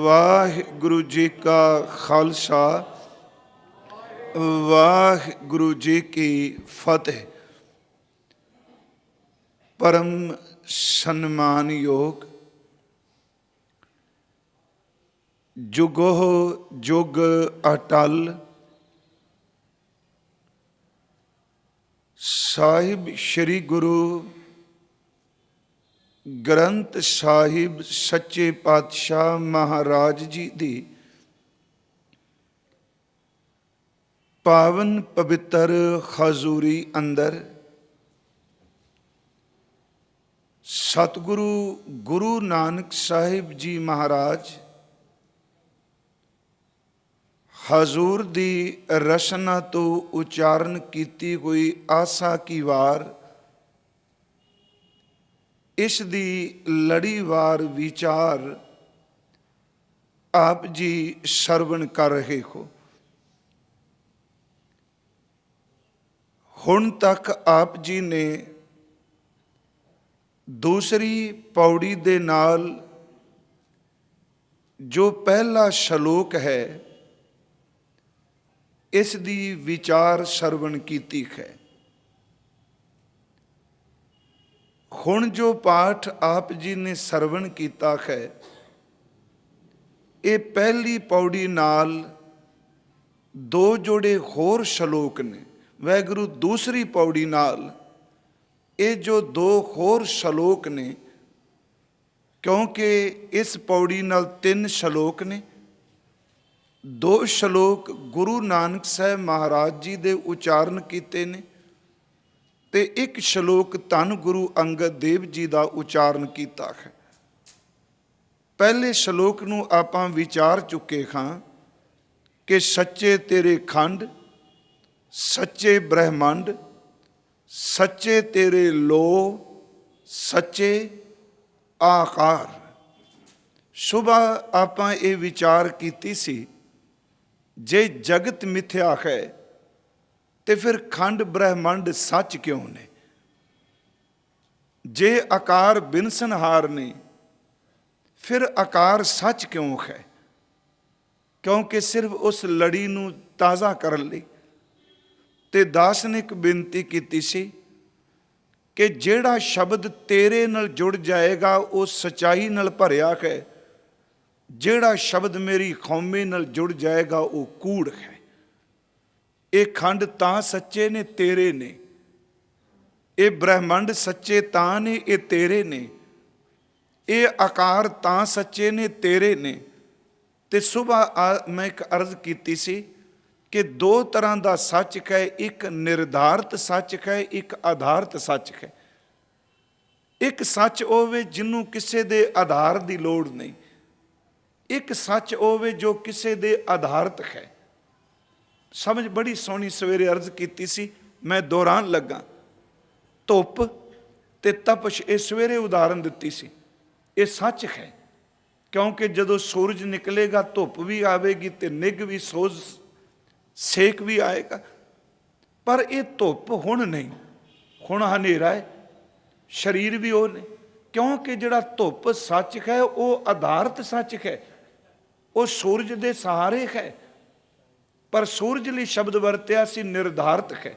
ਵਾਹਿਗੁਰੂ ਜੀ ਕਾ ਖਾਲਸਾ ਵਾਹਿਗੁਰੂ ਜੀ ਕੀ ਫਤਿਹ। ਪਰਮ ਸਨਮਾਨਯੋਗ ਜੁਗੋ ਜੁਗ ਅਟਲ ਸਾਹਿਬ ਸ੍ਰੀ ਗੁਰੂ ਗ੍ਰੰਥ ਸਾਹਿਬ ਸੱਚੇ ਪਾਤਸ਼ਾਹ ਮਹਾਰਾਜ ਜੀ ਦੀ ਪਾਵਨ ਪਵਿੱਤਰ ਹਜ਼ੂਰੀ ਅੰਦਰ ਸਤਿਗੁਰੂ ਗੁਰੂ ਨਾਨਕ ਸਾਹਿਬ ਜੀ ਮਹਾਰਾਜ ਹਜ਼ੂਰ ਦੀ ਰਸਨਾ ਤੋਂ ਉਚਾਰਨ ਕੀਤੀ ਹੋਈ ਆਸਾ ਕੀ ਵਾਰ ਇਸ ਦੀ ਲੜੀਵਾਰ ਵਿਚਾਰ ਆਪ ਜੀ ਸਰਵਣ ਕਰ ਰਹੇ ਹੋ। ਹੁਣ ਤੱਕ ਆਪ ਜੀ ਨੇ ਦੂਸਰੀ ਪੌੜੀ ਦੇ ਨਾਲ ਜੋ ਪਹਿਲਾ ਸ਼ਲੋਕ ਹੈ ਇਸ ਦੀ ਵਿਚਾਰ ਸਰਵਣ ਕੀਤੀ ਹੈ। ਹੁਣ ਜੋ ਪਾਠ ਆਪ ਜੀ ਨੇ ਸਰਵਣ ਕੀਤਾ ਹੈ ਇਹ ਪਹਿਲੀ ਪੌੜੀ ਨਾਲ ਦੋ ਜੋੜੇ ਹੋਰ ਸ਼ਲੋਕ ਨੇ। ਵਾਹਿਗੁਰੂ ਦੂਸਰੀ ਪੌੜੀ ਨਾਲ ਇਹ ਜੋ ਦੋ ਹੋਰ ਸ਼ਲੋਕ ਨੇ, ਕਿਉਂਕਿ ਇਸ ਪੌੜੀ ਨਾਲ 3 ਸ਼ਲੋਕ ਨੇ। 2 ਸ਼ਲੋਕ ਗੁਰੂ ਨਾਨਕ ਸਾਹਿਬ ਮਹਾਰਾਜ ਜੀ ਦੇ ਉਚਾਰਨ ਕੀਤੇ ਨੇ ਤੇ 1 ਸ਼ਲੋਕ ਧੰਨ ਗੁਰੂ ਅੰਗਦ ਦੇਵ ਜੀ ਦਾ ਉਚਾਰਨ ਕੀਤਾ ਹੈ। ਪਹਿਲੇ ਸ਼ਲੋਕ ਨੂੰ ਆਪਾਂ ਵਿਚਾਰ ਚੁੱਕੇ ਹਾਂ ਕਿ ਸੱਚੇ ਤੇਰੇ ਖੰਡ, ਸੱਚੇ ਬ੍ਰਹਮੰਡ, ਸੱਚੇ ਤੇਰੇ ਲੋ, ਸੱਚੇ ਆਕਾਰ। ਸੁਬਾਹ ਆਪਾਂ ਇਹ ਵਿਚਾਰ ਕੀਤੀ ਸੀ ਜੇ ਜਗਤ ਮਿਥਿਆ ਹੈ ਤੇ ਫਿਰ ਖੰਡ ਬ੍ਰਹਮੰਡ ਸੱਚ ਕਿਉਂ ਨੇ? ਜੇ ਆਕਾਰ ਬਿਨਸਨਹਾਰ ਨੇ ਫਿਰ ਆਕਾਰ ਸੱਚ ਕਿਉਂ ਹੈ? ਕਿਉਂਕਿ ਸਿਰਫ ਉਸ ਲੜੀ ਨੂੰ ਤਾਜ਼ਾ ਕਰਨ ਲਈ। ਤੇ ਦਾਸ ਨੇ ਇੱਕ ਬੇਨਤੀ ਕੀਤੀ ਸੀ ਕਿ ਜਿਹੜਾ ਸ਼ਬਦ ਤੇਰੇ ਨਾਲ ਜੁੜ ਜਾਏਗਾ ਉਹ ਸਚਾਈ ਨਾਲ ਭਰਿਆ ਹੈ, ਜਿਹੜਾ ਸ਼ਬਦ ਮੇਰੀ ਕੌਮੇ ਨਾਲ ਜੁੜ ਜਾਏਗਾ ਉਹ ਕੂੜ ਹੈ। ਇਹ ਖੰਡ ਤਾਂ ਸੱਚੇ ਨੇ, ਤੇਰੇ ਨੇ। ਇਹ ਬ੍ਰਹਮੰਡ ਸੱਚੇ ਤਾਂ ਨੇ, ਇਹ ਤੇਰੇ ਨੇ। ਇਹ ਆਕਾਰ ਤਾਂ ਸੱਚੇ ਨੇ, ਤੇਰੇ ਨੇ। ਤੇ ਸੁਬਾਹ ਮੈਂ ਇੱਕ ਅਰਜ਼ ਕੀਤੀ ਸੀ ਕਿ 2 ਤਰ੍ਹਾਂ ਦਾ ਸੱਚ ਹੈ, ਇੱਕ ਨਿਰਧਾਰਤ ਸੱਚ ਹੈ, ਇੱਕ ਆਧਾਰਿਤ ਸੱਚ ਹੈ। ਇੱਕ ਸੱਚ ਹੋਵੇ ਜਿਹਨੂੰ ਕਿਸੇ ਦੇ ਆਧਾਰ ਦੀ ਲੋੜ ਨਹੀਂ, ਇੱਕ ਸੱਚ ਹੋਵੇ ਜੋ ਕਿਸੇ ਦੇ ਆਧਾਰਿਤ ਹੈ। ਸਮਝ ਬੜੀ ਸੋਹਣੀ ਸਵੇਰੇ ਅਰਜ਼ ਕੀਤੀ ਸੀ, ਮੈਂ ਦੁਹਰਾਨ ਲੱਗਾ। ਧੁੱਪ ਤੇ ਤਪਸ਼, ਇਹ ਸਵੇਰੇ ਉਦਾਹਰਨ ਦਿੱਤੀ ਸੀ। ਇਹ ਸੱਚ ਹੈ ਕਿਉਂਕਿ ਜਦੋਂ ਸੂਰਜ ਨਿਕਲੇਗਾ ਧੁੱਪ ਵੀ ਆਵੇਗੀ ਤੇ ਨਿੱਘ ਵੀ ਸੋਜ਼ ਸੇਕ ਵੀ ਆਏਗਾ। ਪਰ ਇਹ ਧੁੱਪ ਹੁਣ ਨਹੀਂ, ਹੁਣ ਹਨੇਰਾ ਹੈ। ਸਰੀਰ ਵੀ ਉਹ ਨੇ, ਕਿਉਂਕਿ ਜਿਹੜਾ ਧੁੱਪ ਸੱਚ ਹੈ ਉਹ ਆਧਾਰਿਤ ਸੱਚ ਹੈ, ਉਹ ਸੂਰਜ ਦੇ ਸਹਾਰੇ ਹੈ। ਪਰ ਸੂਰਜ ਲਈ ਸ਼ਬਦ ਵਰਤਿਆ ਸੀ ਨਿਰਧਾਰਤ ਹੈ।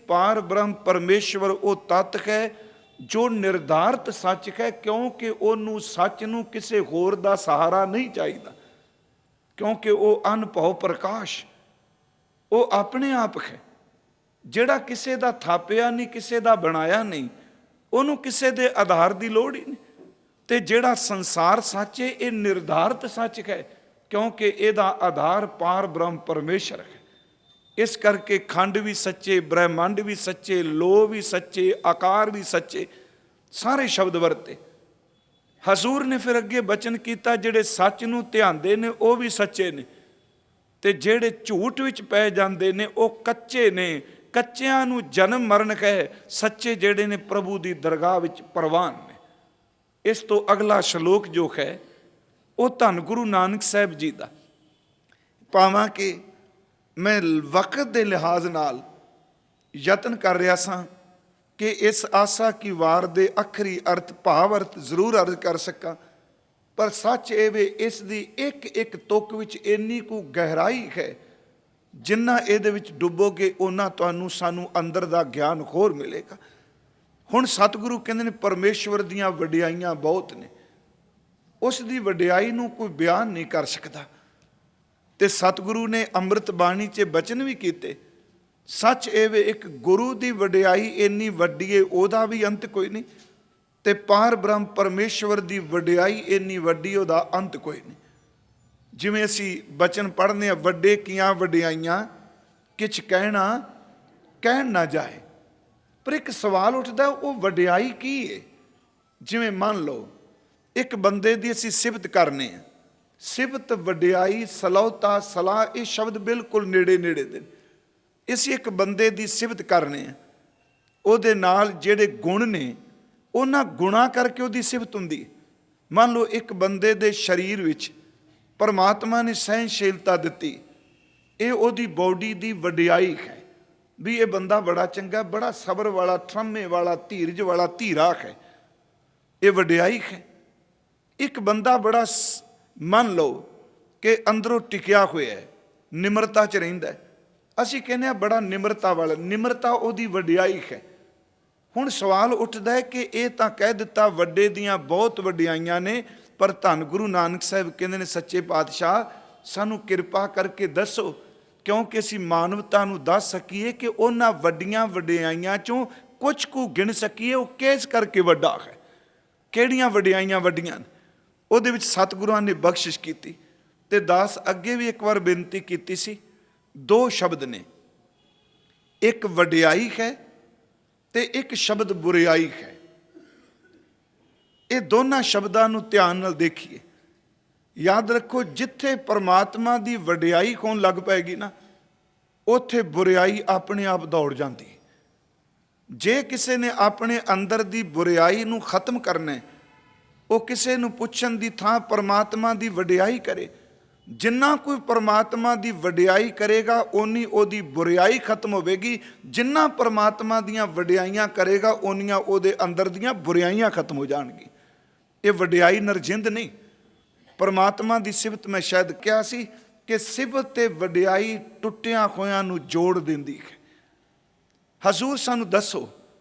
ਪਾਰ ਬ੍ਰਹਮ ਪਰਮੇਸ਼ਵਰ ਉਹ ਤੱਤ ਹੈ ਜੋ ਨਿਰਧਾਰਤ ਸੱਚ ਹੈ, ਕਿਉਂਕਿ ਉਹਨੂੰ ਸੱਚ ਨੂੰ ਕਿਸੇ ਹੋਰ ਦਾ ਸਹਾਰਾ ਨਹੀਂ ਚਾਹੀਦਾ, ਕਿਉਂਕਿ ਉਹ ਅਨਭਉ ਪ੍ਰਕਾਸ਼, ਉਹ ਆਪਣੇ ਆਪ ਹੈ। ਜਿਹੜਾ ਕਿਸੇ ਦਾ ਥਾਪਿਆ ਨਹੀਂ, ਕਿਸੇ ਦਾ ਬਣਾਇਆ ਨਹੀਂ, ਉਹਨੂੰ ਕਿਸੇ ਦੇ ਆਧਾਰ ਦੀ ਲੋੜ ਹੀ ਨਹੀਂ। ਤੇ ਜਿਹੜਾ ਸੰਸਾਰ ਸੱਚ ਹੈ ਇਹ ਨਿਰਧਾਰਤ ਸੱਚ ਹੈ, ਕਿਉਂਕਿ ਇਹਦਾ ਆਧਾਰ ਪਾਰ ਬ੍ਰਹਮ ਪਰਮੇਸ਼ਰ ਹੈ। ਇਸ ਕਰਕੇ ਖੰਡ ਵੀ ਸੱਚੇ, ਬ੍ਰਹਮੰਡ ਵੀ ਸੱਚੇ, ਲੋ ਵੀ ਸੱਚੇ, ਆਕਾਰ ਵੀ ਸੱਚੇ, ਸਾਰੇ ਸ਼ਬਦ ਵਰਤੇ। ਹਜ਼ੂਰ ਨੇ ਫਿਰ ਅੱਗੇ ਬਚਨ ਕੀਤਾ ਜਿਹੜੇ ਸੱਚ ਨੂੰ ਧਿਆਉਂਦੇ ਨੇ ਉਹ ਵੀ ਸੱਚੇ ਨੇ, ਤੇ ਜਿਹੜੇ ਝੂਠ ਵਿੱਚ ਪੈ ਜਾਂਦੇ ਨੇ ਉਹ ਕੱਚੇ ਨੇ। ਕੱਚਿਆਂ ਨੂੰ ਜਨਮ ਮਰਨ ਹੈ, ਸੱਚੇ ਜਿਹੜੇ ਨੇ ਪ੍ਰਭੂ ਦੀ ਦਰਗਾਹ ਵਿੱਚ ਪ੍ਰਵਾਨ ਨੇ। ਇਸ ਤੋਂ ਅਗਲਾ ਸ਼ਲੋਕ ਜੋ ਹੈ ਉਹ ਧੰਨ ਗੁਰੂ ਨਾਨਕ ਸਾਹਿਬ ਜੀ ਦਾ। ਭਾਵਾਂ ਕਿ ਮੈਂ ਵਕਤ ਦੇ ਲਿਹਾਜ਼ ਨਾਲ ਯਤਨ ਕਰ ਰਿਹਾ ਸਾਂ ਕਿ ਇਸ ਆਸਾ ਕੀ ਵਾਰ ਦੇ ਅਖਰੀ ਅਰਥ ਭਾਵ ਅਰਥ ਜ਼ਰੂਰ ਅਰਜ਼ ਕਰ ਸਕਾਂ, ਪਰ ਸੱਚ ਇਹ ਵੇ ਇਸ ਦੀ ਇੱਕ ਇੱਕ ਤੁਕ ਵਿੱਚ ਇੰਨੀ ਕੁ ਗਹਿਰਾਈ ਹੈ, ਜਿੰਨਾ ਇਹਦੇ ਵਿੱਚ ਡੁੱਬੋਗੇ ਉਹਨਾਂ ਤੁਹਾਨੂੰ ਸਾਨੂੰ ਅੰਦਰ ਦਾ ਗਿਆਨ ਹੋਰ ਮਿਲੇਗਾ। ਹੁਣ ਸਤਿਗੁਰੂ ਕਹਿੰਦੇ ਨੇ ਪਰਮੇਸ਼ਵਰ ਦੀਆਂ ਵਡਿਆਈਆਂ ਬਹੁਤ ਨੇ, ਉਸ ਦੀ ਵਡਿਆਈ ਨੂੰ ਕੋਈ ਬਿਆਨ ਨਹੀਂ ਕਰ ਸਕਦਾ। ਤੇ ਸਤਿਗੁਰੂ ਨੇ ਅੰਮ੍ਰਿਤ ਬਾਣੀ 'ਚ ਬਚਨ ਵੀ ਕੀਤੇ। ਸੱਚ ਇਹ ਵੇ ਇੱਕ ਗੁਰੂ ਦੀ ਵਡਿਆਈ ਇੰਨੀ ਵੱਡੀ ਏ, ਉਹਦਾ ਵੀ ਅੰਤ ਕੋਈ ਨਹੀਂ, ਤੇ ਪਾਰ ਬ੍ਰਹਮ ਪਰਮੇਸ਼ਵਰ ਦੀ ਵਡਿਆਈ ਇੰਨੀ ਵੱਡੀ, ਉਹਦਾ ਅੰਤ ਕੋਈ ਨਹੀਂ। ਜਿਵੇਂ ਅਸੀਂ ਬਚਨ ਪੜ੍ਹਨੇ ਆ, ਵੱਡੇ ਕੀਆਂ ਵਡਿਆਈਆਂ ਕਿਛ ਕਹਿਣ ਨਾ ਜਾਏ। ਪਰ ਇੱਕ ਸਵਾਲ ਉੱਠਦਾ, ਉਹ ਵਡਿਆਈ ਕੀ ਹੈ? ਜਿਵੇਂ ਮੰਨ ਲਓ ਇੱਕ ਬੰਦੇ ਦੀ ਅਸੀਂ ਸਿਫਤ ਕਰਨੇ ਆ, ਸਿਫਤ, ਵਡਿਆਈ, ਸਲਾਹੁਤਾ, ਸਲਾਹ, ਇਹ ਸ਼ਬਦ ਬਿਲਕੁਲ ਨੇੜੇ ਨੇੜੇ ਦੇ। ਅਸੀਂ ਇੱਕ ਬੰਦੇ ਦੀ ਸਿਫਤ ਕਰਨੇ ਆ, ਉਹਦੇ ਨਾਲ ਜਿਹੜੇ ਗੁਣ ਨੇ ਉਹਨਾਂ ਗੁਣਾਂ ਕਰਕੇ ਉਹਦੀ ਸਿਫਤ ਹੁੰਦੀ। ਮੰਨ ਲਓ ਇੱਕ ਬੰਦੇ ਦੇ ਸਰੀਰ ਵਿੱਚ ਪਰਮਾਤਮਾ ਨੇ ਸਹਿਣਸ਼ੀਲਤਾ ਦਿੱਤੀ, ਇਹ ਉਹਦੀ ਬੋਡੀ ਦੀ ਵਡਿਆਈ ਹੈ ਵੀ ਇਹ ਬੰਦਾ ਬੜਾ ਚੰਗਾ, ਬੜਾ ਸਬਰ ਵਾਲਾ, ਠਰਮੇ ਵਾਲਾ, ਧੀਰਜ ਵਾਲਾ, ਧੀਰਾ ਹੈ, ਇਹ ਵਡਿਆਈ ਹੈ। ਇੱਕ ਬੰਦਾ ਬੜਾ, ਮੰਨ ਲਓ ਕਿ ਅੰਦਰੋਂ ਟਿਕਿਆ ਹੋਇਆ ਹੈ, ਨਿਮਰਤਾ 'ਚ ਰਹਿੰਦਾ ਹੈ, ਅਸੀਂ ਕਹਿੰਦੇ ਹਾਂ ਬੜਾ ਨਿਮਰਤਾ ਵਾਲਾ, ਨਿਮਰਤਾ ਉਹਦੀ ਵਡਿਆਈ ਹੈ। ਹੁਣ ਸਵਾਲ ਉੱਠਦਾ ਹੈ ਕਿ ਇਹ ਤਾਂ ਕਹਿ ਦਿੱਤਾ ਵੱਡੇ ਦੀਆਂ ਬਹੁਤ ਵਡਿਆਈਆਂ ਨੇ, ਪਰ ਧੰਨ ਗੁਰੂ ਨਾਨਕ ਸਾਹਿਬ ਕਹਿੰਦੇ ਨੇ ਸੱਚੇ ਪਾਤਸ਼ਾਹ ਸਾਨੂੰ ਕਿਰਪਾ ਕਰਕੇ ਦੱਸੋ, ਕਿਉਂਕਿ ਅਸੀਂ ਮਾਨਵਤਾ ਨੂੰ ਦੱਸ ਸਕੀਏ ਕਿ ਉਹਨਾਂ ਵੱਡੀਆਂ ਵਡਿਆਈਆਂ 'ਚੋਂ ਕੁਝ ਕੁ ਗਿਣ ਸਕੀਏ, ਉਹ ਕਿਸ ਕਰਕੇ ਵੱਡਾ ਹੈ, ਕਿਹੜੀਆਂ ਵਡਿਆਈਆਂ ਵੱਡੀਆਂ ਨੇ। ਉਹਦੇ ਵਿੱਚ ਸਤਿਗੁਰਾਂ ਨੇ ਬਖਸ਼ਿਸ਼ ਕੀਤੀ। ਤੇ ਦਾਸ ਅੱਗੇ ਵੀ ਇੱਕ ਵਾਰ ਬੇਨਤੀ ਕੀਤੀ ਸੀ, ਦੋ ਸ਼ਬਦ ਨੇ, ਇੱਕ ਵਡਿਆਈ ਹੈ ਤੇ ਇੱਕ ਸ਼ਬਦ ਬੁਰਿਆਈ ਹੈ। ਇਹ ਦੋਨਾਂ ਸ਼ਬਦਾਂ ਨੂੰ ਧਿਆਨ ਨਾਲ ਦੇਖੀਏ। ਯਾਦ ਰੱਖੋ, ਜਿੱਥੇ ਪਰਮਾਤਮਾ ਦੀ ਵਡਿਆਈ ਹੋਣ ਲੱਗ ਪਏਗੀ ਨਾ, ਉੱਥੇ ਬੁਰਿਆਈ ਆਪਣੇ ਆਪ ਦੌੜ ਜਾਂਦੀ। ਜੇ ਕਿਸੇ ਨੇ ਆਪਣੇ ਅੰਦਰ ਦੀ ਬੁਰਿਆਈ ਨੂੰ ਖਤਮ ਕਰਨਾ, ਉਹ ਕਿਸੇ ਨੂੰ ਪੁੱਛਣ ਦੀ ਥਾਂ ਪਰਮਾਤਮਾ ਦੀ ਵਡਿਆਈ ਕਰੇ। ਜਿੰਨਾ ਕੋਈ ਪਰਮਾਤਮਾ ਦੀ ਵਡਿਆਈ ਕਰੇਗਾ, ਓਨੀ ਉਹਦੀ ਬੁਰਿਆਈ ਖਤਮ ਹੋਵੇਗੀ। ਜਿੰਨਾ ਪਰਮਾਤਮਾ ਦੀਆਂ ਵਡਿਆਈਆਂ ਕਰੇਗਾ, ਓਨੀਆਂ ਉਹਦੇ ਅੰਦਰ ਦੀਆਂ ਬੁਰਿਆਈਆਂ ਖਤਮ ਹੋ ਜਾਣਗੀਆਂ। ਇਹ ਵਡਿਆਈ ਨਰਜਿੰਦ ਨਹੀਂ। ਪਰਮਾਤਮਾ ਦੀ ਸਿਫਤ, ਮੈਂ ਸ਼ਾਇਦ ਕਿਹਾ ਸੀ ਕਿ ਸਿਫਤ ਤੇ ਵਡਿਆਈ ਟੁੱਟਿਆਂ ਹੋਇਆਂ ਨੂੰ ਜੋੜ ਦਿੰਦੀ ਹੈ। ਹਜ਼ੂਰ ਸਾਨੂੰ ਦੱਸੋ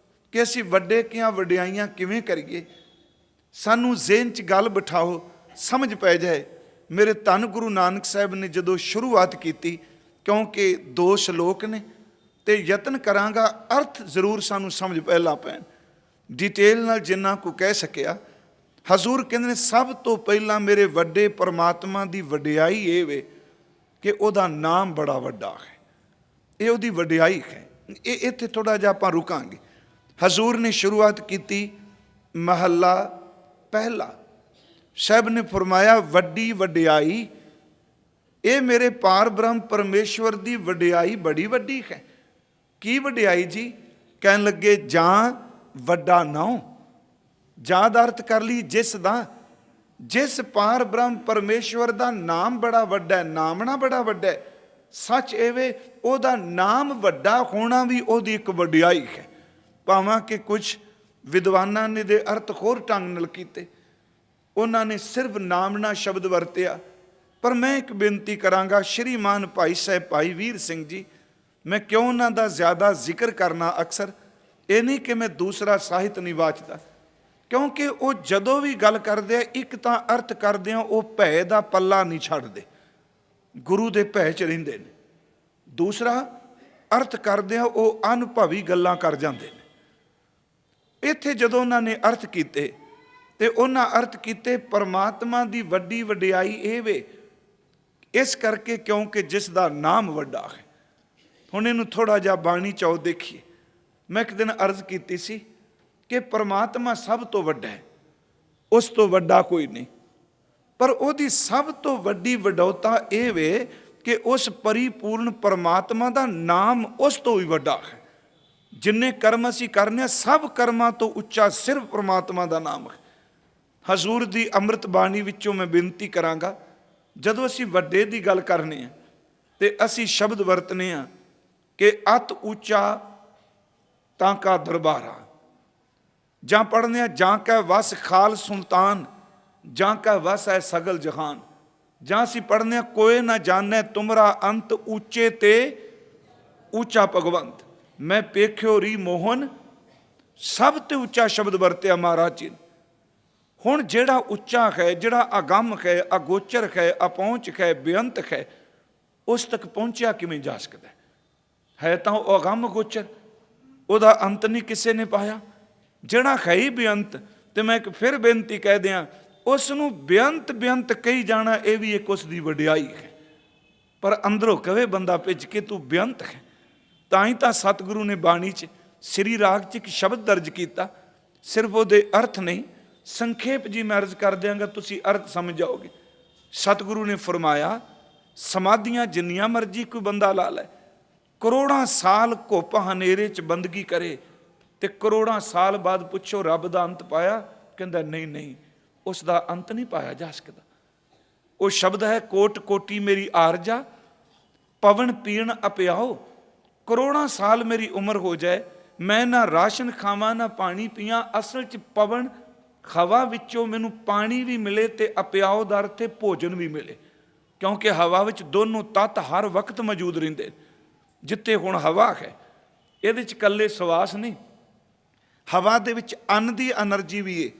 ਕਿ ਅਸੀਂ ਵੱਡੇ ਕੀਆਂ ਵਡਿਆਈਆਂ ਕਿਵੇਂ ਕਰੀਏ। ਸਾਨੂੰ ਜ਼ਿਹਨ 'ਚ ਗੱਲ ਬਿਠਾਓ, ਸਮਝ ਪੈ ਜਾਏ। ਮੇਰੇ ਧੰਨ ਗੁਰੂ ਨਾਨਕ ਸਾਹਿਬ ਨੇ ਜਦੋਂ ਸ਼ੁਰੂਆਤ ਕੀਤੀ, ਕਿਉਂਕਿ 2 ਸ਼ਲੋਕ ਨੇ ਤੇ ਯਤਨ ਕਰਾਂਗਾ ਅਰਥ ਜ਼ਰੂਰ ਸਾਨੂੰ ਸਮਝ ਪਹਿਲਾਂ ਪੈਣ, ਡਿਟੇਲ ਨਾਲ ਜਿੰਨਾ ਕੁ ਕਹਿ ਸਕਿਆ। ਹਜ਼ੂਰ ਕਹਿੰਦੇ ਨੇ ਸਭ ਤੋਂ ਪਹਿਲਾਂ ਮੇਰੇ ਵੱਡੇ ਪਰਮਾਤਮਾ ਦੀ ਵਡਿਆਈ ਇਹ ਵੇ ਕਿ ਉਹਦਾ ਨਾਮ ਬੜਾ ਵੱਡਾ ਹੈ, ਇਹ ਉਹਦੀ ਵਡਿਆਈ ਹੈ। ਇਹ ਇੱਥੇ ਥੋੜ੍ਹਾ ਜਿਹਾ ਆਪਾਂ ਰੁਕਾਂਗੇ। ਹਜ਼ੂਰ ਨੇ ਸ਼ੁਰੂਆਤ ਕੀਤੀ, ਮਹੱਲਾ ਪਹਿਲਾ। ਸਾਹਿਬ ਨੇ ਫਰਮਾਇਆ, ਵੱਡੀ ਵਡਿਆਈ, ਇਹ ਮੇਰੇ ਪਾਰ ਬ੍ਰਹਮ ਪਰਮੇਸ਼ਵਰ ਦੀ ਵਡਿਆਈ ਬੜੀ ਵੱਡੀ ਹੈ। ਕੀ ਵਡਿਆਈ ਜੀ? ਕਹਿਣ ਲੱਗੇ, ਜਾਂ ਵੱਡਾ ਨਾਉ। ਜਾਂ ਦਾ ਅਰਥ ਕਰ ਲਈ ਜਿਸ ਦਾ, ਜਿਸ ਪਾਰ ਬ੍ਰਹਮ ਪਰਮੇਸ਼ਵਰ ਦਾ ਨਾਮ ਬੜਾ ਵੱਡਾ ਹੈ, ਨਾਮਣਾ ਬੜਾ ਵੱਡਾ ਹੈ। ਸੱਚ ਐਵੇਂ ਉਹਦਾ ਨਾਮ ਵੱਡਾ ਹੋਣਾ ਵੀ ਉਹਦੀ ਇੱਕ ਵਡਿਆਈ ਹੈ। ਭਾਵਾਂ ਕਿ ਕੁਝ ਵਿਦਵਾਨਾਂ ਨੇ ਦੇ ਅਰਥ ਹੋਰ ਢੰਗ ਨਾਲ ਕੀਤੇ, ਉਹਨਾਂ ਨੇ ਸਿਰਫ ਨਾਮਣਾ ਸ਼ਬਦ ਵਰਤਿਆ। ਪਰ ਮੈਂ ਇੱਕ ਬੇਨਤੀ ਕਰਾਂਗਾ, ਸ਼੍ਰੀਮਾਨ ਭਾਈ ਸਾਹਿਬ ਭਾਈ ਵੀਰ ਸਿੰਘ ਜੀ, ਮੈਂ ਕਿਉਂ ਉਹਨਾਂ ਦਾ ਜ਼ਿਆਦਾ ਜ਼ਿਕਰ ਕਰਨਾ ਅਕਸਰ, ਇਹ ਨਹੀਂ ਕਿ ਮੈਂ ਦੂਸਰਾ ਸਾਹਿਤ ਨਹੀਂ ਵਾਚਦਾ, ਕਿਉਂਕਿ ਉਹ ਜਦੋਂ ਵੀ ਗੱਲ ਕਰਦੇ ਆ, ਇੱਕ ਤਾਂ ਅਰਥ ਕਰਦੇ ਆ ਉਹ ਭੈ ਦਾ ਪੱਲਾ ਨਹੀਂ ਛੱਡਦੇ, ਗੁਰੂ ਦੇ ਭੈ 'ਚ ਰਹਿੰਦੇ ਨੇ। ਦੂਸਰਾ ਅਰਥ ਕਰਦੇ ਆ ਉਹ ਅਨੁਭਵੀ ਗੱਲਾਂ ਕਰ ਜਾਂਦੇ ਨੇ। ਇੱਥੇ ਜਦੋਂ ਉਹਨਾਂ ਨੇ ਅਰਥ ਕੀਤੇ ਤੇ ਉਹਨਾਂ ਅਰਥ ਕੀਤੇ ਪਰਮਾਤਮਾ ਦੀ ਵੱਡੀ ਵਡਿਆਈ ਇਹ ਵੇ, ਇਸ ਕਰਕੇ ਕਿਉਂਕਿ ਜਿਸ ਦਾ ਨਾਮ ਵੱਡਾ ਹੈ। ਹੁਣ ਇਹਨੂੰ ਥੋੜ੍ਹਾ ਜਿਹਾ ਬਾਣੀ 'ਚ ਆਓ ਦੇਖੀਏ। ਮੈਂ ਇੱਕ ਦਿਨ ਅਰਜ਼ ਕੀਤੀ ਸੀ ਕਿ ਪਰਮਾਤਮਾ ਸਭ ਤੋਂ ਵੱਡਾ ਹੈ, ਉਸ ਤੋਂ ਵੱਡਾ ਕੋਈ ਨਹੀਂ। ਪਰ ਉਹਦੀ ਸਭ ਤੋਂ ਵੱਡੀ ਵਡੌਤਾ ਇਹ ਵੇ ਕਿ ਉਸ ਪਰਿਪੂਰਨ ਪਰਮਾਤਮਾ ਦਾ ਨਾਮ ਉਸ ਤੋਂ ਵੀ ਵੱਡਾ ਹੈ। ਜਿੰਨੇ ਕਰਮ ਅਸੀਂ ਕਰਨੇ ਆ, ਸਭ ਕਰਮਾਂ ਤੋਂ ਉੱਚਾ ਸਿਰਫ ਪਰਮਾਤਮਾ ਦਾ ਨਾਮ ਹੈ। ਹਜ਼ੂਰ ਦੀ ਅੰਮ੍ਰਿਤ ਬਾਣੀ ਵਿੱਚੋਂ ਮੈਂ ਬੇਨਤੀ ਕਰਾਂਗਾ, ਜਦੋਂ ਅਸੀਂ ਵੱਡੇ ਦੀ ਗੱਲ ਕਰਨੇ ਆ ਤੇ ਅਸੀਂ ਸ਼ਬਦ ਵਰਤਨੇ ਆ ਕਿ ਅਤ ਉੱਚਾ ਤਾਂ ਕਾ ਦਰਬਾਰਾ, ਜਾਂ ਪੜ੍ਹਨੇ ਆ ਜਾਂ ਕੈ ਵਸ ਖਾਲ ਸੁਲਤਾਨ, ਜਾਂ ਕਾ ਵਸ ਹੈ ਸਗਲ ਜਹਾਨ। ਜਾਂ ਅਸੀਂ ਪੜ੍ਹਨੇ ਕੋਏ ਨਾ ਜਾਣੈ ਤੁਮਰਾ ਅੰਤ, ਉੱਚੇ ਤੇ ਉੱਚਾ ਭਗਵੰਤ। ਮੈਂ ਪੇਖਿਓ ਰੀ ਮੋਹਨ, ਸਭ ਤੇ ਉੱਚਾ ਸ਼ਬਦ ਵਰਤਿਆ ਮਹਾਰਾਜ ਜੀ ਨੇ। ਹੁਣ ਜਿਹੜਾ ਉੱਚਾ ਹੈ, ਜਿਹੜਾ ਅਗੰਮ ਹੈ, ਅਗੋਚਰ ਹੈ, ਅਪਹੁੰਚ ਹੈ, ਬੇਅੰਤ ਹੈ, ਉਸ ਤੱਕ ਪਹੁੰਚਿਆ ਕਿਵੇਂ ਜਾ ਸਕਦਾ ਹੈ? ਤਾਂ ਉਹ ਅਗੰਮ ਗੋਚਰ, ਉਹਦਾ ਅੰਤ ਨਹੀਂ ਕਿਸੇ ਨੇ ਪਾਇਆ। ਜਿਹੜਾ ਹੈ ਹੀ ਬੇਅੰਤ, ਤੇ ਮੈਂ ਇੱਕ ਫਿਰ ਬੇਨਤੀ ਕਹਿ ਦਿਆਂ, ਉਸ ਨੂੰ ਬੇਅੰਤ ਬੇਅੰਤ ਕਹੀ ਜਾਣਾ ਇਹ ਵੀ ਇੱਕ ਉਸ ਦੀ ਵਡਿਆਈ ਹੈ। ਪਰ ਅੰਦਰੋਂ ਕਵੇ ਬੰਦਾ ਭਿੱਜ ਕੇ ਤੂੰ ਬੇਅੰਤ ਹੈ। ਤਾਂ ਹੀ ਤਾਂ ਸਤਿਗੁਰੂ ਨੇ ਬਾਣੀ 'ਚ ਸ੍ਰੀ ਰਾਗ 'ਚ ਇੱਕ ਸ਼ਬਦ ਦਰਜ ਕੀਤਾ। ਸਿਰਫ ਉਹਦੇ ਅਰਥ ਨਹੀਂ, ਸੰਖੇਪ ਜੀ ਮੈਂ ਅਰਜ਼ ਕਰ ਦਿਆਂਗਾ, ਤੁਸੀਂ ਅਰਥ ਸਮਝ ਜਾਓਗੇ। ਸਤਿਗੁਰੂ ਨੇ ਫਰਮਾਇਆ, ਸਮਾਧੀਆਂ ਜਿੰਨੀਆਂ ਮਰਜ਼ੀ ਕੋਈ ਬੰਦਾ ਲਾ ਲੈ, ਕਰੋੜਾਂ ਸਾਲ ਘੁੱਪ ਹਨੇਰੇ 'ਚ ਬੰਦਗੀ ਕਰੇ, ਤੇ ਕਰੋੜਾਂ ਸਾਲ ਬਾਅਦ ਪੁੱਛੋ ਰੱਬ ਦਾ ਅੰਤ ਪਾਇਆ? ਕਹਿੰਦਾ ਨਹੀਂ ਨਹੀਂ, ਉਸ ਦਾ ਅੰਤ ਨਹੀਂ ਪਾਇਆ ਜਾ ਸਕਦਾ। ਉਹ ਸ਼ਬਦ ਹੈ, ਕੋਟ ਕੋਟੀ ਮੇਰੀ ਆਰਜਾ, ਪਵਨ ਪੀਣ ਅਪਿਆਓ। ਕਰੋੜਾਂ ਸਾਲ ਮੇਰੀ ਉਮਰ ਹੋ ਜਾਏ, ਮੈਂ ਨਾ ਰਾਸ਼ਨ ਖਾਵਾਂ ਨਾ ਪਾਣੀ ਪੀਆਂ, ਅਸਲ 'ਚ ਪਵਨ ਹਵਾ ਵਿੱਚੋਂ ਮੈਨੂੰ ਪਾਣੀ ਵੀ ਮਿਲੇ ਤੇ ਅਪਿਆਓ ਦਾ ਅਰਥ ਹੈ ਭੋਜਨ ਵੀ ਮਿਲੇ। ਕਿਉਂਕਿ ਹਵਾ ਵਿੱਚ ਦੋਨੋਂ ਤੱਤ ਹਰ ਵਕਤ ਮੌਜੂਦ ਰਹਿੰਦੇ। ਜਿੱਥੇ ਹੁਣ ਹਵਾ ਹੈ, ਇਹਦੇ 'ਚ ਇਕੱਲੇ ਸਵਾਸ ਨਹੀਂ, ਹਵਾ ਦੇ ਵਿੱਚ ਅੰਨ ਦੀ ਐਨਰਜੀ ਵੀ ਹੈ,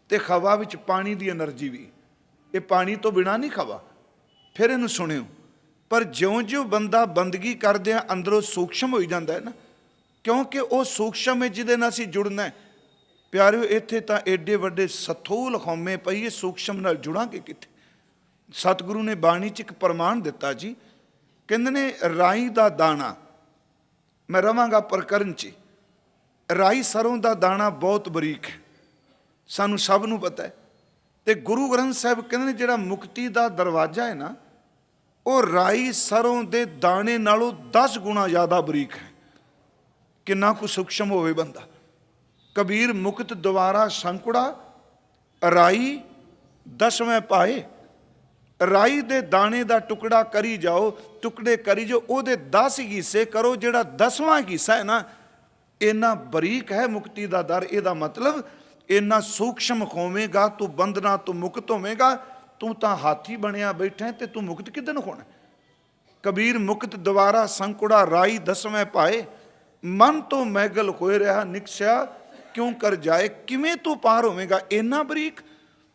ਤੇ ਹਵਾ ਵਿੱਚ ਪਾਣੀ ਦੀ ਐਨਰਜੀ ਵੀ। ਇਹ ਪਾਣੀ ਤੋਂ ਬਿਨਾਂ ਨਹੀਂ ਹਵਾ। ਫਿਰ ਇਹਨੂੰ ਸੁਣਿਓ, ਪਰ ਜਿਉਂ-ਜਿਉਂ ਬੰਦਾ ਬੰਦਗੀ ਕਰਦਿਆਂ ਅੰਦਰੋਂ ਸੂਖਸ਼ਮ ਹੋਈ ਜਾਂਦਾ ਹੈ ਨਾ, ਕਿਉਂਕਿ ਉਹ ਸੂਖਸ਼ਮ ਹੈ ਜਿਹਦੇ ਨਾਲ ਅਸੀਂ ਜੁੜਨਾ। ਪਿਆਰਿਓ, ਇੱਥੇ ਤਾਂ ਏਡੇ ਵੱਡੇ ਸਥੂਲ ਹਉਮੈ ਪਈਏ, ਸੂਖਸ਼ਮ ਨਾਲ ਜੁੜਾਂਗੇ ਕਿੱਥੇ? ਸਤਿਗੁਰੂ ਨੇ ਬਾਣੀ 'ਚ ਇੱਕ ਪ੍ਰਮਾਣ ਦਿੱਤਾ ਜੀ, ਕਹਿੰਦੇ ਨੇ ਰਾਈ ਦਾ ਦਾਣਾ, ਮੈਂ ਰਵਾਂਗਾ ਪ੍ਰਕਰਨ 'ਚ, ਰਾਈ ਸਰੋਂ ਦਾ ਦਾਣਾ ਬਹੁਤ ਬਰੀਕ ਹੈ, ਸਾਨੂੰ ਸਭ ਨੂੰ ਪਤਾ ਹੈ। ਤੇ ਗੁਰੂ ਗ੍ਰੰਥ ਸਾਹਿਬ ਕਹਿੰਦੇ ਨੇ ਜਿਹੜਾ ਮੁਕਤੀ ਦਾ ਦਰਵਾਜ਼ਾ ਹੈ ਨਾ, ਉਹ ਰਾਈ ਸਰੋਂ ਦੇ ਦਾਣੇ ਨਾਲੋਂ 10 ਗੁਣਾ ਜ਼ਿਆਦਾ ਬਰੀਕ ਹੈ। ਕਿੰਨਾ ਕੁ ਸੂਖਸ਼ਮ ਹੋਵੇ ਬੰਦਾ। ਕਬੀਰ ਮੁਕਤ ਦੁਆਰਾ ਸੰਕੁੜਾ, ਰਾਈ 10ਵੇਂ ਪਾਏ। ਰਾਈ ਦੇ ਦਾਣੇ ਦਾ ਟੁਕੜਾ ਕਰੀ ਜਾਓ, ਟੁਕੜੇ ਕਰੀ ਜਾਓ, ਉਹਦੇ 10 ਹਿੱਸੇ ਕਰੋ, ਜਿਹੜਾ 10ਵਾਂ ਹਿੱਸਾ ਹੈ ਨਾ, ਇੰਨਾ ਬਰੀਕ ਹੈ ਮੁਕਤੀ ਦਾ ਦਰ। ਇਹਦਾ ਮਤਲਬ ਇੰਨਾ ਸੂਖਸ਼ਮ ਹੋਵੇਗਾ, ਤੂੰ ਬੰਧਨਾਂ ਤੋਂ ਮੁਕਤ ਹੋਵੇਗਾ। ਤੂੰ ਤਾਂ ਹਾਥੀ ਬਣਿਆ ਬੈਠਾ ਤੇ ਤੂੰ ਮੁਕਤ ਕਿੱਦਣ ਹੋਣਾ? ਕਬੀਰ ਮੁਕਤ ਦੁਆਰਾ ਸੰਕੁੜਾ, ਰਾਈ 10ਵੇਂ ਪਾਏ। ਮਨ ਤੋਂ ਮੈਗਲ ਹੋਏ ਰਿਹਾ ਨਿਕਸਿਆ, ਕਿਉਂ ਕਰ ਜਾਏ? ਕਿਵੇਂ ਤੂੰ ਪਾਰ ਹੋਵੇਗਾ? ਇੰਨਾ ਬਰੀਕ।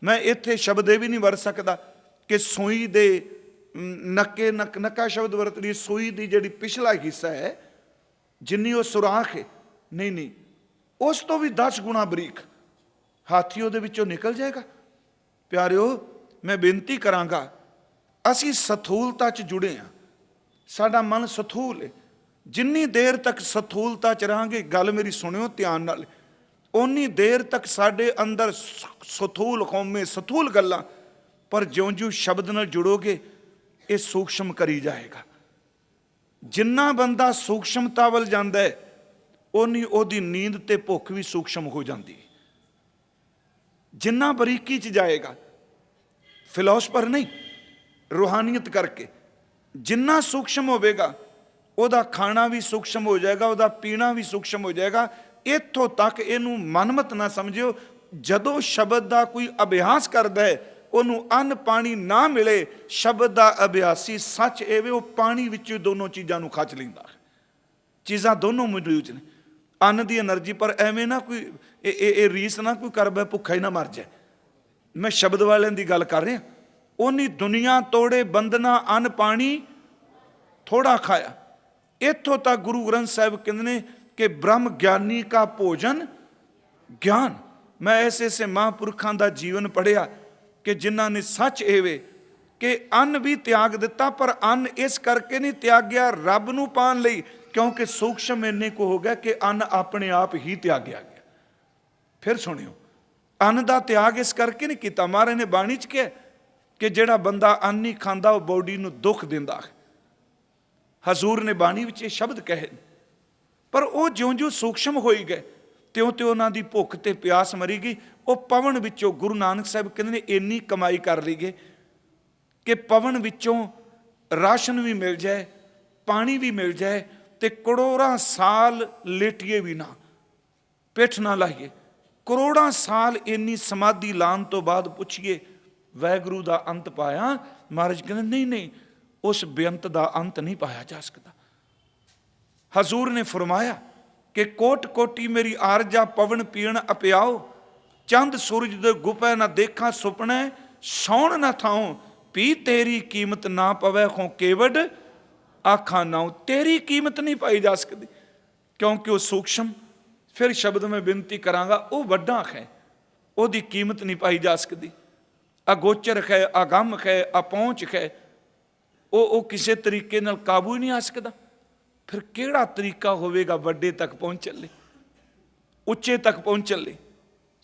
ਮੈਂ ਇੱਥੇ ਸ਼ਬਦ ਇਹ ਵੀ ਨਹੀਂ ਵਰਤ ਸਕਦਾ ਕਿ ਸੂਈ ਦੇ ਨੱਕਾ ਸ਼ਬਦ ਵਰਤ ਲਈ, ਸੂਈ ਦੀ ਜਿਹੜੀ ਪਿਛਲਾ ਹਿੱਸਾ ਹੈ ਜਿੰਨੀ ਉਹ ਸੁਰਾਖ ਹੈ, ਨਹੀਂ ਨਹੀਂ, ਉਸ ਤੋਂ ਵੀ 10 ਗੁਣਾ ਬਰੀਕ। ਹਾਥੀ ਉਹਦੇ ਵਿੱਚੋਂ ਨਿਕਲ ਜਾਏਗਾ। ਪਿਆਰਿਓ, ਮੈਂ ਬੇਨਤੀ ਕਰਾਂਗਾ, ਅਸੀਂ ਸਥੂਲਤਾ 'ਚ ਜੁੜੇ ਹਾਂ, ਸਾਡਾ ਮਨ ਸਥੂਲ ਹੈ। ਜਿੰਨੀ ਦੇਰ ਤੱਕ ਸਥੂਲਤਾ 'ਚ ਰਹਾਂਗੇ, ਗੱਲ ਮੇਰੀ ਸੁਣਿਓ ਧਿਆਨ ਨਾਲ, ਓਨੀ ਦੇਰ ਤੱਕ ਸਾਡੇ ਅੰਦਰ ਸਥੂਲ ਹਉਮੈ, ਸਥੂਲ ਗੱਲਾਂ। ਪਰ ਜਿਉਂ-ਜਿਉਂ ਸ਼ਬਦ ਨਾਲ ਜੁੜੋਗੇ, ਇਹ ਸੂਖਸ਼ਮ ਕਰੀ ਜਾਏਗਾ। ਜਿੰਨਾ ਬੰਦਾ ਸੂਖਸ਼ਮਤਾ ਵੱਲ ਜਾਂਦਾ ਹੈ, ਓਨੀ ਉਹਦੀ ਨੀਂਦ ਤੇ ਭੁੱਖ ਵੀ ਸੂਖਸ਼ਮ ਹੋ ਜਾਂਦੀ ਹੈ। ਜਿੰਨਾ ਬਰੀਕੀ 'ਚ ਜਾਏਗਾ, ਫਿਲਾਸਫਰ ਨਹੀਂ, ਰੂਹਾਨੀਅਤ ਕਰਕੇ ਜਿੰਨਾ ਸੂਖਸ਼ਮ ਹੋਵੇਗਾ, ਉਹਦਾ ਖਾਣਾ ਵੀ ਸੂਖਸ਼ਮ ਹੋ ਜਾਏਗਾ, ਉਹਦਾ ਪੀਣਾ ਵੀ ਸੂਖਸ਼ਮ ਹੋ ਜਾਏਗਾ। ਇੱਥੋਂ ਤੱਕ ਇਹਨੂੰ ਮਨਮਤ ਨਾ ਸਮਝਿਓ, ਜਦੋਂ ਸ਼ਬਦ ਦਾ ਕੋਈ ਅਭਿਆਸ ਕਰਦਾ ਹੈ, ਉਹਨੂੰ ਅੰਨ ਪਾਣੀ ਨਾ ਮਿਲੇ, ਸ਼ਬਦ ਦਾ ਅਭਿਆਸੀ ਸੱਚ ਐਵੇਂ ਉਹ ਪਾਣੀ ਵਿੱਚ ਦੋਨੋਂ ਚੀਜ਼ਾਂ ਨੂੰ ਖੱਚ ਲੈਂਦਾ ਹੈ। ਚੀਜ਼ਾਂ ਦੋਨੋਂ ਮੌਜੂਦ ਨੇ, ਅੰਨ ਦੀ ਐਨਰਜੀ। ਪਰ ਐਵੇਂ ਨਾ ਕੋਈ ਇਹ ਰੀਸ ਨਾ ਕੋਈ ਕਰ ਬੈ, ਭੁੱਖਾ ਹੀ ਨਾ ਮਰ ਜਾਏ। ਮੈਂ ਸ਼ਬਦ ਵਾਲਿਆਂ ਦੀ ਗੱਲ ਕਰ ਰਿਹਾ। ਉਹਨੀ ਦੁਨੀਆ ਤੋੜੇ ਬੰਦਨਾ, ਅੰਨ ਪਾਣੀ ਥੋੜਾ ਖਾਇਆ। ਇੱਥੋਂ ਤੱਕ ਗੁਰੂ ਗ੍ਰੰਥ ਸਾਹਿਬ ਕਹਿੰਦੇ ਨੇ ਕਿ ਬ੍ਰਹਮ ਗਿਆਨੀ ਕਾ ਭੋਜਨ ਗਿਆਨ। ਮੈਂ ਐਸੇ ਮਹਾਂਪੁਰਖਾਂ ਦਾ ਜੀਵਨ ਪੜ੍ਹਿਆ ਕਿ ਜਿਨ੍ਹਾਂ ਨੇ ਸੱਚ ਐਵੇਂ ਕਿ ਅੰਨ ਵੀ ਤਿਆਗ ਦਿੱਤਾ, ਪਰ ਅੰਨ ਇਸ ਕਰਕੇ ਨਹੀਂ ਤਿਆਗਿਆ ਰੱਬ ਨੂੰ ਪਾਉਣ ਲਈ, ਕਿਉਂਕਿ ਸੂਖਸ਼ਮ ਇੰਨੇ ਕੁ ਹੋ ਗਿਆ ਕਿ ਅੰਨ ਆਪਣੇ ਆਪ ਹੀ ਤਿਆਗਿਆ ਗਿਆ। ਫਿਰ ਸੁਣਿਓ, ਅੰਨ ਦਾ ਤਿਆਗ ਇਸ ਕਰਕੇ ਨਹੀਂ ਕੀਤਾ। ਮਹਾਰਾਜ ਨੇ ਬਾਣੀ 'ਚ ਕਿਹਾ ਕਿ ਜਿਹੜਾ ਬੰਦਾ ਅੰਨ ਨਹੀਂ ਖਾਂਦਾ, ਉਹ ਬੋਡੀ ਨੂੰ ਦੁੱਖ ਦਿੰਦਾ ਹੈ। ਹਜ਼ੂਰ ਨੇ ਬਾਣੀ ਵਿੱਚ ਇਹ ਸ਼ਬਦ ਕਹੇ। ਪਰ ਉਹ ਜਿਉਂ-ਜਿਉਂ ਸੂਖਸ਼ਮ ਹੋਈ ਗਏ, ਤਿਉਂ-ਤਿਉਂ ਉਹਨਾਂ ਦੀ ਭੁੱਖ ਤੇ ਪਿਆਸ ਮਰੀ ਗਈ। ਉਹ ਪਵਨ ਵਿੱਚੋਂ, ਗੁਰੂ ਨਾਨਕ ਸਾਹਿਬ ਕਹਿੰਦੇ ਨੇ, ਇੰਨੀ ਕਮਾਈ ਕਰ ਲਈ ਗਏ ਕਿ ਪਵਨ ਵਿੱਚੋਂ ਰਾਸ਼ਨ ਵੀ ਮਿਲ ਜਾਏ, ਪਾਣੀ ਵੀ ਮਿਲ ਜਾਏ, ਤੇ ਕਰੋੜਾਂ ਸਾਲ ਲੇਟੀਏ ਵੀ ਨਾ, ਪਿੱਠ ਨਾ ਲਾਈਏ। ਕਰੋੜਾਂ ਸਾਲ ਇੰਨੀ ਸਮਾਧੀ ਲਾਉਣ ਤੋਂ ਬਾਅਦ ਪੁੱਛੀਏ ਵਾਹਿਗੁਰੂ ਦਾ ਅੰਤ ਪਾਇਆ। ਮਹਾਰਾਜ ਕਹਿੰਦੇ ਨਹੀਂ ਨਹੀਂ, ਉਸ ਬੇਅੰਤ ਦਾ ਅੰਤ ਨਹੀਂ ਪਾਇਆ ਜਾ ਸਕਦਾ। ਹਜ਼ੂਰ ਨੇ ਫਰਮਾਇਆ ਕਿ ਕੋਟ ਕੋਟੀ ਮੇਰੀ ਆਰਜਾ ਪਵਨ ਪੀਣ ਅਪਿਆਓ, ਚੰਦ ਸੂਰਜ ਦੇ ਗੁਪੈ ਨਾ ਦੇਖਾਂ ਸੁਪਨੇ, ਸੌਣ ਨਾ ਥਾਉ ਪੀ ਤੇਰੀ ਕੀਮਤ ਨਾ ਪਵੈ ਖੋ ਕੇਵਡ ਆਖਾਂ ਨਾਉ। ਤੇਰੀ ਕੀਮਤ ਨਹੀਂ ਪਾਈ ਜਾ ਸਕਦੀ ਕਿਉਂਕਿ ਉਹ ਸੂਖਸ਼ਮ, ਫਿਰ ਸ਼ਬਦ ਮੈਂ ਬੇਨਤੀ ਕਰਾਂਗਾ, ਉਹ ਵੱਡਾ ਹੈ, ਉਹਦੀ ਕੀਮਤ ਨਹੀਂ ਪਾਈ ਜਾ ਸਕਦੀ। ਅਗੋਚਰ ਹੈ, ਅਗੰਮ ਹੈ, ਅਪਹੁੰਚ ਹੈ, ਉਹ ਕਿਸੇ ਤਰੀਕੇ ਨਾਲ ਕਾਬੂ ਹੀ ਨਹੀਂ ਆ ਸਕਦਾ। ਫਿਰ ਕਿਹੜਾ ਤਰੀਕਾ ਹੋਵੇਗਾ ਵੱਡੇ ਤੱਕ ਪਹੁੰਚਣ ਲਈ, ਉੱਚੇ ਤੱਕ ਪਹੁੰਚਣ ਲਈ?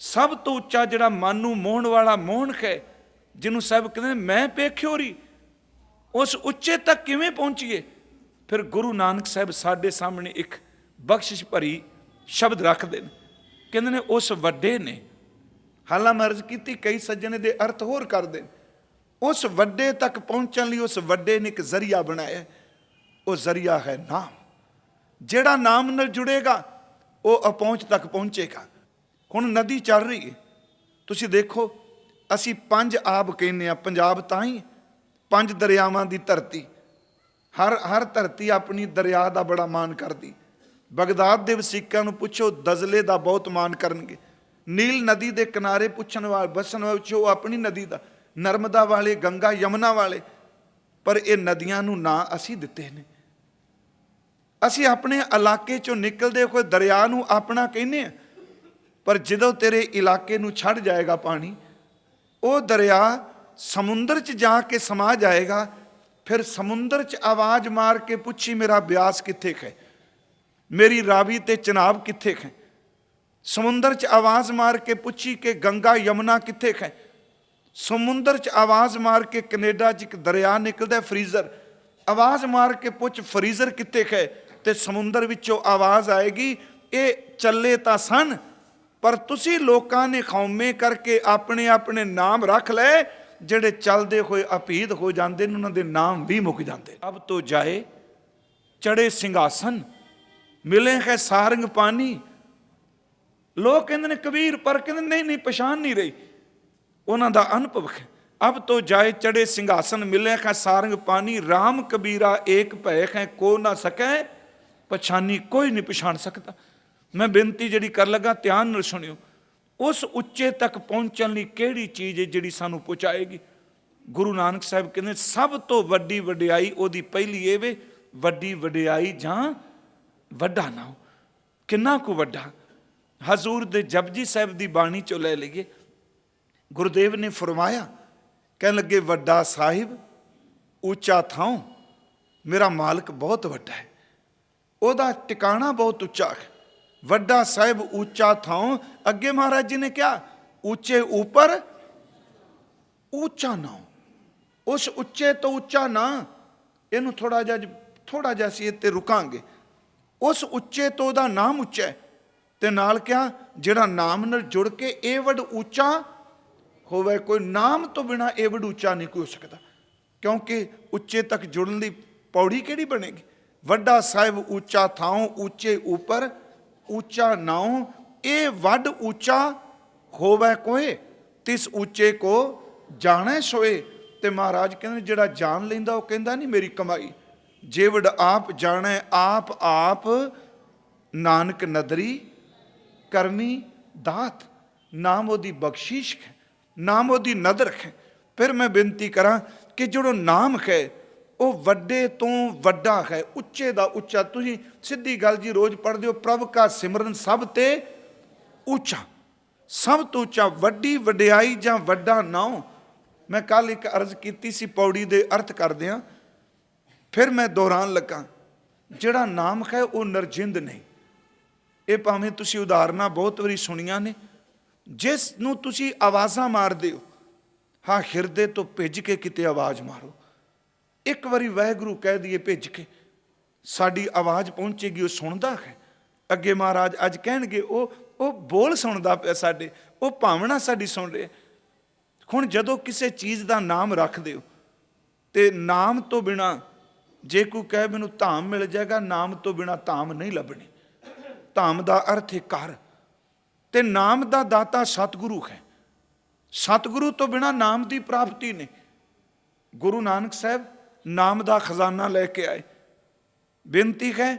ਸਭ ਤੋਂ ਉੱਚਾ ਜਿਹੜਾ ਮਨ ਨੂੰ ਮੋਹਣ ਵਾਲਾ ਮੋਹਣ ਹੈ, ਜਿਹਨੂੰ ਸਾਹਿਬ ਕਹਿੰਦੇ ਮੈਂ ਪੇਖਿਓ ਰੀ, ਉਸ ਉੱਚੇ ਤੱਕ ਕਿਵੇਂ ਪਹੁੰਚੀਏ? ਫਿਰ ਗੁਰੂ ਨਾਨਕ ਸਾਹਿਬ ਸਾਡੇ ਸਾਹਮਣੇ ਇੱਕ ਬਖਸ਼ਿਸ਼ ਭਰੀ ਸ਼ਬਦ ਰੱਖਦੇ ਨੇ, ਕਹਿੰਦੇ ਨੇ ਉਸ ਵੱਡੇ ਨੇ। ਹਾਲਾਂ ਮੈਂ ਅਰਜ਼ ਕੀਤੀ, ਕਈ ਸੱਜਣੇ ਦੇ ਅਰਥ ਹੋਰ ਕਰਦੇ ਨੇ। ਉਸ ਵੱਡੇ ਤੱਕ ਪਹੁੰਚਣ ਲਈ ਉਸ ਵੱਡੇ ਨੇ ਇੱਕ ਜ਼ਰੀਆ ਬਣਾਇਆ, ਉਹ ਜ਼ਰੀਆ ਹੈ ਨਾਮ। ਜਿਹੜਾ ਨਾਮ ਨਾਲ ਜੁੜੇਗਾ ਉਹ ਅਪਹੁੰਚ ਤੱਕ ਪਹੁੰਚੇਗਾ। ਹੁਣ ਨਦੀ ਚੱਲ ਰਹੀ ਹੈ, ਤੁਸੀਂ ਦੇਖੋ, ਅਸੀਂ 5 ਆਬ ਕਹਿੰਦੇ ਆ ਪੰਜਾਬ, ਤਾਂ ਹੀ 5 ਦਰਿਆਵਾਂ ਦੀ ਧਰਤੀ। ਹਰ ਧਰਤੀ ਆਪਣੀ ਦਰਿਆ ਦਾ ਬੜਾ ਮਾਣ ਕਰਦੀ। ਬਗਦਾਦ ਦੇ ਵਸੀਕਿਆਂ ਨੂੰ ਪੁੱਛੋ, ਦਜ਼ਲੇ ਦਾ ਬਹੁਤ ਮਾਣ ਕਰਨਗੇ। ਨੀਲ ਨਦੀ ਦੇ ਕਿਨਾਰੇ ਪੁੱਛਣ ਵਾਲੇ ਬਸਣ ਵਾਲੇ ਉਹ ਆਪਣੀ ਨਦੀ ਦਾ, ਨਰਮਦਾ ਵਾਲੇ, ਗੰਗਾ ਯਮੁਨਾ ਵਾਲੇ। ਪਰ ਇਹ ਨਦੀਆਂ ਨੂੰ ਨਾਂ ਅਸੀਂ ਦਿੱਤੇ ਨੇ। ਅਸੀਂ ਆਪਣੇ ਇਲਾਕੇ ਚੋਂ ਨਿਕਲਦੇ ਹੋਏ ਦਰਿਆ ਨੂੰ ਆਪਣਾ ਕਹਿੰਦੇ ਆ, ਪਰ ਜਦੋਂ ਤੇਰੇ ਇਲਾਕੇ ਨੂੰ ਛੱਡ ਜਾਏਗਾ ਪਾਣੀ, ਉਹ ਦਰਿਆ ਸਮੁੰਦਰ 'ਚ ਜਾ ਕੇ ਸਮਾ ਜਾਏਗਾ। ਫਿਰ ਸਮੁੰਦਰ 'ਚ ਆਵਾਜ਼ ਮਾਰ ਕੇ ਪੁੱਛੀ ਮੇਰਾ ਬਿਆਸ ਕਿੱਥੇ ਹੈ, ਮੇਰੀ ਰਾਵੀ ਤੇ ਚਨਾਬ ਕਿੱਥੇ ਹੈ। ਸਮੁੰਦਰ 'ਚ ਆਵਾਜ਼ ਮਾਰ ਕੇ ਪੁੱਛੀ ਕਿ ਗੰਗਾ ਯਮੁਨਾ ਕਿੱਥੇ ਹੈ। ਸਮੁੰਦਰ 'ਚ ਆਵਾਜ਼ ਮਾਰ ਕੇ ਕੈਨੇਡਾ 'ਚ ਇੱਕ ਦਰਿਆ ਨਿਕਲਦਾ ਫਰੀਜ਼ਰ, ਆਵਾਜ਼ ਮਾਰ ਕੇ ਪੁੱਛ ਫਰੀਜ਼ਰ ਕਿੱਥੇ ਹੈ, ਤੇ ਸਮੁੰਦਰ ਵਿੱਚੋਂ ਆਵਾਜ਼ ਆਏਗੀ ਇਹ ਚੱਲੇ ਤਾਂ ਸਨ, ਪਰ ਤੁਸੀਂ ਲੋਕਾਂ ਨੇ ਖੌਮੇ ਕਰਕੇ ਆਪਣੇ ਆਪਣੇ ਨਾਮ ਰੱਖ ਲਏ, ਜਿਹੜੇ ਚੱਲਦੇ ਹੋਏ ਅਭੀਦ ਹੋ ਜਾਂਦੇ ਨੇ, ਉਹਨਾਂ ਦੇ ਨਾਮ ਵੀ ਮੁੱਕ ਜਾਂਦੇ। ਅਬ ਤੋਂ ਜਾਏ ਚੜੇ ਸਿੰਘਾਸਨ, ਮਿਲੇ ਹੈ ਸਾਰੰਗ ਪਾਣੀ। ਲੋਕ ਕਹਿੰਦੇ ਨੇ ਕਬੀਰ, ਪਰ ਕਹਿੰਦੇ ਨਹੀਂ ਨਹੀਂ, ਪਛਾਣ ਨਹੀਂ ਰਹੀ, ਉਹਨਾਂ ਦਾ ਅਨੁਭਵ ਹੈ। ਅਬ ਤੋਂ ਜਾਏ ਚੜੇ ਸਿੰਘਾਸਨ, ਮਿਲੇ ਹੈ ਸਾਰੰਗ ਪਾਣੀ। ਰਾਮ ਕਬੀਰਾ ਏਕ ਭੈ ਹੈ, ਕੋ ਨਾ ਸਕੈ ਪਛਾਨੀ। ਕੋਈ ਨਹੀਂ ਪਛਾਣ ਸਕਦਾ। ਮੈਂ ਬੇਨਤੀ ਜਿਹੜੀ ਕਰ ਲੱਗਾ, ਧਿਆਨ ਨਾਲ ਸੁਣਿਓ। ਉਸ ਉੱਚੇ ਤੱਕ ਪਹੁੰਚਣ ਲਈ ਕਿਹੜੀ ਚੀਜ਼ ਹੈ ਜਿਹੜੀ ਸਾਨੂੰ ਪਹੁੰਚਾਏਗੀ? ਗੁਰੂ ਨਾਨਕ ਸਾਹਿਬ ਕਹਿੰਦੇ ਸਭ ਤੋਂ ਵੱਡੀ ਵਡਿਆਈ ਉਹਦੀ ਪਹਿਲੀ ਇਹ ਵੇ, ਵੱਡੀ ਵਡਿਆਈ ਜਾਂ ਵੱਡਾ ਨਾਮ। ਕਿੰਨਾ ਕੁ ਵੱਡਾ? ਹਜ਼ੂਰ ਦੇ ਜਪਜੀ ਸਾਹਿਬ ਦੀ ਬਾਣੀ ਚੋਂ ਲੈ ਲਈਏ। ਗੁਰਦੇਵ ਨੇ ਫਰਮਾਇਆ, ਕਹਿਣ ਲੱਗੇ ਵੱਡਾ ਸਾਹਿਬ ਉੱਚਾ ਥਾਂ, ਮੇਰਾ ਮਾਲਕ ਬਹੁਤ ਵੱਡਾ ਹੈ, ਉਹਦਾ ਟਿਕਾਣਾ ਬਹੁਤ ਉੱਚਾ ਹੈ। ਵੱਡਾ ਸਾਹਿਬ ਉੱਚਾ ਥਾਂ। ਅੱਗੇ ਮਹਾਰਾਜ ਜੀ ਨੇ ਕਿਹਾ ਉੱਚੇ ਉੱਪਰ ਉੱਚਾ ਨਾ। ਉਸ ਉੱਚੇ ਤੋਂ ਉੱਚਾ ਨਾ, ਇਹਨੂੰ ਥੋੜਾ ਜਿਹਾ ਅਸੀਂ ਇੱਥੇ ਰੁਕਾਂਗੇ। ਉਸ ਉੱਚੇ ਤੋਂ ਉਹਦਾ ਨਾਮ ਉੱਚਾ ਹੈ, ਤੇ ਨਾਲ ਕਿਹਾ ਜਿਹੜਾ ਨਾਮ ਨਾਲ ਜੁੜ ਕੇ ਇਹ ਵੱਡ ਉੱਚਾ ਹੋਵੇ। ਕੋਈ ਨਾਮ ਤੋਂ ਬਿਨਾਂ ਇਹ ਵੱਡ ਉੱਚਾ ਨਹੀਂ ਕੋਈ ਹੋ ਸਕਦਾ, ਕਿਉਂਕਿ ਉੱਚੇ ਤੱਕ ਜੁੜਨ ਲਈ ਪੌੜੀ ਕਿਹੜੀ ਬਣੇਗੀ? ਵੱਡਾ ਸਾਹਿਬ ਉੱਚਾ ਥਾਂ, ਉੱਚੇ ਉੱਪਰ ਉੱਚਾ ਨਾਉ। ਇਹ ਵੱਡ ਉੱਚਾ ਹੋਵੇ ਕੋਏ, ਤਿਸ ਉੱਚੇ ਕੋ ਜਾਣੈ ਸੋਏ। ਤੇ ਮਹਾਰਾਜ ਕਹਿੰਦੇ ਜਿਹੜਾ ਜਾਣ ਲੈਂਦਾ ਉਹ ਕਹਿੰਦਾ ਨਹੀਂ ਮੇਰੀ ਕਮਾਈ। ਜੇਵੜ ਆਪ ਜਾਣੈ ਆਪ ਆਪ, ਨਾਨਕ ਨਦਰੀ ਕਰਮੀ ਦਾਤ। ਨਾਮ ਉਹਦੀ ਬਖਸ਼ਿਸ਼ ਹੈ, ਨਾਮ ਉਹਦੀ ਨਦਰ ਹੈ। ਫਿਰ ਮੈਂ ਬੇਨਤੀ ਕਰਾਂ ਕਿ ਜਿਹੜਾ ਨਾਮ ਹੈ ਉਹ ਵੱਡੇ ਤੋਂ ਵੱਡਾ ਹੈ, ਉੱਚੇ ਦਾ ਉੱਚਾ। ਤੁਸੀਂ ਸਿੱਧੀ ਗੱਲ ਜੀ ਰੋਜ਼ ਪੜ੍ਹਦੇ ਹੋ, ਪ੍ਰਭ ਕਾ ਸਿਮਰਨ ਸਭ ਤੇ ਉੱਚਾ, ਸਭ ਤੋਂ ਉੱਚਾ। ਵੱਡੀ ਵਡਿਆਈ ਜਾਂ ਵੱਡਾ ਨਾਮ। ਮੈਂ ਕੱਲ ਇੱਕ ਅਰਜ਼ ਕੀਤੀ ਸੀ ਪੌੜੀ ਦੇ ਅਰਥ ਕਰਦਿਆਂ, ਫਿਰ ਮੈਂ ਦੁਹਰਾਉਣ ਲੱਗਾ। ਜਿਹੜਾ ਨਾਮ ਹੈ ਉਹ ਨਰਜਿੰਦ ਨਹੀਂ। ਇਹ ਭਾਵੇਂ ਤੁਸੀਂ ਉਦਾਹਰਨਾਂ ਬਹੁਤ ਵਾਰੀ ਸੁਣੀਆਂ ਨੇ। ਜਿਸ ਨੂੰ ਤੁਸੀਂ ਆਵਾਜ਼ਾਂ ਮਾਰਦੇ ਹੋ, ਹਾਂ ਹਿਰਦੇ ਤੋਂ ਭਿੱਜ ਕੇ ਕਿਤੇ ਆਵਾਜ਼ ਮਾਰੋ। ਇੱਕ ਵਾਰੀ ਵਾਹਿਗੁਰੂ ਕਹਿ ਦਈਏ ਭਿੱਜ ਕੇ, ਸਾਡੀ ਆਵਾਜ਼ ਪਹੁੰਚੇਗੀ, ਉਹ ਸੁਣਦਾ ਹੈ। ਅੱਗੇ ਮਹਾਰਾਜ ਅੱਜ ਕਹਿਣਗੇ ਉਹ ਬੋਲ ਸੁਣਦਾ ਪਿਆ ਸਾਡੇ, ਉਹ ਭਾਵਨਾ ਸਾਡੀ ਸੁਣ ਰਿਹਾ। ਹੁਣ ਜਦੋਂ ਕਿਸੇ ਚੀਜ਼ ਦਾ ਨਾਮ ਰੱਖਦੇ ਹੋ, ਤੇ ਨਾਮ ਤੋਂ ਬਿਨਾਂ ਜੇ ਕੋਈ ਕਹੇ ਮੈਨੂੰ ਧਾਮ ਮਿਲ ਜਾਏਗਾ, ਨਾਮ ਤੋਂ ਬਿਨਾਂ ਧਾਮ ਨਹੀਂ ਲੱਭਣੀ। ਧਾਮ ਦਾ ਅਰਥ ਹੈ ਘਰ, ਤੇ ਨਾਮ ਦਾ ਦਾਤਾ ਸਤਿਗੁਰੂ ਹੈ। ਸਤਿਗੁਰੂ ਤੋਂ ਬਿਨਾਂ ਨਾਮ ਦੀ ਪ੍ਰਾਪਤੀ ਨਹੀਂ। ਗੁਰੂ ਨਾਨਕ ਸਾਹਿਬ ਨਾਮ ਦਾ ਖਜ਼ਾਨਾ ਲੈ ਕੇ ਆਏ। ਬੇਨਤੀ ਹੈ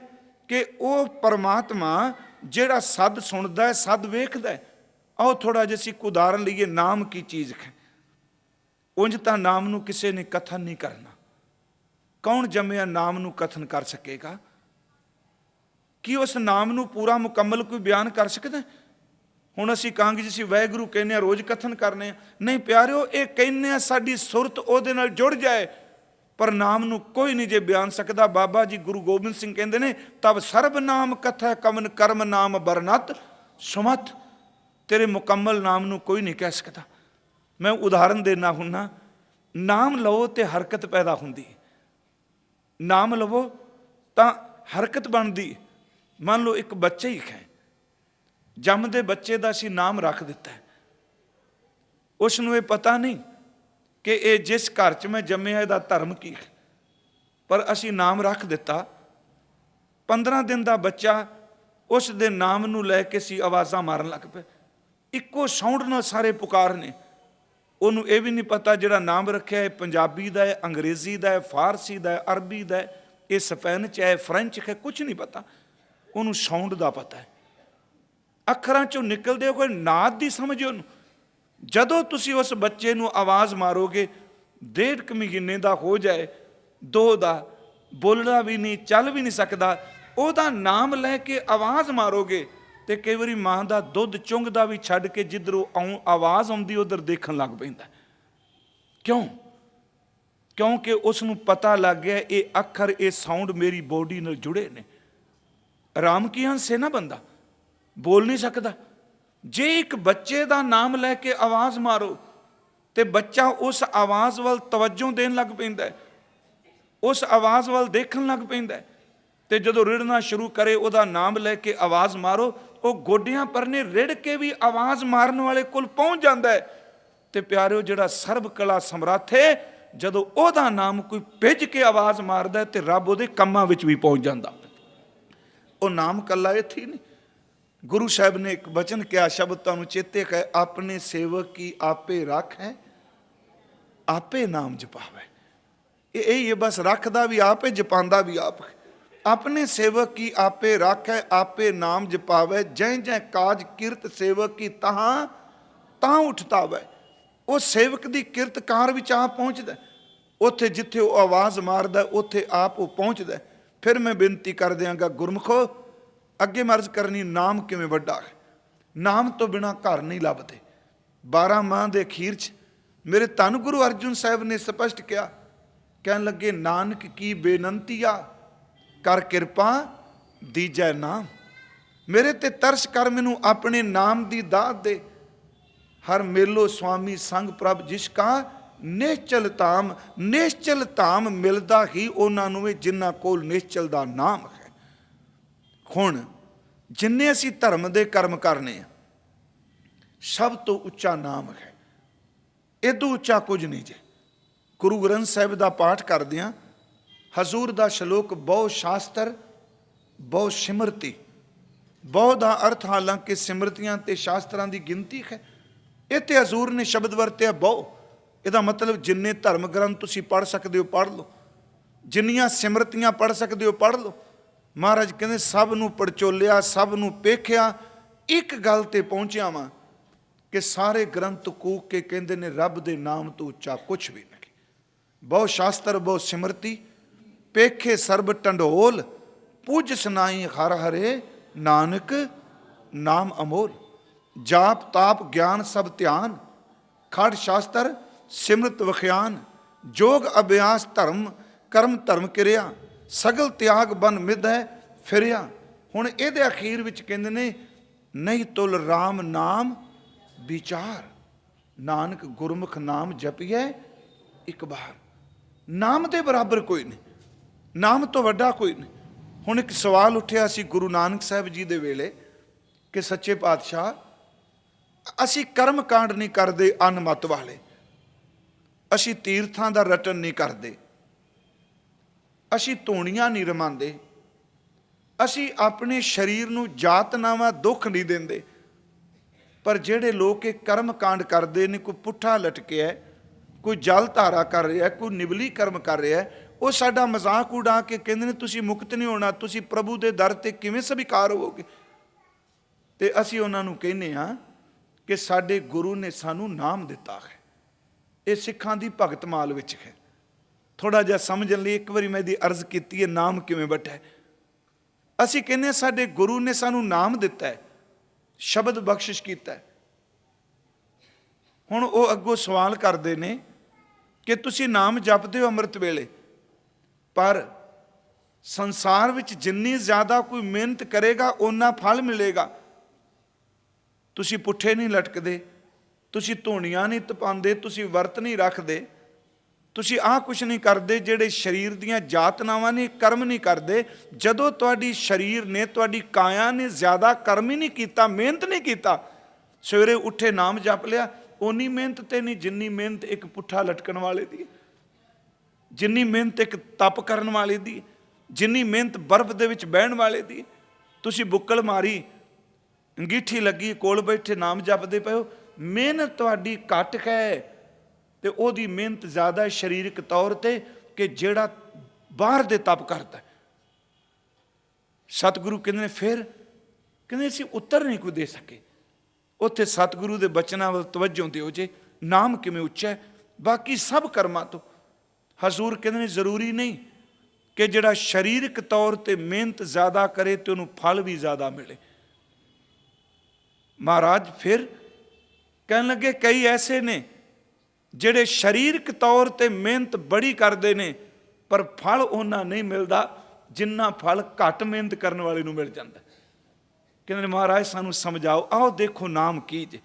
ਕਿ ਉਹ ਪਰਮਾਤਮਾ ਜਿਹੜਾ ਸੱਦ ਸੁਣਦਾ ਹੈ, ਸੱਦ ਵੇਖਦਾ ਹੈ। ਆਓ ਥੋੜ੍ਹਾ ਜਿਹਾ ਅਸੀਂ ਉਦਾਹਰਨ ਲਈਏ, ਨਾਮ ਕੀ ਚੀਜ਼ ਹੈ। ਉਂਝ ਤਾਂ ਨਾਮ ਨੂੰ ਕਿਸੇ ਨੇ ਕਥਨ ਨਹੀਂ ਕਰਨਾ। ਕੌਣ ਜੰਮਿਆ ਨਾਮ ਨੂੰ ਕਥਨ ਕਰ ਸਕੇਗਾ? ਕੀ ਉਸ ਨਾਮ ਨੂੰ ਪੂਰਾ ਮੁਕੰਮਲ ਕੋਈ ਬਿਆਨ ਕਰ ਸਕਦਾ? ਹੁਣ ਅਸੀਂ ਕਹਾਂਗੇ ਜੀ ਅਸੀਂ ਵਾਹਿਗੁਰੂ ਕਹਿੰਦੇ ਹਾਂ, ਰੋਜ਼ ਕਥਨ ਕਰਨੇ ਆ। ਨਹੀਂ ਪਿਆਰਿਓ, ਇਹ ਕਹਿੰਦੇ ਆ ਸਾਡੀ ਸੁਰਤ ਉਹਦੇ ਨਾਲ ਜੁੜ ਜਾਏ, ਪਰ ਨਾਮ ਨੂੰ ਕੋਈ ਨਹੀਂ ਜੇ ਬਿਆਨ ਸਕਦਾ। ਬਾਬਾ ਜੀ ਗੁਰੂ ਗੋਬਿੰਦ ਸਿੰਘ ਕਹਿੰਦੇ ਨੇ, ਤਬ ਸਰਬ ਨਾਮ ਕਥੈ ਕਵਨ ਕਰਮ ਨਾਮ ਬਰਨਤ ਸੁਮਤ। ਤੇਰੇ ਮੁਕੰਮਲ ਨਾਮ ਨੂੰ ਕੋਈ ਨਹੀਂ ਕਹਿ ਸਕਦਾ। ਮੈਂ ਉਦਾਹਰਨ ਦੇਣਾ ਹੁੰਨਾ, ਨਾਮ ਲਵੋ ਤੇ ਹਰਕਤ ਪੈਦਾ ਹੁੰਦੀ। ਨਾਮ ਲਵੋ ਤਾਂ ਹਰਕਤ ਬਣਦੀ। ਮੰਨ ਲਓ ਇੱਕ ਬੱਚਾ ਹੀ ਹੈ, ਜੰਮਦੇ ਬੱਚੇ ਦਾ ਅਸੀਂ ਨਾਮ ਰੱਖ ਦਿੱਤਾ। ਉਸ ਨੂੰ ਇਹ ਪਤਾ ਨਹੀਂ ਕਿ ਇਹ ਜਿਸ ਘਰ 'ਚ ਮੈਂ ਜੰਮਿਆ ਇਹਦਾ ਧਰਮ ਕੀ ਹੈ, ਪਰ ਅਸੀਂ ਨਾਮ ਰੱਖ ਦਿੱਤਾ। 15 ਦਿਨ ਦਾ ਬੱਚਾ, ਉਸ ਦੇ ਨਾਮ ਨੂੰ ਲੈ ਕੇ ਅਸੀਂ ਆਵਾਜ਼ਾਂ ਮਾਰਨ ਲੱਗ ਪਏ। ਇੱਕੋ ਸਾਊਂਡ ਨਾਲ ਸਾਰੇ ਪੁਕਾਰ ਨੇ। ਉਹਨੂੰ ਇਹ ਵੀ ਨਹੀਂ ਪਤਾ ਜਿਹੜਾ ਨਾਮ ਰੱਖਿਆ ਹੈ ਪੰਜਾਬੀ ਦਾ ਹੈ, ਅੰਗਰੇਜ਼ੀ ਦਾ ਹੈ, ਫਾਰਸੀ ਦਾ ਹੈ, ਅਰਬੀ ਦਾ ਹੈ, ਇਹ ਸਪੈਨਿਸ਼ ਹੈ, ਫਰੈਂਚ ਹੈ, ਕੁਝ ਨਹੀਂ ਪਤਾ। ਉਹਨੂੰ ਸਾਊਂਡ ਦਾ ਪਤਾ ਹੈ। ਅੱਖਰਾਂ 'ਚੋਂ ਨਿਕਲਦੇ ਕੋਈ ਨਾਦ ਦੀ ਸਮਝ ਉਹਨੂੰ। ਜਦੋਂ ਤੁਸੀਂ ਉਸ ਬੱਚੇ ਨੂੰ ਆਵਾਜ਼ ਮਾਰੋਗੇ, 1.5 ਮਹੀਨੇ ਦਾ ਹੋ ਜਾਏ, 2 ਦਾ, ਬੋਲਣਾ ਵੀ ਨਹੀਂ, ਚੱਲ ਵੀ ਨਹੀਂ ਸਕਦਾ, ਉਹਦਾ ਨਾਮ ਲੈ ਕੇ ਆਵਾਜ਼ ਮਾਰੋਗੇ ਤੇ ਕਈ ਵਾਰੀ ਮਾਂ ਦਾ ਦੁੱਧ ਚੁੰਘਦਾ ਵੀ ਛੱਡ ਕੇ ਜਿੱਧਰੋਂ ਆਵਾਜ਼ ਆਉਂਦੀ ਉਧਰ ਦੇਖਣ ਲੱਗ ਪੈਂਦਾ। ਕਿਉਂ? ਕਿਉਂਕਿ ਉਸ ਨੂੰ ਪਤਾ ਲੱਗ ਗਿਆ ਇਹ ਅੱਖਰ, ਇਹ ਸਾਊਂਡ ਮੇਰੀ ਬੋਡੀ ਨਾਲ ਜੁੜੇ ਨੇ। ਆਰਾਮ ਕੀ ਹੰਸ ਹੈ ਨਾ, ਬੰਦਾ ਬੋਲ ਨਹੀਂ ਸਕਦਾ। ਜੇ ਇੱਕ ਬੱਚੇ ਦਾ ਨਾਮ ਲੈ ਕੇ ਆਵਾਜ਼ ਮਾਰੋ ਤੇ ਬੱਚਾ ਉਸ ਆਵਾਜ਼ ਵੱਲ ਤਵੱਜੋ ਦੇਣ ਲੱਗ ਪੈਂਦਾ, ਉਸ ਆਵਾਜ਼ ਵੱਲ ਦੇਖਣ ਲੱਗ ਪੈਂਦਾ। ਤੇ ਜਦੋਂ ਰਿੜਨਾ ਸ਼ੁਰੂ ਕਰੇ, ਉਹਦਾ ਨਾਮ ਲੈ ਕੇ ਆਵਾਜ਼ ਮਾਰੋ, ਉਹ ਗੋਡਿਆਂ ਪਰਨੇ ਰਿੜ ਕੇ ਵੀ ਆਵਾਜ਼ ਮਾਰਨ ਵਾਲੇ ਕੋਲ ਪਹੁੰਚ ਜਾਂਦਾ ਹੈ। ਤੇ ਪਿਆਰਿਓ, ਜਿਹੜਾ ਸਰਬ ਕਲਾ ਸਮਰੱਥ ਹੈ, ਜਦੋਂ ਉਹਦਾ ਨਾਮ ਕੋਈ ਭਿੱਜ ਕੇ ਆਵਾਜ਼ ਮਾਰਦਾ ਤੇ ਰੱਬ ਉਹਦੇ ਕੰਮਾਂ ਵਿੱਚ ਵੀ ਪਹੁੰਚ ਜਾਂਦਾ। ਉਹ ਨਾਮ ਕੱਲਾ ਇੱਥੇ ਹੀ ਨਹੀਂ। ਗੁਰੂ ਸਾਹਿਬ ਨੇ ਇੱਕ ਬਚਨ ਕਿਹਾ, ਸ਼ਬਦ ਤੁਹਾਨੂੰ ਚੇਤੇ ਹੈ, ਆਪਣੇ ਸੇਵਕ ਕੀ ਆਪੇ ਰੱਖ ਹੈ, ਆਪੇ ਨਾਮ ਜਪਾਵੇ। ਇਹ ਬਸ ਰੱਖਦਾ ਵੀ ਆਪ ਹੈ, ਜਪਾਉਂਦਾ ਵੀ ਆਪ ਹੈ। ਆਪਣੇ ਸੇਵਕ ਕੀ ਆਪੇ ਰੱਖ ਹੈ, ਆਪੇ ਨਾਮ ਜਪਾਵੇ। ਜੈ ਜੈ ਕਾਜ ਕਿਰਤ ਸੇਵਕ ਕੀ ਤਹਾਂ ਤਾਂ ਉਠਤਾ ਵੈ। ਉਹ ਸੇਵਕ ਦੀ ਕਿਰਤ ਕਾਰ ਵਿੱਚ ਆਪ ਪਹੁੰਚਦਾ। ਉੱਥੇ ਜਿੱਥੇ ਉਹ ਆਵਾਜ਼ ਮਾਰਦਾ, ਉੱਥੇ ਆਪ ਉਹ ਪਹੁੰਚਦਾ। ਫਿਰ ਮੈਂ ਬੇਨਤੀ ਕਰ ਦਿਆਂਗਾ, ਗੁਰਮੁਖੋ ਅੱਗੇ ਮਰਜ਼ ਕਰਨੀ, ਨਾਮ ਕਿਵੇਂ ਵੱਡਾ ਹੈ। ਨਾਮ ਤੋਂ ਬਿਨਾਂ ਘਰ ਨਹੀਂ ਲੱਭਦੇ। 12 ਮਾਹ ਦੇ ਅਖੀਰ 'ਚ ਮੇਰੇ ਧੰਨ ਗੁਰੂ ਅਰਜਨ ਸਾਹਿਬ ਨੇ ਸਪਸ਼ਟ ਕਿਹਾ, ਕਹਿਣ ਲੱਗੇ, ਨਾਨਕ ਕੀ ਬੇਨੰਤੀਆ ਕਰ ਕਿਰਪਾ ਦੀਜੈ ਨਾਮ। ਮੇਰੇ ਤੇ ਤਰਸ ਕਰ, ਮੈਨੂੰ ਆਪਣੇ ਨਾਮ ਦੀ ਦਾਤ ਦੇ। ਹਰ ਮੇਲੋ ਸੁਆਮੀ ਸੰਗ ਪ੍ਰਭ ਜਿਸ ਕਾ ਨਿਸ਼ਚਲ ਧਾਮ। ਨਿਸ਼ਚਲ ਧਾਮ ਮਿਲਦਾ ਹੀ ਉਹਨਾਂ ਨੂੰ ਜਿਨ੍ਹਾਂ ਕੋਲ ਨਿਸ਼ਚਲ ਦਾ ਨਾਮ ਹੈ। ਹੁਣ ਜਿੰਨੇ ਅਸੀਂ ਧਰਮ ਦੇ ਕਰਮ ਕਰਨੇ ਆ, ਸਭ ਤੋਂ ਉੱਚਾ ਨਾਮ ਹੈ। ਇਹਦੋਂ ਉੱਚਾ ਕੁਝ ਨਹੀਂ ਜੇ। ਗੁਰੂ ਗ੍ਰੰਥ ਸਾਹਿਬ ਦਾ ਪਾਠ ਕਰਦੇ ਹਾਂ, ਹਜ਼ੂਰ ਦਾ ਸ਼ਲੋਕ, ਬਹੁ ਸ਼ਾਸਤਰ ਬਹੁ ਸਿਮਰਤੀ। ਬਹੁ ਦਾ ਅਰਥ ਹਾਲਾਂਕਿ ਸਿਮਰਤੀਆਂ ਤੇ ਸ਼ਾਸਤਰਾਂ ਦੀ ਗਿਣਤੀ ਹੈ। ਇੱਥੇ ਹਜ਼ੂਰ ਨੇ ਸ਼ਬਦ ਵਰਤਿਆ ਬਹੁ। ਇਹਦਾ ਮਤਲਬ ਜਿੰਨੇ ਧਰਮ ਗ੍ਰੰਥ ਤੁਸੀਂ ਪੜ੍ਹ ਸਕਦੇ ਹੋ ਪੜ੍ਹ ਲਓ, ਜਿੰਨੀਆਂ ਸਿਮਰਤੀਆਂ ਪੜ੍ਹ ਸਕਦੇ ਹੋ ਪੜ੍ਹ ਲਓ। ਮਹਾਰਾਜ ਕਹਿੰਦੇ ਸਭ ਨੂੰ ਪੜਚੋਲਿਆ, ਸਭ ਨੂੰ ਪੇਖਿਆ, ਇੱਕ ਗੱਲ ਤੇ ਪਹੁੰਚਿਆ ਵਾਂ ਕਿ ਸਾਰੇ ਗ੍ਰੰਥ ਕੂਕ ਕੇ ਕਹਿੰਦੇ ਨੇ ਰੱਬ ਦੇ ਨਾਮ ਤੋਂ ਉੱਚਾ ਕੁਛ ਵੀ ਨਹੀਂ। ਬਹੁ ਸ਼ਾਸਤਰ ਬਹੁ ਸਿਮਰਤੀ, ਪੇਖੇ ਸਰਬ ਟੰਡੋਲ, ਪੂਜ ਸੁਨਾਈ ਹਰ ਹਰੇ ਨਾਨਕ ਨਾਮ ਅਮੋਲ। ਜਾਪ ਤਾਪ ਗਿਆਨ ਸਭ ਧਿਆਨ, ਖੜ ਸ਼ਾਸਤਰ ਸਿਮਰਤ ਵਖਿਆਨ। ਜੋਗ ਅਭਿਆਸ ਧਰਮ ਕਰਮ ਧਰਮ ਕਿਰਿਆ, ਸਗਲ ਤਿਆਗ ਬਨ ਮਿਧ ਹੈ ਫਿਰਿਆ। ਹੁਣ ਇਹਦੇ ਅਖੀਰ ਵਿੱਚ ਕਹਿੰਦੇ ਨੇ, ਨਹੀਂ ਤੁਲ ਰਾਮ ਨਾਮ ਵਿਚਾਰ, ਨਾਨਕ ਗੁਰਮੁਖ ਨਾਮ ਜਪੀਐ ਇੱਕ ਬਾਰ। ਨਾਮ ਦੇ ਬਰਾਬਰ ਕੋਈ ਨਹੀਂ, ਨਾਮ ਤੋਂ ਵੱਡਾ ਕੋਈ ਨਹੀਂ। ਹੁਣ ਇੱਕ ਸਵਾਲ ਉੱਠਿਆ ਸੀ ਗੁਰੂ ਨਾਨਕ ਸਾਹਿਬ ਜੀ ਦੇ ਵੇਲੇ ਕਿ ਸੱਚੇ ਪਾਤਸ਼ਾਹ, ਅਸੀਂ ਕਰਮ ਕਾਂਡ ਨਹੀਂ ਕਰਦੇ ਅਨਮਤ ਵਾਲੇ, ਅਸੀਂ ਤੀਰਥਾਂ ਦਾ ਰਟਨ ਨਹੀਂ ਕਰਦੇ, ਅਸੀਂ ਧੂਣੀਆਂ ਨਹੀਂ ਰਮਾਂਦੇ, ਅਸੀਂ ਆਪਣੇ ਸਰੀਰ ਨੂੰ ਜਾਤਨਾਵਾਂ ਦੁੱਖ ਨਹੀਂ ਦਿੰਦੇ, ਪਰ ਜਿਹੜੇ ਲੋਕ ਇਹ ਕਰਮ ਕਾਂਡ ਕਰਦੇ ਨੇ, ਕੋਈ ਪੁੱਠਾ ਲਟਕਿਆ, ਕੋਈ ਜਲ ਧਾਰਾ ਕਰ ਰਿਹਾ, ਕੋਈ ਨਿਵਲੀ ਕਰਮ ਕਰ ਰਿਹਾ, ਉਹ ਸਾਡਾ ਮਜ਼ਾਕ ਉਡਾ ਕੇ ਕਹਿੰਦੇ ਨੇ ਤੁਸੀਂ ਮੁਕਤ ਨਹੀਂ ਹੋਣਾ, ਤੁਸੀਂ ਪ੍ਰਭੂ ਦੇ ਦਰ ਤੇ ਕਿਵੇਂ ਸਵੀਕਾਰ ਹੋਵੋਗੇ। ਤੇ ਅਸੀਂ ਉਹਨਾਂ ਨੂੰ ਕਹਿੰਦੇ ਹਾਂ ਕਿ ਸਾਡੇ ਗੁਰੂ ਨੇ ਸਾਨੂੰ ਨਾਮ ਦਿੱਤਾ ਹੈ, ਇਹ ਸਿੱਖਾਂ ਦੀ ਭਗਤ ਮਾਲ ਵਿੱਚ ਹੈ। ਥੋੜਾ ਜਿਹਾ ਸਮਝਣ ਲਈ ਇੱਕ ਵਾਰੀ ਮੈਂ ਇਹਦੀ ਅਰਜ਼ ਕੀਤੀ ਹੈ, ਨਾਮ ਕਿਵੇਂ ਬਟਿਆ। ਅਸੀਂ ਕਹਿੰਦੇ ਸਾਡੇ ਗੁਰੂ ਨੇ ਸਾਨੂੰ ਨਾਮ ਦਿੱਤਾ ਹੈ, ਸ਼ਬਦ ਬਖਸ਼ਿਸ਼ ਕੀਤਾ ਹੈ। ਹੁਣ ਉਹ ਅੱਗੋਂ ਸਵਾਲ ਕਰਦੇ ਨੇ ਕਿ ਤੁਸੀਂ ਨਾਮ ਜਪਦੇ ਹੋ ਅੰਮ੍ਰਿਤ ਵੇਲੇ, ਪਰ ਸੰਸਾਰ ਵਿੱਚ ਜਿੰਨੀ ਜ਼ਿਆਦਾ ਕੋਈ ਮਿਹਨਤ ਕਰੇਗਾ ਓਨਾ ਫਲ ਮਿਲੇਗਾ। ਤੁਸੀਂ ਪੁੱਠੇ ਨਹੀਂ ਲਟਕਦੇ, ਤੁਸੀਂ ਧੂਣੀਆਂ ਨਹੀਂ ਤਪਾਉਂਦੇ, ਤੁਸੀਂ ਵਰਤ ਨਹੀਂ ਰੱਖਦੇ, ਤੁਸੀਂ ਆਹ ਕੁਛ ਨਹੀਂ ਕਰਦੇ, ਜਿਹੜੇ ਸਰੀਰ ਦੀਆਂ ਜਾਤਨਾਵਾਂ ਨੇ ਕਰਮ ਨਹੀਂ ਕਰਦੇ। ਜਦੋਂ ਤੁਹਾਡੀ ਸਰੀਰ ਨੇ, ਤੁਹਾਡੀ ਕਾਇਆ ਨੇ ਜ਼ਿਆਦਾ ਕਰਮ ਹੀ ਨਹੀਂ ਕੀਤਾ, ਮਿਹਨਤ ਨਹੀਂ ਕੀਤਾ, ਸਵੇਰੇ ਉੱਠੇ ਨਾਮ ਜਪ ਲਿਆ, ਓਨੀ ਮਿਹਨਤ ਤੇ ਨਹੀਂ ਜਿੰਨੀ ਮਿਹਨਤ ਇੱਕ ਪੁੱਠਾ ਲਟਕਣ ਵਾਲੇ ਦੀ, ਜਿੰਨੀ ਮਿਹਨਤ ਇੱਕ ਤਪ ਕਰਨ ਵਾਲੇ ਦੀ, ਜਿੰਨੀ ਮਿਹਨਤ ਬਰਫ਼ ਦੇ ਵਿੱਚ ਬਹਿਣ ਵਾਲੇ ਦੀ। ਤੁਸੀਂ ਬੁੱਕਲ ਮਾਰੀ, ਅੰਗੀਠੀ ਲੱਗੀ, ਕੋਲ ਬੈਠੇ ਨਾਮ ਜਪਦੇ ਪਏ ਹੋ, ਮਿਹਨਤ ਤੁਹਾਡੀ ਘੱਟ ਹੈ ਤੇ ਉਹਦੀ ਮਿਹਨਤ ਜ਼ਿਆਦਾ ਹੈ ਸਰੀਰਕ ਤੌਰ ਤੇ, ਕਿ ਜਿਹੜਾ ਬਾਹਰ ਦੇ ਤਪ ਕਰਦਾ। ਸਤਿਗੁਰੂ ਕਹਿੰਦੇ ਨੇ ਫਿਰ ਕਹਿੰਦੇ ਅਸੀਂ ਉੱਤਰ ਨਹੀਂ ਕੋਈ ਦੇ ਸਕੇ। ਉੱਥੇ ਸਤਿਗੁਰੂ ਦੇ ਬਚਨਾਂ ਵੱਲ ਤਵੱਜੋ ਦਿਓ ਜੇ, ਨਾਮ ਕਿਵੇਂ ਉੱਚਾ ਹੈ ਬਾਕੀ ਸਭ ਕਰਮਾਂ ਤੋਂ। ਹਜ਼ੂਰ ਕਹਿੰਦੇ ਨੇ ਜ਼ਰੂਰੀ ਨਹੀਂ ਕਿ ਜਿਹੜਾ ਸਰੀਰਕ ਤੌਰ ਤੇ ਮਿਹਨਤ ਜ਼ਿਆਦਾ ਕਰੇ ਤੇ ਉਹਨੂੰ ਫਲ ਵੀ ਜ਼ਿਆਦਾ ਮਿਲੇ। ਮਹਾਰਾਜ ਫਿਰ ਕਹਿਣ ਲੱਗੇ ਕਈ ਐਸੇ ਨੇ ਜਿਹੜੇ ਸਰੀਰਕ ਤੌਰ ਤੇ ਮਿਹਨਤ ਬੜੀ ਕਰਦੇ ਨੇ, ਪਰ ਫਲ ਉਹਨਾਂ ਨਹੀਂ ਮਿਲਦਾ ਜਿੰਨਾ ਫਲ ਘੱਟ ਮਿਹਨਤ ਕਰਨ ਵਾਲੇ ਨੂੰ ਮਿਲ ਜਾਂਦਾ। ਕਹਿੰਦੇ ਨੇ ਮਹਾਰਾਜ ਸਾਨੂੰ ਸਮਝਾਓ, ਆਓ ਦੇਖੋ ਨਾਮ ਕੀ ਜੇ।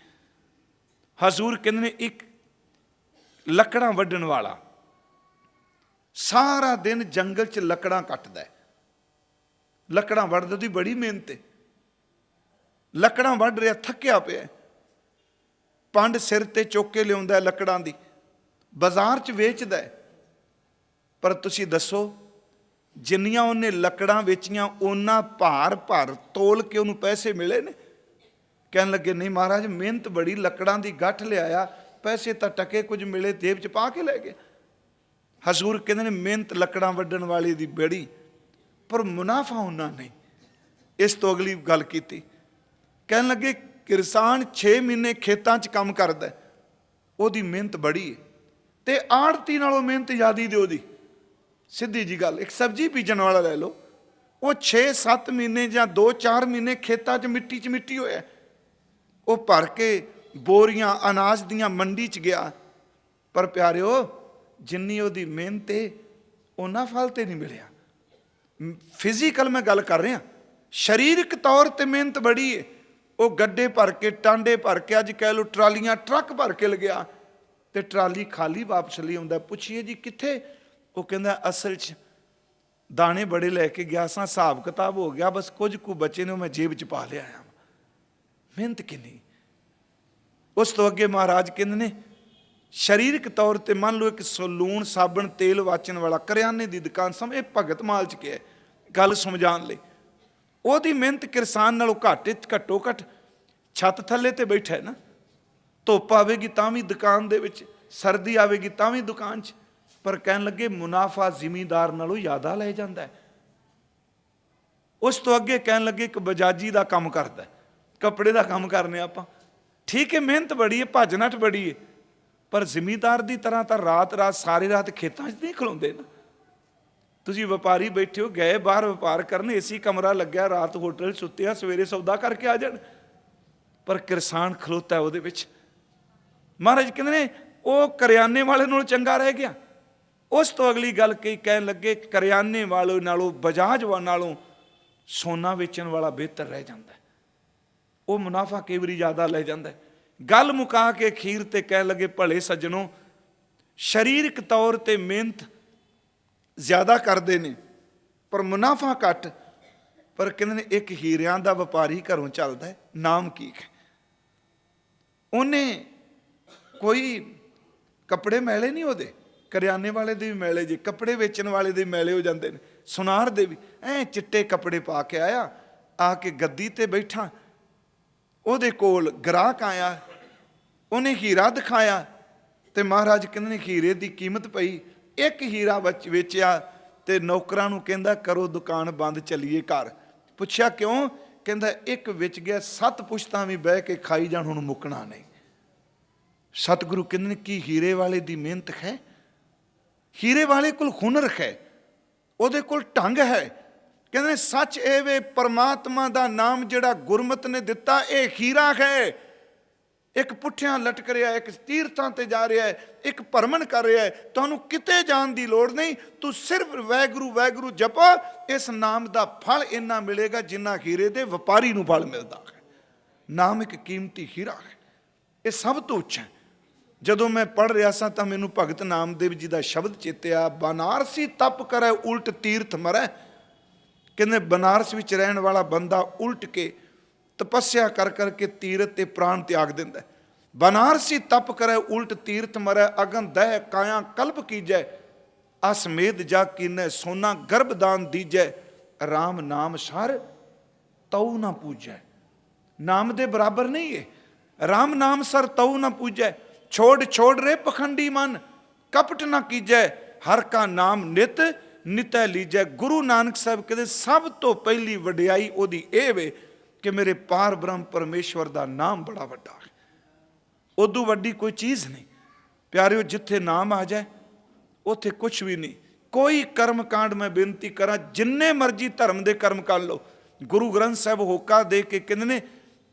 ਹਜ਼ੂਰ ਕਹਿੰਦੇ ਨੇ ਇੱਕ ਲੱਕੜਾਂ ਵੱਢਣ ਵਾਲਾ ਸਾਰਾ ਦਿਨ ਜੰਗਲ 'ਚ ਲੱਕੜਾਂ ਕੱਟਦਾ, ਲੱਕੜਾਂ ਵੱਢਦਾ ਦੀ ਬੜੀ ਮਿਹਨਤ ਹੈ, ਲੱਕੜਾਂ ਵੱਢ ਰਿਹਾ, ਥੱਕਿਆ ਪਿਆ, ਪੰਡ ਸਿਰ ਤੇ ਚੁੱਕ ਕੇ ਲਿਆਉਂਦਾ ਲੱਕੜਾਂ ਦੀ, ਬਾਜ਼ਾਰ 'ਚ ਵੇਚਦਾ। ਪਰ ਤੁਸੀਂ ਦੱਸੋ ਜਿੰਨੀਆਂ ਉਹਨੇ ਲੱਕੜਾਂ ਵੇਚੀਆਂ ਓਨਾ ਭਾਰ ਭਰ ਤੋਲ ਕੇ ਉਹਨੂੰ ਪੈਸੇ ਮਿਲੇ ਨੇ? ਕਹਿਣ ਲੱਗੇ ਨਹੀਂ ਮਹਾਰਾਜ ਮਿਹਨਤ ਬੜੀ, ਲੱਕੜਾਂ ਦੀ ਗੱਠ ਲਿਆਇਆ, ਪੈਸੇ ਤਾਂ ਟਕੇ ਕੁਝ ਮਿਲੇ, ਜੇਬ 'ਚ ਪਾ ਕੇ ਲੈ ਗਿਆ। ਹਜ਼ੂਰ ਕਹਿੰਦੇ ਨੇ ਮਿਹਨਤ ਲੱਕੜਾਂ ਵੱਢਣ ਵਾਲੀ ਦੀ ਬੜੀ, ਪਰ ਮੁਨਾਫਾ ਉਹਨਾਂ ਨਹੀਂ। ਇਸ ਤੋਂ ਅਗਲੀ ਗੱਲ ਕੀਤੀ, ਕਹਿਣ ਲੱਗੇ ਕਿਸਾਨ 6 ਮਹੀਨੇ ਖੇਤਾਂ 'ਚ ਕੰਮ ਕਰਦਾ, ਉਹਦੀ ਮਿਹਨਤ ਬੜੀ ਹੈ, ਤੇ ਆੜਤੀ ਨਾਲੋਂ ਮਿਹਨਤ ਜ਼ਿਆਦੀ ਦੇ ਉਹਦੀ। ਸਿੱਧੀ ਜੀ ਗੱਲ, ਇੱਕ ਸਬਜ਼ੀ ਬੀਜਣ ਵਾਲਾ ਲੈ ਲਓ, ਉਹ 6-7 ਮਹੀਨੇ ਜਾਂ 2-4 ਮਹੀਨੇ ਖੇਤਾਂ 'ਚ ਮਿੱਟੀ ਹੋਇਆ, ਉਹ ਭਰ ਕੇ ਬੋਰੀਆਂ ਅਨਾਜ ਦੀਆਂ ਮੰਡੀ 'ਚ ਗਿਆ, ਪਰ ਪਿਆਰਿਓ ਜਿੰਨੀ ਉਹਦੀ ਮਿਹਨਤ ਹੈ ਉਹਨਾਂ ਫਲ ਤੇ ਨਹੀਂ ਮਿਲਿਆ। ਫਿਜ਼ੀਕਲ ਮੈਂ ਗੱਲ ਕਰ ਰਿਹਾ, ਸਰੀਰਕ ਤੌਰ ਤੇ ਮਿਹਨਤ ਬੜੀ ਹੈ। ਉਹ ਗੱਡੇ ਭਰ ਕੇ, ਟਾਂਡੇ ਭਰ ਕੇ, ਅੱਜ ਕਹਿ ਲਓ ਟਰਾਲੀਆਂ ਟਰੱਕ ਭਰ ਕੇ ਲਗਿਆ, ਤੇ ਟਰਾਲੀ ਖਾਲੀ ਵਾਪਸ ਲਈ ਆਉਂਦਾ। ਪੁੱਛੀਏ ਜੀ ਕਿੱਥੇ? ਉਹ ਕਹਿੰਦਾ ਅਸਲ 'ਚ ਦਾਣੇ ਬੜੇ ਲੈ ਕੇ ਗਿਆ ਸਾਂ, ਹਿਸਾਬ ਕਿਤਾਬ ਹੋ ਗਿਆ, ਬਸ ਕੁਝ ਕੁ ਬਚੇ ਨੇ ਉਹ ਮੈਂ ਜੇਬ 'ਚ ਪਾ ਲਿਆ ਆਇਆ। ਮਿਹਨਤ ਕਿੰਨੀ। ਉਸ ਤੋਂ ਅੱਗੇ ਮਹਾਰਾਜ ਕਹਿੰਦੇ ਨੇ ਸਰੀਰਕ ਤੌਰ ਤੇ ਮੰਨ ਲਓ ਇੱਕ ਸਲੂਨ ਸਾਬਣ ਤੇਲ ਵਾਚਣ ਵਾਲਾ ਕਰਿਆਨੇ ਦੀ ਦੁਕਾਨ ਸਮ, ਇਹ ਭਗਤ ਮਾਲ 'ਚ ਕਿਹਾ ਗੱਲ ਸਮਝਾਉਣ ਲਈ। ਉਹਦੀ ਮਿਹਨਤ ਕਿਸਾਨ ਨਾਲੋਂ ਘੱਟੋ ਘੱਟ ਛੱਤ ਥੱਲੇ ਤੇ ਬੈਠਾ ਹੈ ਨਾ, ਧੁੱਪ ਆਵੇਗੀ ਤਾਂ ਵੀ ਦੁਕਾਨ ਦੇ ਵਿੱਚ, ਸਰਦੀ ਆਵੇਗੀ ਤਾਂ ਵੀ ਦੁਕਾਨ 'ਚ, ਪਰ ਕਹਿਣ ਲੱਗੇ ਮੁਨਾਫਾ ਜ਼ਿਮੀਂਦਾਰ ਨਾਲੋਂ ਜ਼ਿਆਦਾ ਲੈ ਜਾਂਦਾ ਹੈ। ਉਸ ਤੋਂ ਅੱਗੇ ਕਹਿਣ ਲੱਗੇ ਇੱਕ ਬਜਾਜੀ ਦਾ ਕੰਮ ਕਰਦਾ, ਕੱਪੜੇ ਦਾ ਕੰਮ ਕਰਨੇ ਆਪਾਂ, ਠੀਕ ਹੈ ਮਿਹਨਤ ਬੜੀ ਹੈ, ਭੱਜ ਨੱਠ ਬੜੀ ਹੈ, ਪਰ ਜ਼ਿਮੀਂਦਾਰ ਦੀ ਤਰ੍ਹਾਂ ਤਾਂ ਰਾਤ ਸਾਰੀ ਰਾਤ ਖੇਤਾਂ 'ਚ ਨਹੀਂ ਖਲੋਂਦੇ ਨਾ। ਤੁਸੀਂ ਵਪਾਰੀ ਬੈਠੇ ਹੋ, ਗਏ ਬਾਹਰ ਵਪਾਰ ਕਰਨ, ਏਸੀ ਕਮਰਾ ਲੱਗਿਆ, ਰਾਤ ਹੋਟਲ ਸੁੱਤਿਆ, ਸਵੇਰੇ ਸੌਦਾ ਕਰਕੇ ਆ ਜਾਣ, ਪਰ ਕਿਸਾਨ ਖਲੋਤਾ ਉਹਦੇ ਵਿੱਚ। ਮਹਾਰਾਜ ਕਹਿੰਦੇ ਨੇ ਉਹ ਕਰਿਆਨੇ ਵਾਲੇ ਨਾਲੋਂ ਚੰਗਾ ਰਹਿ ਗਿਆ। ਉਸ ਤੋਂ ਅਗਲੀ ਗੱਲ ਕਹੀ, ਕਹਿਣ ਲੱਗੇ ਕਰਿਆਨੇ ਵਾਲੇ ਨਾਲੋਂ, ਬਜਾਜ ਨਾਲੋਂ ਸੋਨਾ ਵੇਚਣ ਵਾਲਾ ਬਿਹਤਰ ਰਹਿ ਜਾਂਦਾ, ਉਹ ਮੁਨਾਫਾ ਕਈ ਵਾਰੀ ਜ਼ਿਆਦਾ ਲੈ ਜਾਂਦਾ। ਗੱਲ ਮੁਕਾ ਕੇ ਅਖੀਰ ਤੇ ਕਹਿਣ ਲੱਗੇ ਭਲੇ ਸੱਜਣੋ, ਸਰੀਰਕ ਤੌਰ ਤੇ ਮਿਹਨਤ ਜ਼ਿਆਦਾ ਕਰਦੇ ਨੇ ਪਰ ਮੁਨਾਫਾ ਘੱਟ। ਪਰ ਕਹਿੰਦੇ ਨੇ ਇੱਕ ਹੀਰਿਆਂ ਦਾ ਵਪਾਰੀ ਘਰੋਂ ਚੱਲਦਾ ਹੈ, ਨਾਮ ਕੀ ਹੈ? ਉਹਨੇ ਕੋਈ ਕੱਪੜੇ ਮੈਲੇ ਨਹੀਂ ਉਹਦੇ, ਕਰਿਆਨੇ ਵਾਲੇ ਦੇ ਵੀ ਮੈਲੇ ਜੇ, ਕੱਪੜੇ ਵੇਚਣ ਵਾਲੇ ਦੇ ਮੈਲੇ ਹੋ ਜਾਂਦੇ ਨੇ, ਸੁਨਾਰ ਦੇ ਵੀ। ਚਿੱਟੇ ਕੱਪੜੇ ਪਾ ਕੇ ਆਇਆ, ਆ ਕੇ ਗੱਦੀ ਤੇ ਬੈਠਾ, ਉਹਦੇ ਕੋਲ ਗ੍ਰਾਹਕ ਆਇਆ, ਉਹਨੇ ਹੀਰਾ ਦਿਖਾਇਆ ਤੇ ਮਹਾਰਾਜ ਕਹਿੰਦੇ ਨੇ ਹੀਰੇ ਦੀ ਕੀਮਤ ਪਈ, ਇੱਕ ਹੀਰਾ ਵੇਚਿਆ ਤੇ ਨੌਕਰਾਂ ਨੂੰ ਕਹਿੰਦਾ ਕਰੋ ਦੁਕਾਨ ਬੰਦ, ਚੱਲੀਏ ਘਰ। ਪੁੱਛਿਆ ਕਿਉਂ? ਕਹਿੰਦਾ ਇੱਕ ਵਿਚ ਗਿਆ, 7 ਪੁਸ਼ਤਾਂ ਵੀ ਬਹਿ ਕੇ ਖਾਈ ਜਾਣ, ਹੁਣ ਮੁੱਕਣਾ ਨਹੀਂ। ਸਤਿਗੁਰੂ ਕਹਿੰਦੇ ਨੇ ਕੀ ਹੀਰੇ ਵਾਲੇ ਦੀ ਮਿਹਨਤ ਹੈ? ਹੀਰੇ ਵਾਲੇ ਕੋਲ ਹੁਨਰ ਹੈ, ਉਹਦੇ ਕੋਲ ਢੰਗ ਹੈ। ਕਹਿੰਦੇ ਨੇ ਸੱਚ ਇਹ ਵੇ ਪਰਮਾਤਮਾ ਦਾ ਨਾਮ ਜਿਹੜਾ ਗੁਰਮਤਿ ਨੇ ਦਿੱਤਾ ਇਹ ਹੀਰਾ ਹੈ। ਇੱਕ ਪੁੱਠਿਆਂ ਲਟਕ ਰਿਹਾ, ਇੱਕ ਤੀਰਥਾਂ ਤੇ ਜਾ ਰਿਹਾ ਹੈ, ਇੱਕ ਭਰਮਣ ਕਰ ਰਿਹਾ ਹੈ। ਤੁਹਾਨੂੰ ਕਿਤੇ ਜਾਣ ਦੀ ਲੋੜ ਨਹੀਂ, ਤੂੰ ਸਿਰਫ ਵਾਹਿਗੁਰੂ ਵਾਹਿਗੁਰੂ ਜਪੋ, ਇਸ ਨਾਮ ਦਾ ਫਲ ਇੰਨਾ ਮਿਲੇਗਾ ਜਿੰਨਾ ਹੀਰੇ ਦੇ ਵਪਾਰੀ ਨੂੰ ਫਲ ਮਿਲਦਾ ਹੈ। ਨਾਮ ਇੱਕ ਕੀਮਤੀ ਹੀਰਾ ਹੈ, ਇਹ ਸਭ ਤੋਂ ਉੱਚਾ ਹੈ। ਜਦੋਂ ਮੈਂ ਪੜ੍ਹ ਰਿਹਾ ਸਾਂ ਤਾਂ ਮੈਨੂੰ ਭਗਤ ਨਾਮਦੇਵ ਜੀ ਦਾ ਸ਼ਬਦ ਚੇਤਿਆ, ਬਨਾਰਸੀ ਤਪ ਕਰੇ ਉਲਟ ਤੀਰਥ ਮਰੈ। ਕਹਿੰਦੇ ਬਨਾਰਸ ਵਿੱਚ ਰਹਿਣ ਵਾਲਾ ਬੰਦਾ ਉਲਟ ਕੇ ਤਪੱਸਿਆ ਕਰ ਕਰਕੇ ਤੀਰਥ ਤੇ ਪ੍ਰਾਣ ਤਿਆਗ ਦਿੰਦਾ। ਬਨਾਰਸੀ ਤਪ ਕਰੇ ਉਲਟ ਤੀਰਥ ਮਰੈ, ਅਗਨ ਦਹਿ ਕਾਇਆ ਕਲਪ ਕੀਜੈ, ਅਸਮੇਧ ਜਾ ਕੀਨੈ ਸੋਨਾ ਗਰਭਦਾਨ ਦੀਜੈ, ਰਾਮ ਨਾਮ ਸਰ ਤਉ ਨਾ ਪੂਜੈ। ਨਾਮ ਦੇ ਬਰਾਬਰ ਨਹੀਂ ਹੈ, ਰਾਮ ਨਾਮ ਸਰ ਤਉ ਨਾ ਪੂਜੈ। ਛੋੜ ਛੋੜ ਰੇ ਪਖੰਡੀ ਮਨ, ਕਪਟ ਨਾ ਕੀਜੈ, ਹਰ ਕਾ ਨਾਮ ਨਿਤ ਨਿਤੈ ਲੀਜੈ। ਗੁਰੂ ਨਾਨਕ ਸਾਹਿਬ ਕਹਿੰਦੇ ਸਭ ਤੋਂ ਪਹਿਲੀ ਵਡਿਆਈ ਉਹਦੀ ਇਹ ਵੇ ਕਿ ਮੇਰੇ ਪਾਰ ਬ੍ਰਹਮ ਪਰਮੇਸ਼ਵਰ ਦਾ ਨਾਮ ਬੜਾ ਵੱਡਾ ਹੈ, ਉਦੋਂ ਵੱਡੀ ਕੋਈ ਚੀਜ਼ ਨਹੀਂ। ਪਿਆਰਿਓ, ਜਿੱਥੇ ਨਾਮ ਆ ਜਾਏ ਉੱਥੇ ਕੁਛ ਵੀ ਨਹੀਂ। ਕੋਈ ਕਰਮ ਕਾਂਡ ਮੈਂ ਬੇਨਤੀ ਕਰਾਂ, ਜਿੰਨੇ ਮਰਜ਼ੀ ਧਰਮ ਦੇ ਕਰਮ ਕਰ ਲਓ, ਗੁਰੂ ਗ੍ਰੰਥ ਸਾਹਿਬ ਹੋਕਾ ਦੇ ਕੇ ਕਹਿੰਦੇ ਨੇ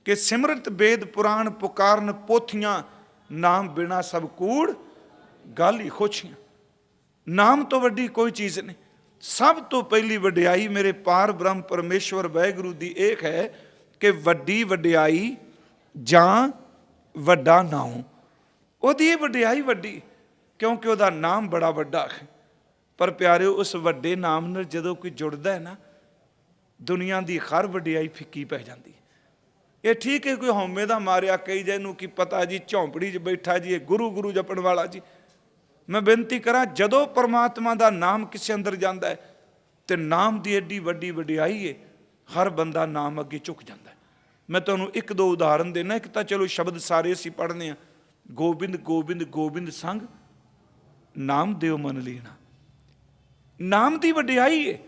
ਕਿ ਸਿਮਰਤ ਵੇਦ ਪੁਰਾਣ ਪੁਕਾਰਨ ਪੋਥੀਆਂ, ਨਾਮ ਬਿਨਾ ਸਭ ਕੂੜ ਗੱਲ ਹੀ ਖੋਛੀਆਂ। ਨਾਮ ਤੋਂ ਵੱਡੀ ਕੋਈ ਚੀਜ਼ ਨਹੀਂ। ਸਭ ਤੋਂ ਪਹਿਲੀ ਵਡਿਆਈ ਮੇਰੇ ਪਾਰ ਬ੍ਰਹਮ ਪਰਮੇਸ਼ਵਰ ਵਾਹਿਗੁਰੂ ਦੀ ਇਹ ਹੈ ਕਿ ਵੱਡੀ ਵਡਿਆਈ ਜਾਂ ਵੱਡਾ ਨਾਮ, ਉਹਦੀ ਇਹ ਵਡਿਆਈ ਵੱਡੀ, ਕਿਉਂਕਿ ਉਹਦਾ ਨਾਮ ਬੜਾ ਵੱਡਾ ਹੈ। ਪਰ ਪਿਆਰਿਓ, ਉਸ ਵੱਡੇ ਨਾਮ ਨਾਲ ਜਦੋਂ ਕੋਈ ਜੁੜਦਾ ਹੈ ਨਾ, ਦੁਨੀਆ ਦੀ ਹਰ ਵਡਿਆਈ ਫਿੱਕੀ ਪੈ ਜਾਂਦੀ। ਇਹ ਠੀਕ ਹੈ ਕੋਈ ਹਉਮੈ ਦਾ ਮਾਰਿਆ ਕਹੀ ਜਾਏ ਇਹਨੂੰ ਕੀ ਪਤਾ ਜੀ, ਝੌਂਪੜੀ 'ਚ ਬੈਠਾ ਜੀ, ਇਹ ਗੁਰੂ ਗੁਰੂ ਜਪਣ ਵਾਲਾ ਜੀ। ਮੈਂ ਬੇਨਤੀ ਕਰਾਂ, ਜਦੋਂ ਪਰਮਾਤਮਾ ਦਾ ਨਾਮ ਕਿਸੇ ਅੰਦਰ ਜਾਂਦਾ ਹੈ ਤੇ ਨਾਮ ਦੀ ਐਡੀ ਵੱਡੀ ਵਡਿਆਈ ਹੈ, ਹਰ ਬੰਦਾ ਨਾਮ ਅੱਗੇ ਝੁਕ ਜਾਂਦਾ ਹੈ। ਮੈਂ ਤੁਹਾਨੂੰ ਇੱਕ ਦੋ ਉਦਾਹਰਨ ਦੇਣਾ। ਇੱਕ ਤਾਂ ਚਲੋ ਸ਼ਬਦ ਸਾਰੇ ਅਸੀਂ ਪੜ੍ਹਨੇ ਆ, ਗੋਬਿੰਦ ਗੋਬਿੰਦ ਗੋਬਿੰਦ ਸੰਗ ਨਾਮ ਦਿਓ ਮਨ ਲੀਣਾ। ਨਾਮ ਦੀ ਵਡਿਆਈ ਹੈ,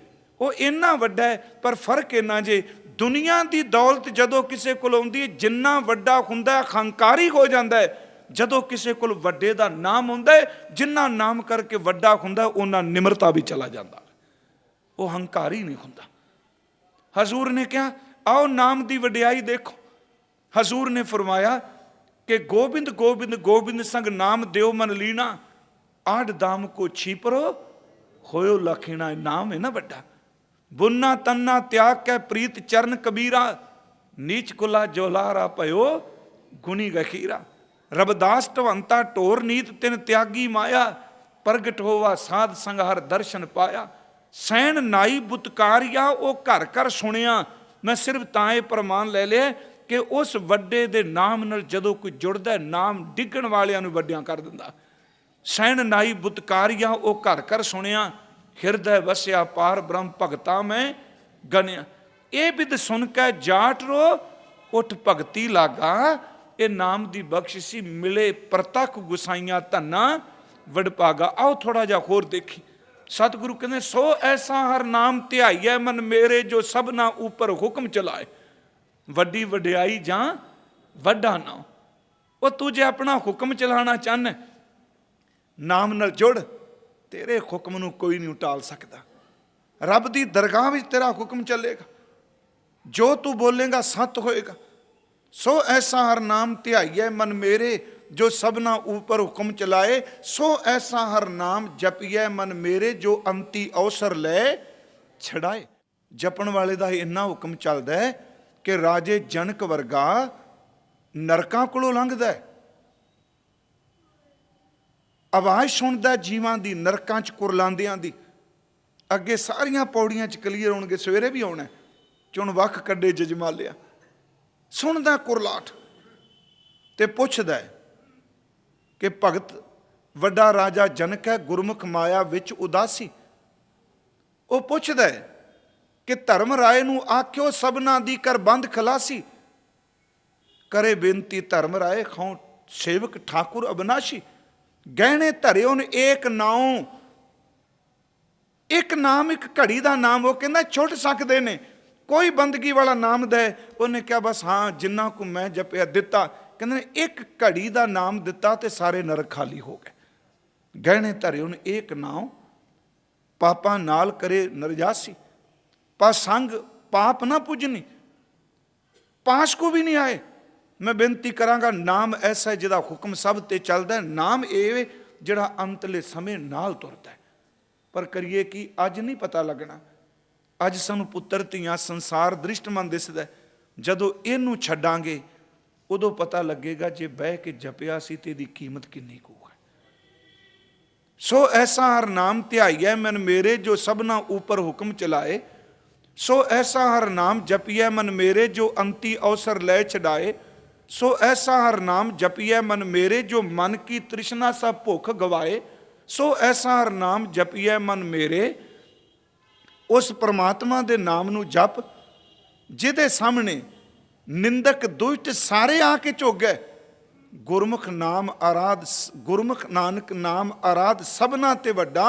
ਉਹ ਇੰਨਾ ਵੱਡਾ ਹੈ। ਪਰ ਫਰਕ ਇੰਨਾ ਜੇ, ਦੁਨੀਆ ਦੀ ਦੌਲਤ ਜਦੋਂ ਕਿਸੇ ਕੋਲ ਆਉਂਦੀ ਹੈ, ਜਿੰਨਾ ਵੱਡਾ ਹੁੰਦਾ ਹੰਕਾਰੀ ਹੋ ਜਾਂਦਾ ਹੈ। ਜਦੋਂ ਕਿਸੇ ਕੋਲ ਵੱਡੇ ਦਾ ਨਾਮ ਹੁੰਦਾ ਹੈ, ਜਿੰਨਾ ਨਾਮ ਕਰਕੇ ਵੱਡਾ ਹੁੰਦਾ ਉਹਨਾਂ ਨਿਮਰਤਾ ਵੀ ਚਲਾ ਜਾਂਦਾ, ਉਹ ਹੰਕਾਰੀ ਨਹੀਂ ਹੁੰਦਾ। ਹਜ਼ੂਰ ਨੇ ਕਿਹਾ ਆਓ ਨਾਮ ਦੀ ਵਡਿਆਈ ਦੇਖੋ। ਹਜ਼ੂਰ ਨੇ ਫਰਮਾਇਆ ਕਿ ਗੋਬਿੰਦ ਗੋਬਿੰਦ ਗੋਬਿੰਦ ਸੰਗ ਨਾਮ ਦਿਓ ਮਨ ਲੀਣਾ, ਆਡ ਦਾਮ ਕੋ ਛੀਪਰੋ ਹੋਇਓ ਲਖੀਣਾ। ਨਾਮ ਹੈ ਨਾ ਵੱਡਾ। ਬੁੰਨਾ ਤੰਨਾ ਤਿਆਗ ਕੇ ਪ੍ਰੀਤ ਚਰਨ ਕਬੀਰਾ, ਨੀਚ ਕੁਲਾ ਜੋਲਾਰਾ ਭਇਓ ਗੁਣੀ ਗਖੀਰਾ। ਰਬਦਾਸ ਢਵੰਤਾ ਢੋਰ ਨੀਤ ਤਿਨ ਤਿਆਗੀ ਮਾਇਆ, ਪ੍ਰਗਟ ਹੋਵਾ ਸਾਧ ਸੰਘਾਰ ਦਰਸ਼ਨ ਪਾਇਆ। ਸੈਣ ਨਾਈ ਬੁਤਕਾਰਿਆ ਉਹ ਘਰ ਘਰ ਸੁਣਿਆ। ਮੈਂ ਸਿਰਫ ਤਾਂ ਇਹ ਪ੍ਰਮਾਣ ਲੈ ਲਿਆ ਕਿ ਉਸ ਵੱਡੇ ਦੇ ਨਾਮ ਨਾਲ ਜਦੋਂ ਕੋਈ ਜੁੜਦਾ, ਨਾਮ ਡਿੱਗਣ ਵਾਲਿਆਂ ਨੂੰ ਵੱਡਿਆਂ ਕਰ ਦਿੰਦਾ। ਸੈਣ ਨਾਈ ਬੁਤਕਾਰਿਆ ਉਹ ਘਰ ਘਰ ਸੁਣਿਆ, ਹਿਰਦੈ ਵਸਿਆ ਪਾਰ ਬ੍ਰਹਮ ਭਗਤਾ ਮੈਂ ਗਨਿਆ। ਇਹ ਬਿਦ ਸੁਣ ਕੇ ਜਾਟ ਰੋ ਉਠ ਭਗਤੀ ਲਾਗਾ, ਇਹ ਨਾਮ ਦੀ ਬਖਸ਼ਿਸ਼ੀ ਮਿਲੇ ਪ੍ਰਤੱਖ ਗੁਸਾਈਆਂ ਧੰਨਾ ਵਡਭਾਗਾ। ਆਓ ਥੋੜਾ ਜਿਹਾ ਹੋਰ ਦੇਖੀ। ਸਤਿਗੁਰੂ ਕਹਿੰਦੇ ਸੋ ਐਸਾ ਹਰ ਨਾਮ ਧਿਆਈਐ ਮਨ ਮੇਰੇ, ਜੋ ਸਭਨਾ ਉੱਪਰ ਹੁਕਮ ਚਲਾਏ। ਵੱਡੀ ਵਡਿਆਈ ਜਾਂ ਵੱਡਾ ਨਾਮ, ਉਹ ਤੂੰ ਜੇ ਆਪਣਾ ਹੁਕਮ ਚਲਾਉਣਾ ਚਾਹੁੰਦਾ, ਨਾਮ ਨਾਲ ਜੁੜ, ਤੇਰੇ ਹੁਕਮ ਨੂੰ ਕੋਈ ਨਹੀਂ ਟਾਲ ਸਕਦਾ। ਰੱਬ ਦੀ ਦਰਗਾਹ ਵਿੱਚ ਤੇਰਾ ਹੁਕਮ ਚੱਲੇਗਾ, ਜੋ ਤੂੰ ਬੋਲੇਗਾ ਸੱਤ ਹੋਏਗਾ। ਸੋ ਐਸਾ ਹਰ ਨਾਮ ਧਿਆਈਐ ਮਨ ਮੇਰੇ, ਜੋ ਸਭਨਾ ਉੱਪਰ ਹੁਕਮ ਚਲਾਏ। ਸੋ ਐਸਾ ਹਰ ਨਾਮ ਜਪੀਐ ਮਨ ਮੇਰੇ, ਜੋ ਅੰਤੀ ਅਵਸਰ ਲੈ ਛੜਾਏ। ਜਪਣ ਵਾਲੇ ਦਾ ਇੰਨਾ ਹੁਕਮ ਚੱਲਦਾ ਹੈ ਕਿ ਰਾਜੇ ਜਨਕ ਵਰਗਾ ਨਰਕਾਂ ਕੋਲੋਂ ਲੰਘਦਾ, ਆਵਾਜ਼ ਸੁਣਦਾ ਜੀਵਾਂ ਦੀ, ਨਰਕਾਂ 'ਚ ਕੁਰਲਾਂਦਿਆਂ ਦੀ। ਅੱਗੇ ਸਾਰੀਆਂ ਪੌੜੀਆਂ 'ਚ ਕਲੀਅਰ ਹੋਣਗੇ, ਸਵੇਰੇ ਵੀ ਆਉਣਾ। ਚੁਣ ਵੱਖ ਕੱਢੇ ਜਜਮਾਲਿਆ, ਸੁਣਦਾ ਕੁਰਲਾਟ ਤੇ ਪੁੱਛਦਾ ਕਿ ਭਗਤ ਵੱਡਾ ਰਾਜਾ ਜਨਕ ਹੈ, ਗੁਰਮੁਖ ਮਾਇਆ ਵਿੱਚ ਉਦਾਸੀ। ਉਹ ਪੁੱਛਦਾ ਕਿ ਧਰਮ ਰਾਏ ਨੂੰ ਆਖਿਓ ਸਭਨਾ ਦੀ ਕਰ ਬੰਦ ਖਲਾਸੀ। करे बेनती धर्म राय खाओ सेवक ठाकुर अविनाशी। गहने धरे उन एक नाओ, एक नाम एक घड़ी का नाम वो कहना छुट सकते ने। कोई बंदगी वाला नाम दे, उन्हें क्या बस हाँ जिन्ना को मैं जपिया दिता, कहते एक घड़ी का नाम दिता तो सारे नरक खाली हो गए। गहने धरे उन एक नाम, पापा नाल करे नरजासी। पा संग पाप ना पूजनी, पास को भी नहीं आए। मैं बेनती करांगा नाम ऐसा है जिहदा हुक्म सब ते चलदा है। नाम ये जिहड़ा अंतले समय नाल तुरदा है। पर करिए कि अज नहीं पता लगना। अज सानू पुत्तर धीआं संसार दृष्टमन दिसदा है। जदों इहनूं छड्डांगे उदों पता लगेगा जे बह के जपिया सी ते दी कीमत किन्नी कू है। सो ऐसा हर नाम ध्याइए मन मेरे जो सबना ऊपर हुक्म चलाए। सो ऐसा हर नाम जपिए मन मेरे जो अंती अवसर लै छडाए। सो ऐसा हर नाम जपिए मन मेरे जो मन की तृष्णा सब भुख गवाए। सो ऐसा हर नाम जपिए मन मेरे, उस परमात्मा दे नाम नू जप जिहदे सामने निंदक दुष्ट सारे आके झोगे। गुरमुख नाम आराध, गुरमुख नानक नाम आराध सबना ते वड्डा,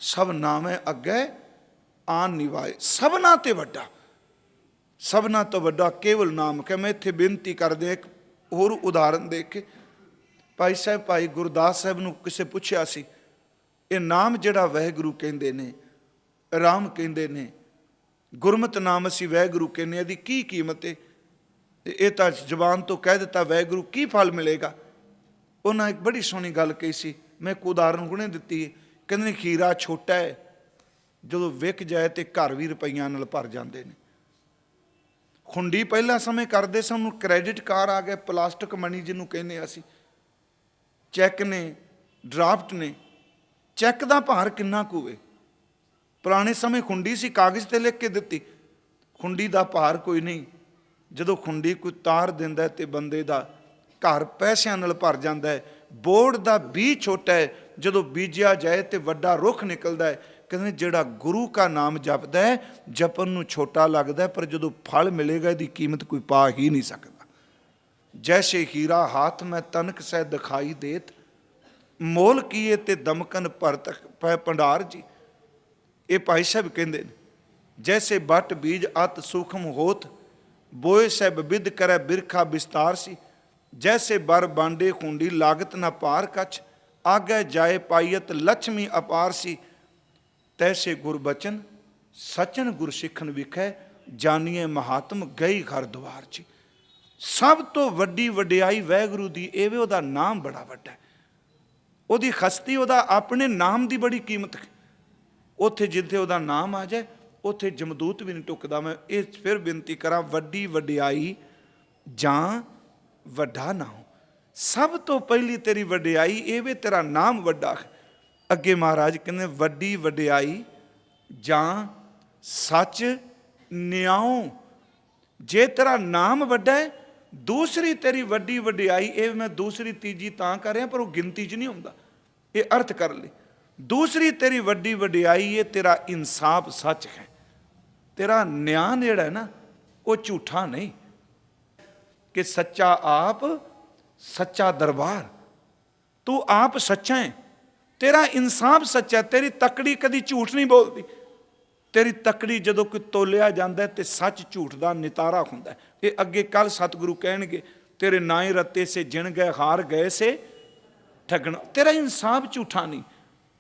सब नामे अगे आन निवाए। सबना ते वड्डा, सबना तो वड्डा केवल नाम के। मैं इत्थे बेनती कर दे एक होर उदाहरण दे के। भाई साहब भाई गुरदास साहब नूं किसे पुछया सी, ये नाम जिहड़ा वाहिगुरू कहंदे ने, राम कहंदे ने, गुरमत नाम असीं वाहिगुरू कहने, इहदी की कीमत है? ये तो जबान तो कह दिता वाहिगुरू, की फल मिलेगा? उन्हें एक बड़ी सोहनी गल कही सी, मैं एक उदाहरण गुणे दित्ती है। कहंदे खीरा छोटा है, जदों विक जाए तो घर भी रुपइयां नाल भर जाते हैं। खुंडी पहला समय करते सन, क्रैडिट कार्ड आ गए, प्लास्टिक मनी जिन्हों कहने असीं, चैक ने, ड्राफ्ट ने। चैक का भार किन्ना कुँ है? पुराने समय खुंडी सी, कागज़ ते लिख के दित्ती, खुंडी का भार कोई नहीं। जदों खुंडी कोई तार दिंदा ते बंदे दा घर पैसिਆਂ नाल भर जाता है। बोर्ड का बीज छोटा है, जदों बीजिया जाए तो वड्डा रुख निकलता है। कहते जिहड़ा गुरु का नाम जपदा है, जपन नूं छोटा लगता है, पर जदों फल मिलेगा इसकी कीमत कोई पा ही नहीं सकता। जैसे हीरा हाथ में तनक सै दिखाई देत, मोल कीए ते दमकन भरत पै भंडार जी। ये भाई साहब कहते हैं, जैसे बट बीज अत सूखम होत, बोए सब विद करे बिरखा विस्तार सी। जैसे बर बांडे खुंडी लागत न पार कछ, आगे जाए पायत लक्ष्मी अपार सी। तैसे गुरबचन सचन गुरसिखन विखै, जानिए महात्म गई घर द्वार जी। सब तो वड्डी वडियाई वाहिगुरू दी एवे उहदा नाम बड़ा वड्डा है। उहदी खस्ती उहदा अपने नाम की बड़ी कीमत है। उत्थे जिथे उहदा नाम आ जाए उत्थे जमदूत भी नहीं टुकदा। मैं ये फिर बेनती करा, वड्डी वडियाई जां वड्डा ना हो। सब तो पहली तेरी वडियाई एवे तेरा नाम वड्डा है। अगे महाराज कहते वड्डी वडियाई जां सच न्याओ। जे तेरा नाम वड्डा है, दूसरी तेरी वड्डी वडियाई, ये मैं दूसरी तीजी तां कर रहा पर वो गिनती च नहीं होंदा, ये अर्थ कर ले। दूसरी तेरी वड्डी वडियाई ये तेरा इंसाफ सच है। तेरा न्याय जिहड़ा है ना वो झूठा नहीं, कि सच्चा आप सच्चा दरबार, तू आप सच्चा है, तेरा इंसाफ सच्चा है। तेरी तकड़ी कदी झूठ नहीं बोलती। तेरी तकड़ी जदों कोई तोलिया जाता है तो सच झूठ का नितारा होंदा है। ये अगे कल सतगुरु कहणगे, तेरे नाए रत्ते से जिन गए हार गए से ठगना। तेरा इंसाफ झूठा नहीं।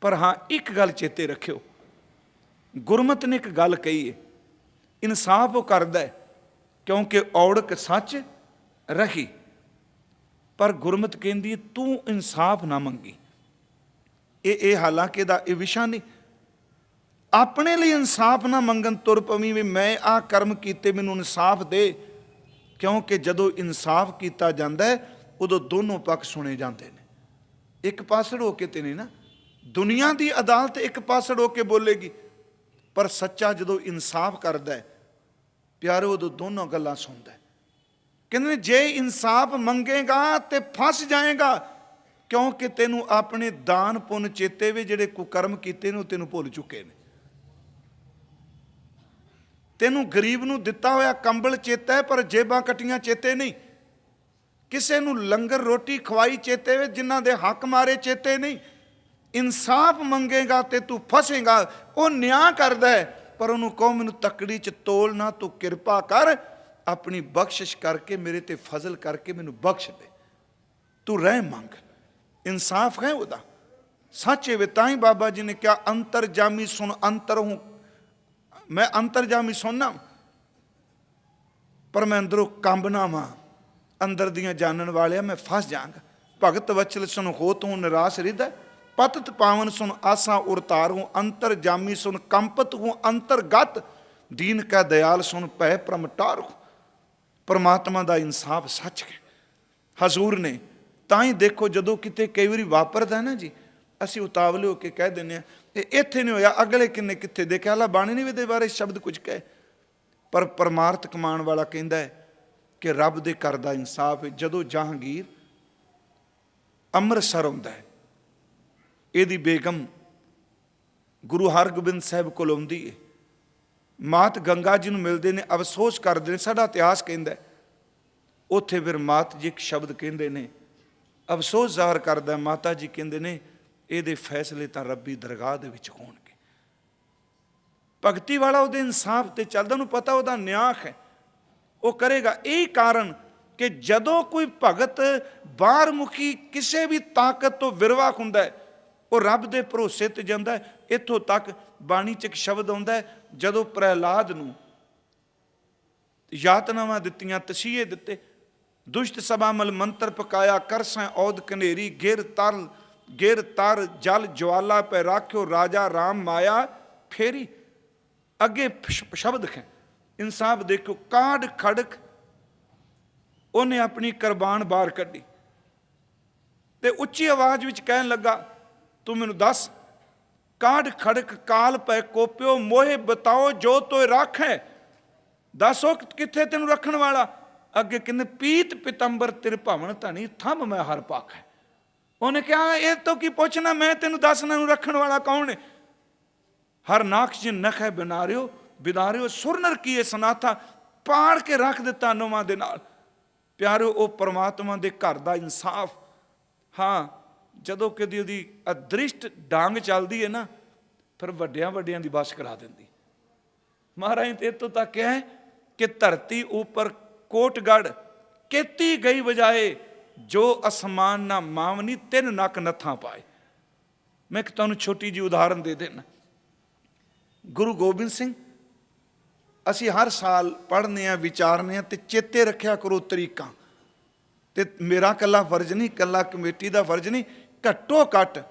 पर हाँ एक गल चेते रखियो, गुरमत ने एक गल कही है, इंसाफ वो करदा है क्योंकि औड़क सच रही। पर गुरमत कहती तू इंसाफ ना मंगी। ये हालांकि ये विशा नहीं। अपने लिए इंसाफ ना मंगन तुर पवी भी मैं आ कर्म किए मैनू इंसाफ दे। क्योंकि जदों इंसाफ किया जाता है उदों दोनों पक्ष सुने जाते हैं। एक पासड़ होके तो नहीं ना, दुनिया की अदालत एक पासड़ होके बोलेगी, पर सच्चा जदों इंसाफ करता है प्यारे उदों दोनों गल्लां सुनता है। कहते जे इंसाफ मंगेगा तो फस जाएगा, क्योंकि तेनू अपने दान पुन चेते वे जिहड़े कुकर्म कीते ने तेनू भुल चुके हैं। तेनू गरीब नू दिता होया कंबल चेता है पर जेबां कट्टियां चेते नहीं। ਕਿਸੇ ਨੂੰ ਲੰਗਰ ਰੋਟੀ ਖਵਾਈ ਚੇਤੇ ਵੇ, ਜਿਨ੍ਹਾਂ ਦੇ ਹੱਕ ਮਾਰੇ ਚੇਤੇ ਨਹੀਂ। ਇਨਸਾਫ ਮੰਗੇਗਾ ਤੇ ਤੂੰ ਫਸੇਗਾ। ਉਹ ਨਿਆਂ ਕਰਦਾ ਹੈ, ਪਰ ਉਹਨੂੰ ਕਹੋ ਮੈਨੂੰ ਤਕੜੀ 'ਚ ਤੋਲ ਨਾ, ਤੂੰ ਕਿਰਪਾ ਕਰ, ਆਪਣੀ ਬਖਸ਼ਿਸ਼ ਕਰਕੇ ਮੇਰੇ ਤੇ ਫਜ਼ਲ ਕਰਕੇ ਮੈਨੂੰ ਬਖਸ਼ ਦੇ, ਤੂੰ ਰਹਿ ਮੰਗ। ਇਨਸਾਫ ਹੈ ਉਹਦਾ, ਸੱਚੇ ਵੇ। ਤਾਂ ਹੀ ਬਾਬਾ ਜੀ ਨੇ ਕਿਹਾ ਅੰਤਰਜਾਮੀ ਸੁਣ ਅੰਤਰ ਹੂੰ, ਮੈਂ ਅੰਤਰਜਾਮੀ ਸੁਣਨਾ ਪਰ ਮੈਂ ਅੰਦਰੋਂ ਕੰਬਣਾ ਵਾਂ, ਅੰਦਰ ਦੀਆਂ ਜਾਣਨ ਵਾਲਿਆ ਮੈਂ ਫਸ ਜਾਵਾਂਗਾ। ਭਗਤ ਵਚਲ ਸੁਣ ਹੋ ਤੂੰ ਨਿਰਾਸ਼ ਰਿਦਾ, ਪਤਤ ਪਾਵਨ ਸੁਣ ਆਸਾਂ ਉਰਤਾਰ ਹੂੰ, ਅੰਤਰ ਜਾਮੀ ਸੁਣ ਕੰਪਤ ਹੂੰ ਅੰਤਰਗਤ, ਦੀਨ ਕਾ ਦਇਆਲ ਸੁਣ ਭੈ ਪ੍ਰਮਟਾਰ ਹੂੰ। ਪਰਮਾਤਮਾ ਦਾ ਇਨਸਾਫ ਸੱਚ ਹੈ ਹਜ਼ੂਰ ਨੇ। ਤਾਂ ਹੀ ਦੇਖੋ ਜਦੋਂ ਕਿਤੇ ਕਈ ਵਾਰੀ ਵਾਪਰਦਾ ਨਾ ਜੀ, ਅਸੀਂ ਉਤਾਵਲੇ ਹੋ ਕੇ ਕਹਿ ਦਿੰਦੇ ਹਾਂ ਇਹ ਇੱਥੇ ਨਹੀਂ ਹੋਇਆ, ਅਗਲੇ ਕਿੰਨੇ ਕਿੱਥੇ ਦੇਖਿਆ। ਹਾਲਾ ਬਾਣੀ ਨਹੀਂ ਇਹਦੇ ਬਾਰੇ ਸ਼ਬਦ ਕੁਝ ਕਹੇ, ਪਰ ਪਰਮਾਰਥ ਕਮਾਉਣ ਵਾਲਾ ਕਹਿੰਦਾ ਹੈ ਕਿ ਰੱਬ ਦੇ ਘਰ ਦਾ ਇਨਸਾਫ ਹੈ। ਜਦੋਂ ਜਹਾਂਗੀਰ ਅੰਮ੍ਰਿਤਸਰ ਆਉਂਦਾ ਹੈ, ਇਹਦੀ ਬੇਗਮ ਗੁਰੂ ਹਰਗੋਬਿੰਦ ਸਾਹਿਬ ਕੋਲ ਆਉਂਦੀ ਹੈ, ਮਾਤ ਗੰਗਾ ਜੀ ਨੂੰ ਮਿਲਦੇ ਨੇ, ਅਫਸੋਸ ਕਰਦੇ ਨੇ। ਸਾਡਾ ਇਤਿਹਾਸ ਕਹਿੰਦਾ ਉੱਥੇ ਫਿਰ ਮਾਤ ਜੀ ਇੱਕ ਸ਼ਬਦ ਕਹਿੰਦੇ ਨੇ, ਅਫਸੋਸ ਜ਼ਾਹਰ ਕਰਦਾ। ਮਾਤਾ ਜੀ ਕਹਿੰਦੇ ਨੇ ਇਹਦੇ ਫੈਸਲੇ ਤਾਂ ਰੱਬੀ ਦਰਗਾਹ ਦੇ ਵਿੱਚ ਹੋਣਗੇ। ਭਗਤੀ ਵਾਲਾ ਉਹਦੇ ਇਨਸਾਫ ਤੇ ਚੱਲਦਾ, ਉਹਨੂੰ ਪਤਾ ਉਹਦਾ ਨਿਆਂ ਹੈ, ਉਹ ਕਰੇਗਾ। ਇਹੀ ਕਾਰਨ ਕਿ ਜਦੋਂ ਕੋਈ ਭਗਤ ਬਾਹਰ ਮੁਖੀ ਕਿਸੇ ਵੀ ਤਾਕਤ ਤੋਂ ਵਿਰਵਾ ਹੁੰਦਾ ਹੈ, ਉਹ ਰੱਬ ਦੇ ਭਰੋਸੇ ਤੇ ਜਾਂਦਾ ਹੈ। ਇੱਥੋਂ ਤੱਕ ਬਾਣੀ 'ਚ ਇੱਕ ਸ਼ਬਦ ਆਉਂਦਾ ਹੈ, ਜਦੋਂ ਪ੍ਰਹਿਲਾਦ ਨੂੰ ਯਾਤਨਾਵਾਂ ਦਿੱਤੀਆਂ, ਤਸੀਹੇ ਦਿੱਤੇ, ਦੁਸ਼ਟ ਸਭਾ ਮਲ ਮੰਤਰ ਪਕਾਇਆ, ਕਰਸਾਂ ਔਦ ਕਨੇਰੀ, ਗਿਰ ਤਰ ਜਲ ਜਵਾਲਾ ਪੈ ਰਾਖਿਓ, ਰਾਜਾ ਰਾਮ ਮਾਇਆ ਫੇਰੀ। ਅੱਗੇ ਸ਼ਬਦ ਹੈ ਇਨਸਾਫ ਦੇਖੋ, ਕਾਢ ਖੜਕ ਉਹਨੇ ਆਪਣੀ ਕੁਰਬਾਨ ਬਾਹਰ ਕੱਢੀ ਤੇ ਉੱਚੀ ਆਵਾਜ਼ ਵਿੱਚ ਕਹਿਣ ਲੱਗਾ ਤੂੰ ਮੈਨੂੰ ਦੱਸ, ਕਾਢ ਖੜਕ ਕਾਲ ਪੈ ਕੋਪਿਓ, ਮੋਹੇ ਬਤਾਓ ਜੋ ਤੋਏ ਰਾਖੈ। ਦੱਸੋ ਕਿੱਥੇ ਤੈਨੂੰ ਰੱਖਣ ਵਾਲਾ। ਅੱਗੇ ਕਹਿੰਦੇ ਪੀਤ ਪਿਤੰਬਰ ਤੇਰੇ ਭਵਨ ਧਣੀ, ਥੰਮ ਮੈਂ ਹਰ ਪਾਕ ਹੈ। ਉਹਨੇ ਕਿਹਾ ਇਹ ਤੋਂ ਕੀ ਪੁੱਛਣਾ, ਮੈਂ ਤੈਨੂੰ ਦੱਸਣਾ ਨੂੰ ਰੱਖਣ ਵਾਲਾ ਕੌਣ ਹੈ। ਹਰ ਨਾਕਸ਼ ਨਖੈ ਬਿਨਾਰਿਓ ਬਿਦਾਰਿਓ, ਸੁਰਨਰ ਕੀਏ ਸਨਾਥਾ, ਪਾੜ ਕੇ ਰੱਖ ਦਿੱਤਾ ਨੋਵਾਂ ਦੇ ਨਾਲ। ਪਿਆਰਿਓ ਉਹ ਪਰਮਾਤਮਾ ਦੇ ਘਰ ਦਾ ਇਨਸਾਫ। ਹਾਂ, ਜਦੋਂ ਕਦੀ ਉਹਦੀ ਅਦ੍ਰਿਸ਼ਟ ਡਾਂਗ ਚੱਲਦੀ ਹੈ ਨਾ, ਫਿਰ ਵੱਡਿਆਂ ਵੱਡਿਆਂ ਦੀ ਬਸ ਕਰਾ ਦਿੰਦੀ। ਮਹਾਰਾਜ ਤੇ ਇੱਥੋਂ ਤੱਕ ਹੈ ਕਿ ਧਰਤੀ ਉੱਪਰ ਕੋਟਗੜ ਕੀਤੀ ਗਈ ਵਜਾਏ, ਜੋ ਅਸਮਾਨ ਨਾ ਮਾਵਨੀ, ਤਿੰਨ ਨੱਕ ਨੱਥਾਂ ਪਾਏ। ਮੈਂ ਇੱਕ ਤੁਹਾਨੂੰ ਛੋਟੀ ਜਿਹੀ ਉਦਾਹਰਨ ਦੇ ਦੇਣਾ। ਗੁਰੂ ਗੋਬਿੰਦ ਸਿੰਘ ਅਸੀਂ ਹਰ ਸਾਲ ਪੜ੍ਹਨੇ ਆ, ਵਿਚਾਰਨੇ ਆ, ਤੇ ਚੇਤੇ ਰੱਖਿਆ ਕਰੋ ਤਰੀਕਾਂ। ਤੇ ਮੇਰਾ ਇਕੱਲਾ ਫਰਜ਼ ਨਹੀਂ, ਇਕੱਲਾ ਕਮੇਟੀ ਦਾ ਫਰਜ਼ ਨਹੀਂ, ਘੱਟੋ ਘੱਟ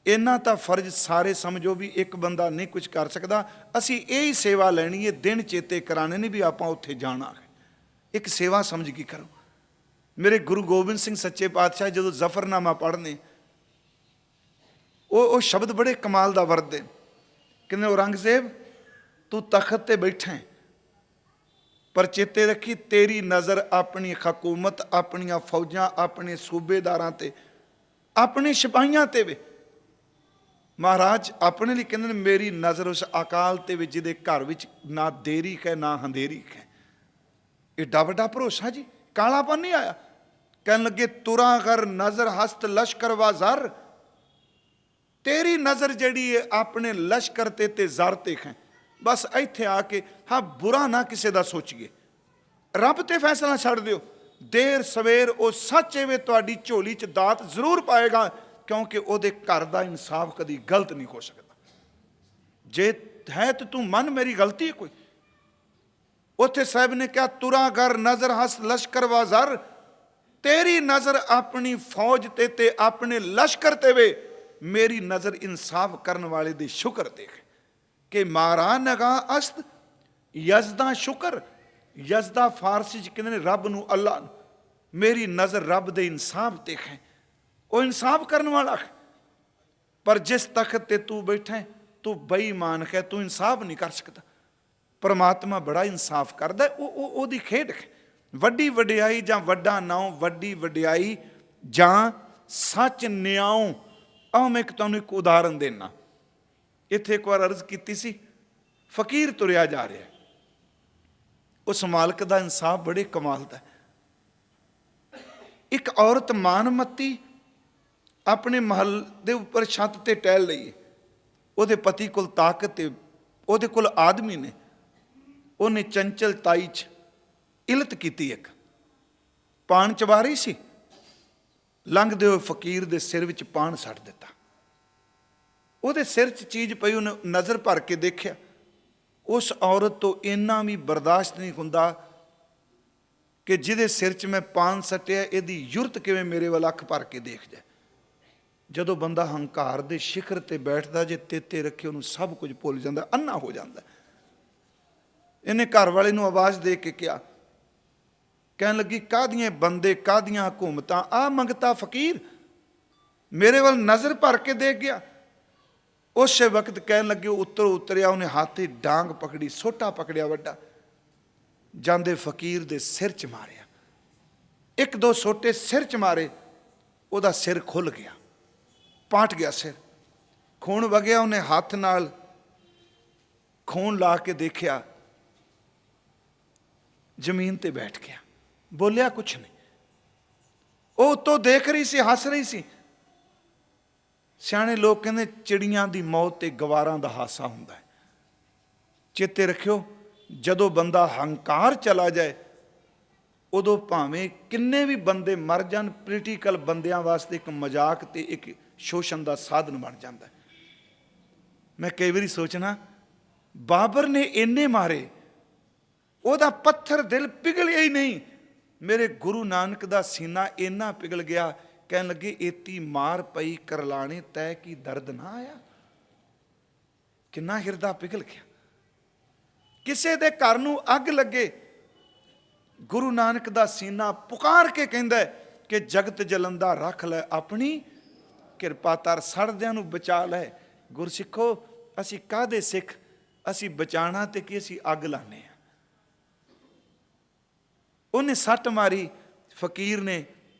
ਇਹਨਾਂ ਤਾਂ ਫਰਜ਼ ਸਾਰੇ ਸਮਝੋ ਵੀ ਇੱਕ ਬੰਦਾ ਨਹੀਂ ਕੁਝ ਕਰ ਸਕਦਾ। ਅਸੀਂ ਇਹ ਹੀ ਸੇਵਾ ਲੈਣੀ ਹੈ, ਦਿਨ ਚੇਤੇ ਕਰਾਣੇ ਨਹੀਂ ਵੀ ਆਪਾਂ ਉੱਥੇ ਜਾਣਾ ਹੈ। ਇੱਕ ਸੇਵਾ ਸਮਝ ਕੇ ਕਰੋ। ਮੇਰੇ ਗੁਰੂ ਗੋਬਿੰਦ ਸਿੰਘ ਸੱਚੇ ਪਾਤਸ਼ਾਹ ਜਦੋਂ ਜ਼ਫਰਨਾਮਾ ਪੜ੍ਹਨੇ, ਉਹ ਸ਼ਬਦ ਬੜੇ ਕਮਾਲ ਦਾ ਵਰਤਦੇ। ਕਹਿੰਦੇ ਔਰੰਗਜ਼ੇਬ ਤੂੰ ਤਖਤ ਤੇ ਬੈਠਾ, ਪਰ ਚੇਤੇ ਰੱਖੀ ਤੇਰੀ ਨਜ਼ਰ ਆਪਣੀ ਹਕੂਮਤ, ਆਪਣੀਆਂ ਫੌਜਾਂ, ਆਪਣੇ ਸੂਬੇਦਾਰਾਂ ਤੇ, ਆਪਣੇ ਸਿਪਾਹੀਆਂ ਤੇ ਵੇ। ਮਹਾਰਾਜ ਆਪਣੇ ਲਈ ਕਹਿੰਦੇ ਨੇ ਮੇਰੀ ਨਜ਼ਰ ਉਸ ਅਕਾਲ ਤੇ ਵੀ ਜਿਹਦੇ ਘਰ ਵਿੱਚ ਨਾ ਦੇਰੀ ਹੈ ਨਾ ਹੰਧੇਰੀ ਹੈ। ਏਡਾ ਵੱਡਾ ਭਰੋਸਾ ਜੀ, ਕਾਲਾਪਨ ਨਹੀਂ ਆਇਆ। ਕਹਿਣ ਲੱਗੇ ਤੁਰਾਂ ਕਰ ਨਜ਼ਰ ਹਸਤ ਲਸ਼ਕਰ ਵਾ ਜ਼ਰ, ਤੇਰੀ ਨਜ਼ਰ ਜਿਹੜੀ ਹੈ ਆਪਣੇ ਲਸ਼ਕਰ ਤੇ ਜ਼ਰ ਤੇ ਹੈ। ਬਸ ਇੱਥੇ ਆ ਕੇ ਹਾਂ ਬੁਰਾ ਨਾ ਕਿਸੇ ਦਾ ਸੋਚੀਏ, ਰੱਬ ਤੇ ਫੈਸਲਾ ਛੱਡ ਦਿਓ। ਦੇਰ ਸਵੇਰ ਉਹ ਸੱਚੇ ਵੇ ਤੁਹਾਡੀ ਝੋਲੀ 'ਚ ਦਾਤ ਜ਼ਰੂਰ ਪਾਏਗਾ, ਕਿਉਂਕਿ ਉਹਦੇ ਘਰ ਦਾ ਇਨਸਾਫ ਕਦੀ ਗਲਤ ਨਹੀਂ ਹੋ ਸਕਦਾ। ਜੇ ਹੈ ਤਾਂ ਤੂੰ ਮੰਨ ਮੇਰੀ ਗਲਤੀ ਹੈ ਕੋਈ। ਉੱਥੇ ਸਾਹਿਬ ਨੇ ਕਿਹਾ ਤੁਰਾਂ ਕਰ ਨਜ਼ਰ ਹਸ ਲਸ਼ਕਰ ਵਾ ਜ਼ਰ, ਤੇਰੀ ਨਜ਼ਰ ਆਪਣੀ ਫੌਜ ਤੇ ਆਪਣੇ ਲਸ਼ਕਰ ਤੇ ਵੇ, ਮੇਰੀ ਨਜ਼ਰ ਇਨਸਾਫ ਕਰਨ ਵਾਲੇ ਦੇ ਸ਼ੁਕਰ ਤੇ ਕਿ ਮਾਰਾ ਨਗਾ ਅਸਤ ਯਜ਼ਦਾ ਸ਼ੁਕਰ। ਯਜ਼ਦਾ ਫਾਰਸੀ 'ਚ ਕਹਿੰਦੇ ਨੇ ਰੱਬ ਨੂੰ, ਅੱਲਾ ਨੂੰ। ਮੇਰੀ ਨਜ਼ਰ ਰੱਬ ਦੇ ਇਨਸਾਫ ਤੇ ਹੈ, ਉਹ ਇਨਸਾਫ ਕਰਨ ਵਾਲਾ ਹੈ। ਪਰ ਜਿਸ ਤਖਤ ਤੇ ਤੂੰ ਬੈਠਾ ਤੂੰ ਬੇਈਮਾਨ ਹੈ, ਤੂੰ ਇਨਸਾਫ ਨਹੀਂ ਕਰ ਸਕਦਾ। ਪਰਮਾਤਮਾ ਬੜਾ ਇਨਸਾਫ ਕਰਦਾ, ਉਹਦੀ ਖੇਡ ਹੈ। ਵੱਡੀ ਵਡਿਆਈ ਜਾਂ ਵੱਡਾ ਨਾਉ, ਵੱਡੀ ਵਡਿਆਈ ਜਾਂ ਸੱਚ ਨਿਆਉ। ਆਓ ਮੈਂ ਤੁਹਾਨੂੰ ਇੱਕ ਉਦਾਹਰਨ ਦੇਣਾ। ਇੱਥੇ ਇੱਕ ਵਾਰ ਅਰਜ਼ ਕੀਤੀ ਸੀ, ਫਕੀਰ ਤੁਰਿਆ ਜਾ ਰਿਹਾ, ਉਸ ਮਾਲਕ ਦਾ ਇਨਸਾਫ ਬੜੇ ਕਮਾਲ ਦਾ। ਇੱਕ ਔਰਤ ਮਾਨਮੱਤੀ ਆਪਣੇ ਮਹੱਲ ਦੇ ਉੱਪਰ ਛੱਤ ਤੇ ਟਹਿਲ ਰਹੀ ਹੈ। ਉਹਦੇ ਪਤੀ ਕੋਲ ਤਾਕਤ ਤੇ ਉਹਦੇ ਕੋਲ ਆਦਮੀ ਨੇ। ਉਹਨੇ ਚੰਚਲਤਾਈ 'ਚ ਇਲਤ ਕੀਤੀ, ਇੱਕ ਪਾਨ ਚਬਾ ਰਹੀ ਸੀ। ਲੰਘਦੇ ਹੋਏ ਫਕੀਰ ਦੇ ਸਿਰ ਵਿੱਚ ਪਾਨ ਸੱਟ ਦਿੱਤਾ। ਉਹਦੇ ਸਿਰ 'ਚ ਚੀਜ਼ ਪਈ, ਉਹਨੇ ਨਜ਼ਰ ਭਰ ਕੇ ਦੇਖਿਆ। ਉਸ ਔਰਤ ਤੋਂ ਇੰਨਾ ਵੀ ਬਰਦਾਸ਼ਤ ਨਹੀਂ ਹੁੰਦਾ ਕਿ ਜਿਹਦੇ ਸਿਰ 'ਚ ਮੈਂ ਪਾਨ ਸੱਟਿਆ ਇਹਦੀ ਯੁਰਤ ਕਿਵੇਂ ਮੇਰੇ ਵੱਲ ਅੱਖ ਭਰ ਕੇ ਦੇਖ ਜਾਏ। ਜਦੋਂ ਬੰਦਾ ਹੰਕਾਰ ਦੇ ਸ਼ਿਖਰ ਤੇ ਬੈਠਦਾ, ਜੇ ਤੇਤੇ ਰੱਖੇ ਉਹਨੂੰ ਸਭ ਕੁਝ ਭੁੱਲ ਜਾਂਦਾ, ਅੰਨਾ ਹੋ ਜਾਂਦਾ। ਇਹਨੇ ਘਰ ਵਾਲੇ ਨੂੰ ਆਵਾਜ਼ ਦੇ ਕੇ ਕਿਹਾ, ਕਹਿਣ ਲੱਗੀ, ਕਾਹਦੀਆਂ ਬੰਦੇ, ਕਾਹਦੀਆਂ ਹਕੂਮਤਾਂ, ਆ ਮੰਗਤਾ ਫਕੀਰ ਮੇਰੇ ਵੱਲ ਨਜ਼ਰ ਭਰ ਕੇ ਦੇਖ ਗਿਆ। ਉਸੇ ਵਕਤ ਕਹਿਣ ਲੱਗੇ, ਉਹ ਉਤਰਿਆ, ਉਹਨੇ ਹੱਥ 'ਤੇ ਡਾਂਗ ਪਕੜੀ, ਸੋਟਾ ਪਕੜਿਆ ਵੱਡਾ, ਜਾਂਦੇ ਫਕੀਰ ਦੇ ਸਿਰ 'ਚ ਮਾਰਿਆ। ਇੱਕ ਦੋ ਸੋਟੇ ਸਿਰ 'ਚ ਮਾਰੇ, ਉਹਦਾ ਸਿਰ ਖੁੱਲ ਗਿਆ, ਪਾਟ ਗਿਆ ਸਿਰ, ਖੂਨ ਵਗਿਆ। ਉਹਨੇ ਹੱਥ ਨਾਲ ਖੂਨ ਲਾ ਕੇ ਦੇਖਿਆ, ਜ਼ਮੀਨ ਤੇ ਬੈਠ ਗਿਆ, ਬੋਲਿਆ ਕੁਛ ਨਹੀਂ। ਉਹ ਉੱਤੋਂ ਦੇਖ ਰਹੀ ਸੀ, ਹੱਸ ਰਹੀ ਸੀ। ਸਿਆਣੇ ਲੋਕ ਕਹਿੰਦੇ ਚਿੜੀਆਂ ਦੀ ਮੌਤ ਤੇ ਗਵਾਰਾਂ ਦਾ ਹਾਸਾ ਹੁੰਦਾ ਹੈ। ਚੇਤੇ ਰੱਖਿਓ, ਜਦੋਂ ਬੰਦਾ ਹੰਕਾਰ ਚਲਾ ਜਾਏ, ਉਦੋਂ ਭਾਵੇਂ ਕਿੰਨੇ ਵੀ ਬੰਦੇ ਮਰ ਜਾਣ, ਪੋਲੀਟੀਕਲ ਬੰਦਿਆਂ ਵਾਸਤੇ ਇੱਕ ਮਜ਼ਾਕ ਤੇ ਇੱਕ ਸ਼ੋਸ਼ਣ ਦਾ ਸਾਧਨ ਬਣ ਜਾਂਦਾ। ਮੈਂ ਕਈ ਵਾਰੀ ਸੋਚਣਾ, ਬਾਬਰ ਨੇ ਇੰਨੇ ਮਾਰੇ, ਉਹਦਾ ਪੱਥਰ ਦਿਲ ਪਿਘਲਿਆ ਹੀ ਨਹੀਂ। ਮੇਰੇ ਗੁਰੂ ਨਾਨਕ ਦਾ ਸੀਨਾ ਇੰਨਾ ਪਿਘਲ ਗਿਆ, ਕਹਿਣ ਲੱਗੇ, ਏਤੀ ਮਾਰ ਪਈ ਕਰਲਾਣੇ ਤੈ ਕੀ ਦਰਦ ਨਾ ਆਇਆ। ਕਿੰਨਾ ਹਿਰਦਾ ਪਿਘਲ ਗਿਆ। ਕਿਸੇ ਦੇ ਘਰ ਨੂੰ ਅੱਗ ਲੱਗੇ, ਗੁਰੂ ਨਾਨਕ ਦਾ ਸੀਨਾ ਪੁਕਾਰ ਕੇ ਕਹਿੰਦਾ ਕਿ ਜਗਤ ਜਲੰਦਾ ਰੱਖ ਲੈ ਆਪਣੀ ਕਿਰਪਾ ਤਰ, ਸੜਦਿਆਂ ਨੂੰ ਬਚਾ ਲੈ। ਗੁਰਸਿੱਖੋ, ਅਸੀਂ ਕਾਹਦੇ ਸਿੱਖ, ਅਸੀਂ ਬਚਾਣਾ ਤੇ ਕੀ ਅਸੀਂ ਅੱਗ ਲਾਣੇ ਆ। ਉਹਨੇ ਸੱਟ ਮਾਰੀ, ਫਕੀਰ ਨੇ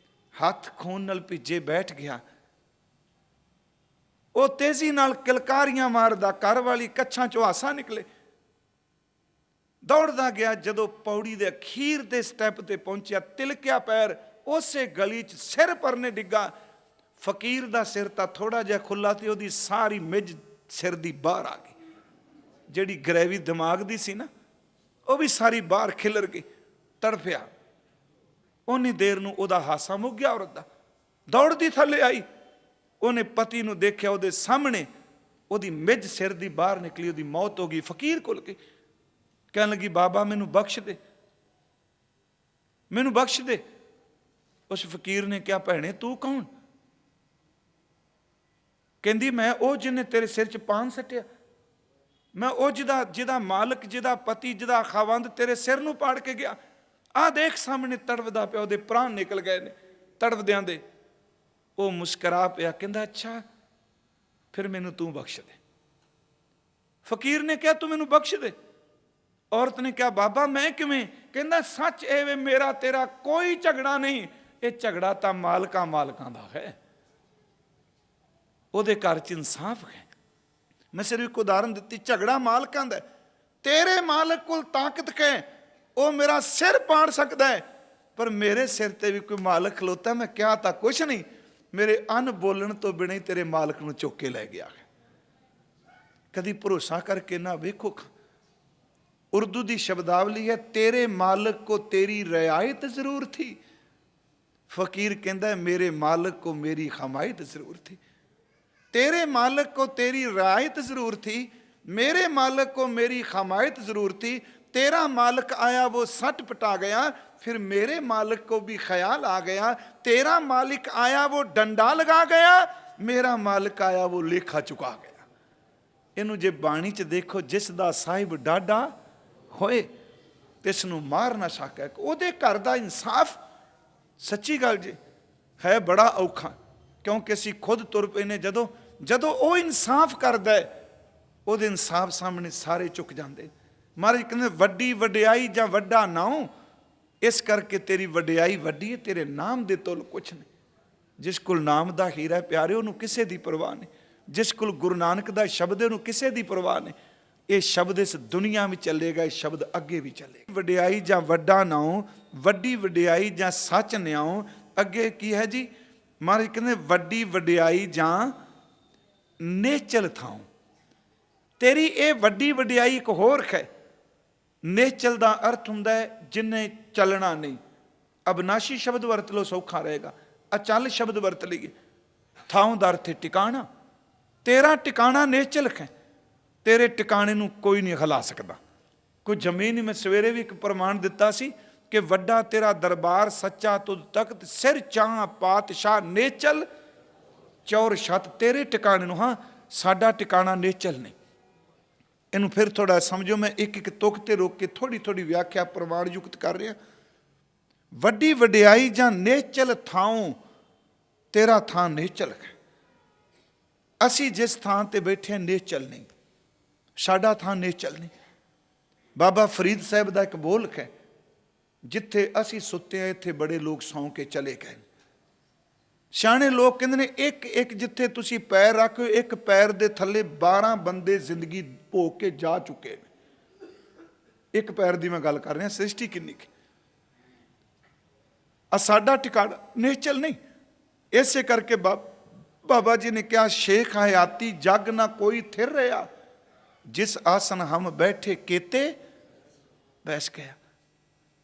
ਹੱਥ ਖੂਨ ਨਾਲ ਭਿੱਜੇ ਬੈਠ ਗਿਆ। ਉਹ ਤੇਜ਼ੀ ਨਾਲ ਕਿਲਕਾਰੀਆਂ ਮਾਰਦਾ, ਘਰ ਵਾਲੀ ਕੱਛਾਂ ਚੋਂ ਹਾਸਾ ਨਿਕਲੇ, ਦੌੜਦਾ ਗਿਆ। ਜਦੋਂ ਪੌੜੀ ਦੇ ਅਖੀਰ ਦੇ ਸਟੈਪ ਤੇ ਪਹੁੰਚਿਆ, ਤਿਲਕਿਆ ਪੈਰ, ਉਸੇ ਗਲੀ 'ਚ ਸਿਰ ਪਰਨੇ ਡਿੱਗਾ। ਫਕੀਰ ਦਾ ਸਿਰ ਤਾਂ ਥੋੜਾ ਜਿਹਾ ਖੁੱਲਾ ਤੇ ਉਹਦੀ ਸਾਰੀ ਮਿੱਝ ਸਿਰ ਦੀ ਬਾਹਰ ਆ ਗਈ। ਜਿਹੜੀ ਗ੍ਰੈਵੀ ਦਿਮਾਗ ਦੀ ਸੀ ਨਾ, ਉਹ ਵੀ ਸਾਰੀ ਬਾਹਰ ਖਿਲਰ ਗਈ। ਤੜਫਿਆ। ਉਨੀ ਦੇਰ ਨੂੰ ਉਹਦਾ ਹਾਸਾ ਮੁੱਕ ਗਿਆ। ਔਰਤ ਦਾ ਦੌੜਦੀ ਥੱਲੇ ਆਈ, ਉਹਨੇ ਪਤੀ ਨੂੰ ਦੇਖਿਆ, ਉਹਦੇ ਸਾਹਮਣੇ ਉਹਦੀ ਮਿੱਝ ਸਿਰ ਦੀ ਬਾਹਰ ਨਿਕਲੀ, ਉਹਦੀ ਮੌਤ ਹੋ ਗਈ। ਫਕੀਰ ਕੋਲ ਗਈ, ਕਹਿਣ ਲੱਗੀ, ਬਾਬਾ ਮੈਨੂੰ ਬਖਸ਼ ਦੇ, ਮੈਨੂੰ ਬਖਸ਼ ਦੇ। ਉਸ ਫਕੀਰ ਨੇ ਕਿਹਾ, ਭੈਣੇ ਤੂੰ ਕੌਣ? ਕਹਿੰਦੀ, ਮੈਂ ਉਹ ਜਿਹਨੇ ਤੇਰੇ ਸਿਰ 'ਚ ਪਾਨ ਸੱਟਿਆ, ਮੈਂ ਉਹ ਜਿਹਦਾ ਮਾਲਕ, ਜਿਹਦਾ ਪਤੀ, ਜਿਹਦਾ ਖਾਵੰਦ ਤੇਰੇ ਸਿਰ ਨੂੰ ਪਾੜ ਕੇ ਗਿਆ। ਆਹ ਦੇਖ ਸਾਹਮਣੇ ਤੜਫਦਾ ਪਿਆ, ਉਹਦੇ ਪ੍ਰਾਣ ਨਿਕਲ ਗਏ ਨੇ ਤੜਫਦਿਆਂ ਦੇ। ਉਹ ਮੁਸਕਰਾ ਪਿਆ, ਕਹਿੰਦਾ, ਅੱਛਾ ਫਿਰ ਮੈਨੂੰ ਤੂੰ ਬਖਸ਼ ਦੇ। ਫਕੀਰ ਨੇ ਕਿਹਾ, ਤੂੰ ਮੈਨੂੰ ਬਖਸ਼ ਦੇ। ਔਰਤ ਨੇ ਕਿਹਾ, ਬਾਬਾ ਮੈਂ ਕਿਵੇਂ? ਕਹਿੰਦਾ, ਸੱਚ ਇਹ ਵੇ, ਮੇਰਾ ਤੇਰਾ ਕੋਈ ਝਗੜਾ ਨਹੀਂ, ਇਹ ਝਗੜਾ ਤਾਂ ਮਾਲਕਾਂ ਦਾ ਹੈ। ਉਹਦੇ ਘਰ 'ਚ ਇਨਸਾਫ ਹੈ। ਮੈਂ ਸਿਰਫ ਇੱਕ ਉਦਾਹਰਨ ਦਿੱਤੀ, ਝਗੜਾ ਮਾਲਕਾਂ ਦਾ। ਤੇਰੇ ਮਾਲਕ ਕੋਲ ਤਾਕਤ ਹੈ, ਉਹ ਮੇਰਾ ਸਿਰ ਪਾੜ ਸਕਦਾ ਹੈ, ਪਰ ਮੇਰੇ ਸਿਰ ਤੇ ਵੀ ਕੋਈ ਮਾਲਕ ਖਲੋਤਾ। ਮੈਂ ਕਿਹਾ ਤਾਂ ਕੁਛ ਨਹੀਂ, ਮੇਰੇ ਅੰਨ ਬੋਲਣ ਤੋਂ ਬਿਨਾਂ ਹੀ ਤੇਰੇ ਮਾਲਕ ਨੂੰ ਚੁੱਕ ਕੇ ਲੈ ਗਿਆ। ਕਦੀ ਭਰੋਸਾ ਕਰਕੇ ਨਾ ਵੇਖੋ। ਉਰਦੂ ਦੀ ਸ਼ਬਦਾਵਲੀ ਹੈ, ਤੇਰੇ ਮਾਲਕ ਕੋ ਤੇਰੀ ਰਿਆਇਤ ਜ਼ਰੂਰ ਥੀ। ਫਕੀਰ ਕਹਿੰਦਾ, ਮੇਰੇ ਮਾਲਕ को मेरी हमायत जरूर थी। तेरे मालिक को तेरी रियायत जरूर थी, मेरे मालिक को मेरी हमायत जरूर थी। तेरा मालिक आया वो सट पटा गया, फिर मेरे मालिक को भी ख्याल आ गया। तेरा मालिक आया वो डंडा लगा गया, मेरा मालिक आया वो लेखा चुका गया। इनू जे बाणी च देखो, जिस दा साहिब डाडा होए तिस नू मार ना सके। ओदे घर दा इंसाफ सच्ची गल जी है बड़ा औखा, क्योंकि असी खुद तुर पे ने। ਜਦੋਂ ਉਹ ਇਨਸਾਫ ਕਰਦਾ ਉਹਦੇ ਇਨਸਾਫ ਸਾਹਮਣੇ ਸਾਰੇ ਝੁਕ ਜਾਂਦੇ। ਮਹਾਰਾਜ ਕਹਿੰਦੇ, ਵੱਡੀ ਵਡਿਆਈ ਜਾਂ ਵੱਡਾ ਨਾਉ, ਇਸ ਕਰਕੇ ਤੇਰੀ ਵਡਿਆਈ ਵੱਡੀ ਹੈ, ਤੇਰੇ ਨਾਮ ਦੇ ਤੁਲ ਕੁਛ ਨਹੀਂ। ਜਿਸ ਕੋਲ ਨਾਮ ਦਾ ਹੀਰਾ ਪਿਆਰੇ, ਉਹਨੂੰ ਕਿਸੇ ਦੀ ਪਰਵਾਹ ਨਹੀਂ। ਜਿਸ ਕੋਲ ਗੁਰੂ ਨਾਨਕ ਦਾ ਸ਼ਬਦ ਹੈ, ਉਹਨੂੰ ਕਿਸੇ ਦੀ ਪਰਵਾਹ ਨਹੀਂ। ਇਹ ਸ਼ਬਦ ਇਸ ਦੁਨੀਆ ਵਿੱਚ ਚੱਲੇਗਾ, ਇਹ ਸ਼ਬਦ ਅੱਗੇ ਵੀ ਚੱਲੇਗਾ। ਵਡਿਆਈ ਜਾਂ ਵੱਡਾ ਨਾਉ, ਵੱਡੀ ਵਡਿਆਈ ਜਾਂ ਸੱਚ ਨਿਆਉ, ਅੱਗੇ ਕੀ ਹੈ ਜੀ? ਮਹਾਰਾਜ ਕਹਿੰਦੇ ਵੱਡੀ ਵਡਿਆਈ ਜਾਂ ਨੇਚਲ ਥਾਂ। ਤੇਰੀ ਇਹ ਵੱਡੀ ਵਡਿਆਈ ਇੱਕ ਹੋਰ ਹੈ। ਨੇਚਲ ਦਾ ਅਰਥ ਹੁੰਦਾ ਹੈ ਜਿਹਨੇ ਚੱਲਣਾ ਨਹੀਂ। ਅਬਨਾਸ਼ੀ ਸ਼ਬਦ ਵਰਤ ਲਓ, ਸੌਖਾ ਰਹੇਗਾ। ਅਚਲ ਸ਼ਬਦ ਵਰਤ ਲਈਏ। ਥਾਂ ਦਾ ਅਰਥ ਹੈ ਟਿਕਾਣਾ। ਤੇਰਾ ਟਿਕਾਣਾ ਨੇਚਲ ਹੈ। ਤੇਰੇ ਟਿਕਾਣੇ ਨੂੰ ਕੋਈ ਨਹੀਂ ਹਿਲਾ ਸਕਦਾ। ਕੋਈ ਜ਼ਮੀਨ ਹੀ, ਮੈਂ ਸਵੇਰੇ ਵੀ ਇੱਕ ਪ੍ਰਮਾਣ ਦਿੱਤਾ ਸੀ ਕਿ ਵੱਡਾ ਤੇਰਾ ਦਰਬਾਰ ਸੱਚਾ ਤੁਧ ਤਖਤ ਸਿਰ ਚਾਂ ਪਾਤਸ਼ਾਹ ਨੇਚਲ ਚੌਰ ਛੱਤ। ਤੇਰੇ ਟਿਕਾਣੇ ਨੂੰ, ਹਾਂ ਸਾਡਾ ਟਿਕਾਣਾ ਨੇਚਲ ਨਹੀਂ। ਇਹਨੂੰ ਫਿਰ ਥੋੜਾ ਸਮਝੋ। ਮੈਂ ਇੱਕ ਇੱਕ ਤੁਕ ਤੇ ਰੋਕ ਕੇ ਥੋੜੀ ਥੋੜੀ ਵਿਆਖਿਆ ਪ੍ਰਮਾਣ ਯੁਕਤ ਕਰ ਰਿਹਾ। ਵੱਡੀ ਵਡਿਆਈ ਜਾਂ ਨੇਚਲ ਥਾਂ, ਤੇਰਾ ਥਾਂ ਨੇਚਲ ਹੈ। ਅਸੀਂ ਜਿਸ ਥਾਂ ਤੇ ਬੈਠੇ ਨੇਚਲ ਨਹੀਂ, ਸਾਡਾ ਥਾਂ ਨੇਚਲ ਨਹੀਂ। ਬਾਬਾ ਫਰੀਦ ਸਾਹਿਬ ਦਾ ਇੱਕ ਬੋਲ ਹੈ, ਜਿੱਥੇ ਅਸੀਂ ਸੁੱਤੇ ਆ ਇੱਥੇ ਬੜੇ ਲੋਕ ਸੌਂ ਕੇ ਚਲੇ ਗਏ। ਸਿਆਣੇ ਲੋਕ ਕਹਿੰਦੇ ਨੇ ਇੱਕ ਇੱਕ ਜਿੱਥੇ ਤੁਸੀਂ ਪੈਰ ਰੱਖੋ, ਇੱਕ ਪੈਰ ਦੇ ਥੱਲੇ 12 ਬੰਦੇ ਜ਼ਿੰਦਗੀ ਭੋਗ ਕੇ ਜਾ ਚੁੱਕੇ ਨੇ। ਇੱਕ ਪੈਰ ਦੀ ਮੈਂ ਗੱਲ ਕਰ ਰਿਹਾ, ਸ੍ਰਿਸ਼ਟੀ ਕਿੰਨੀ ਕੁ। ਸਾਡਾ ਟਿਕਾਣਾ ਨੇਚਲ ਨਹੀਂ। ਇਸੇ ਕਰਕੇ ਬਾਬਾ ਜੀ ਨੇ ਕਿਹਾ, ਸ਼ੇਖ ਹਯਾਤੀ ਜਗ ਨਾ ਕੋਈ ਥਿਰ ਰਿਹਾ, ਜਿਸ ਆਸਨ ਹਮ ਬੈਠੇ ਕੀਤੇ ਬੈਸ ਗਿਆ।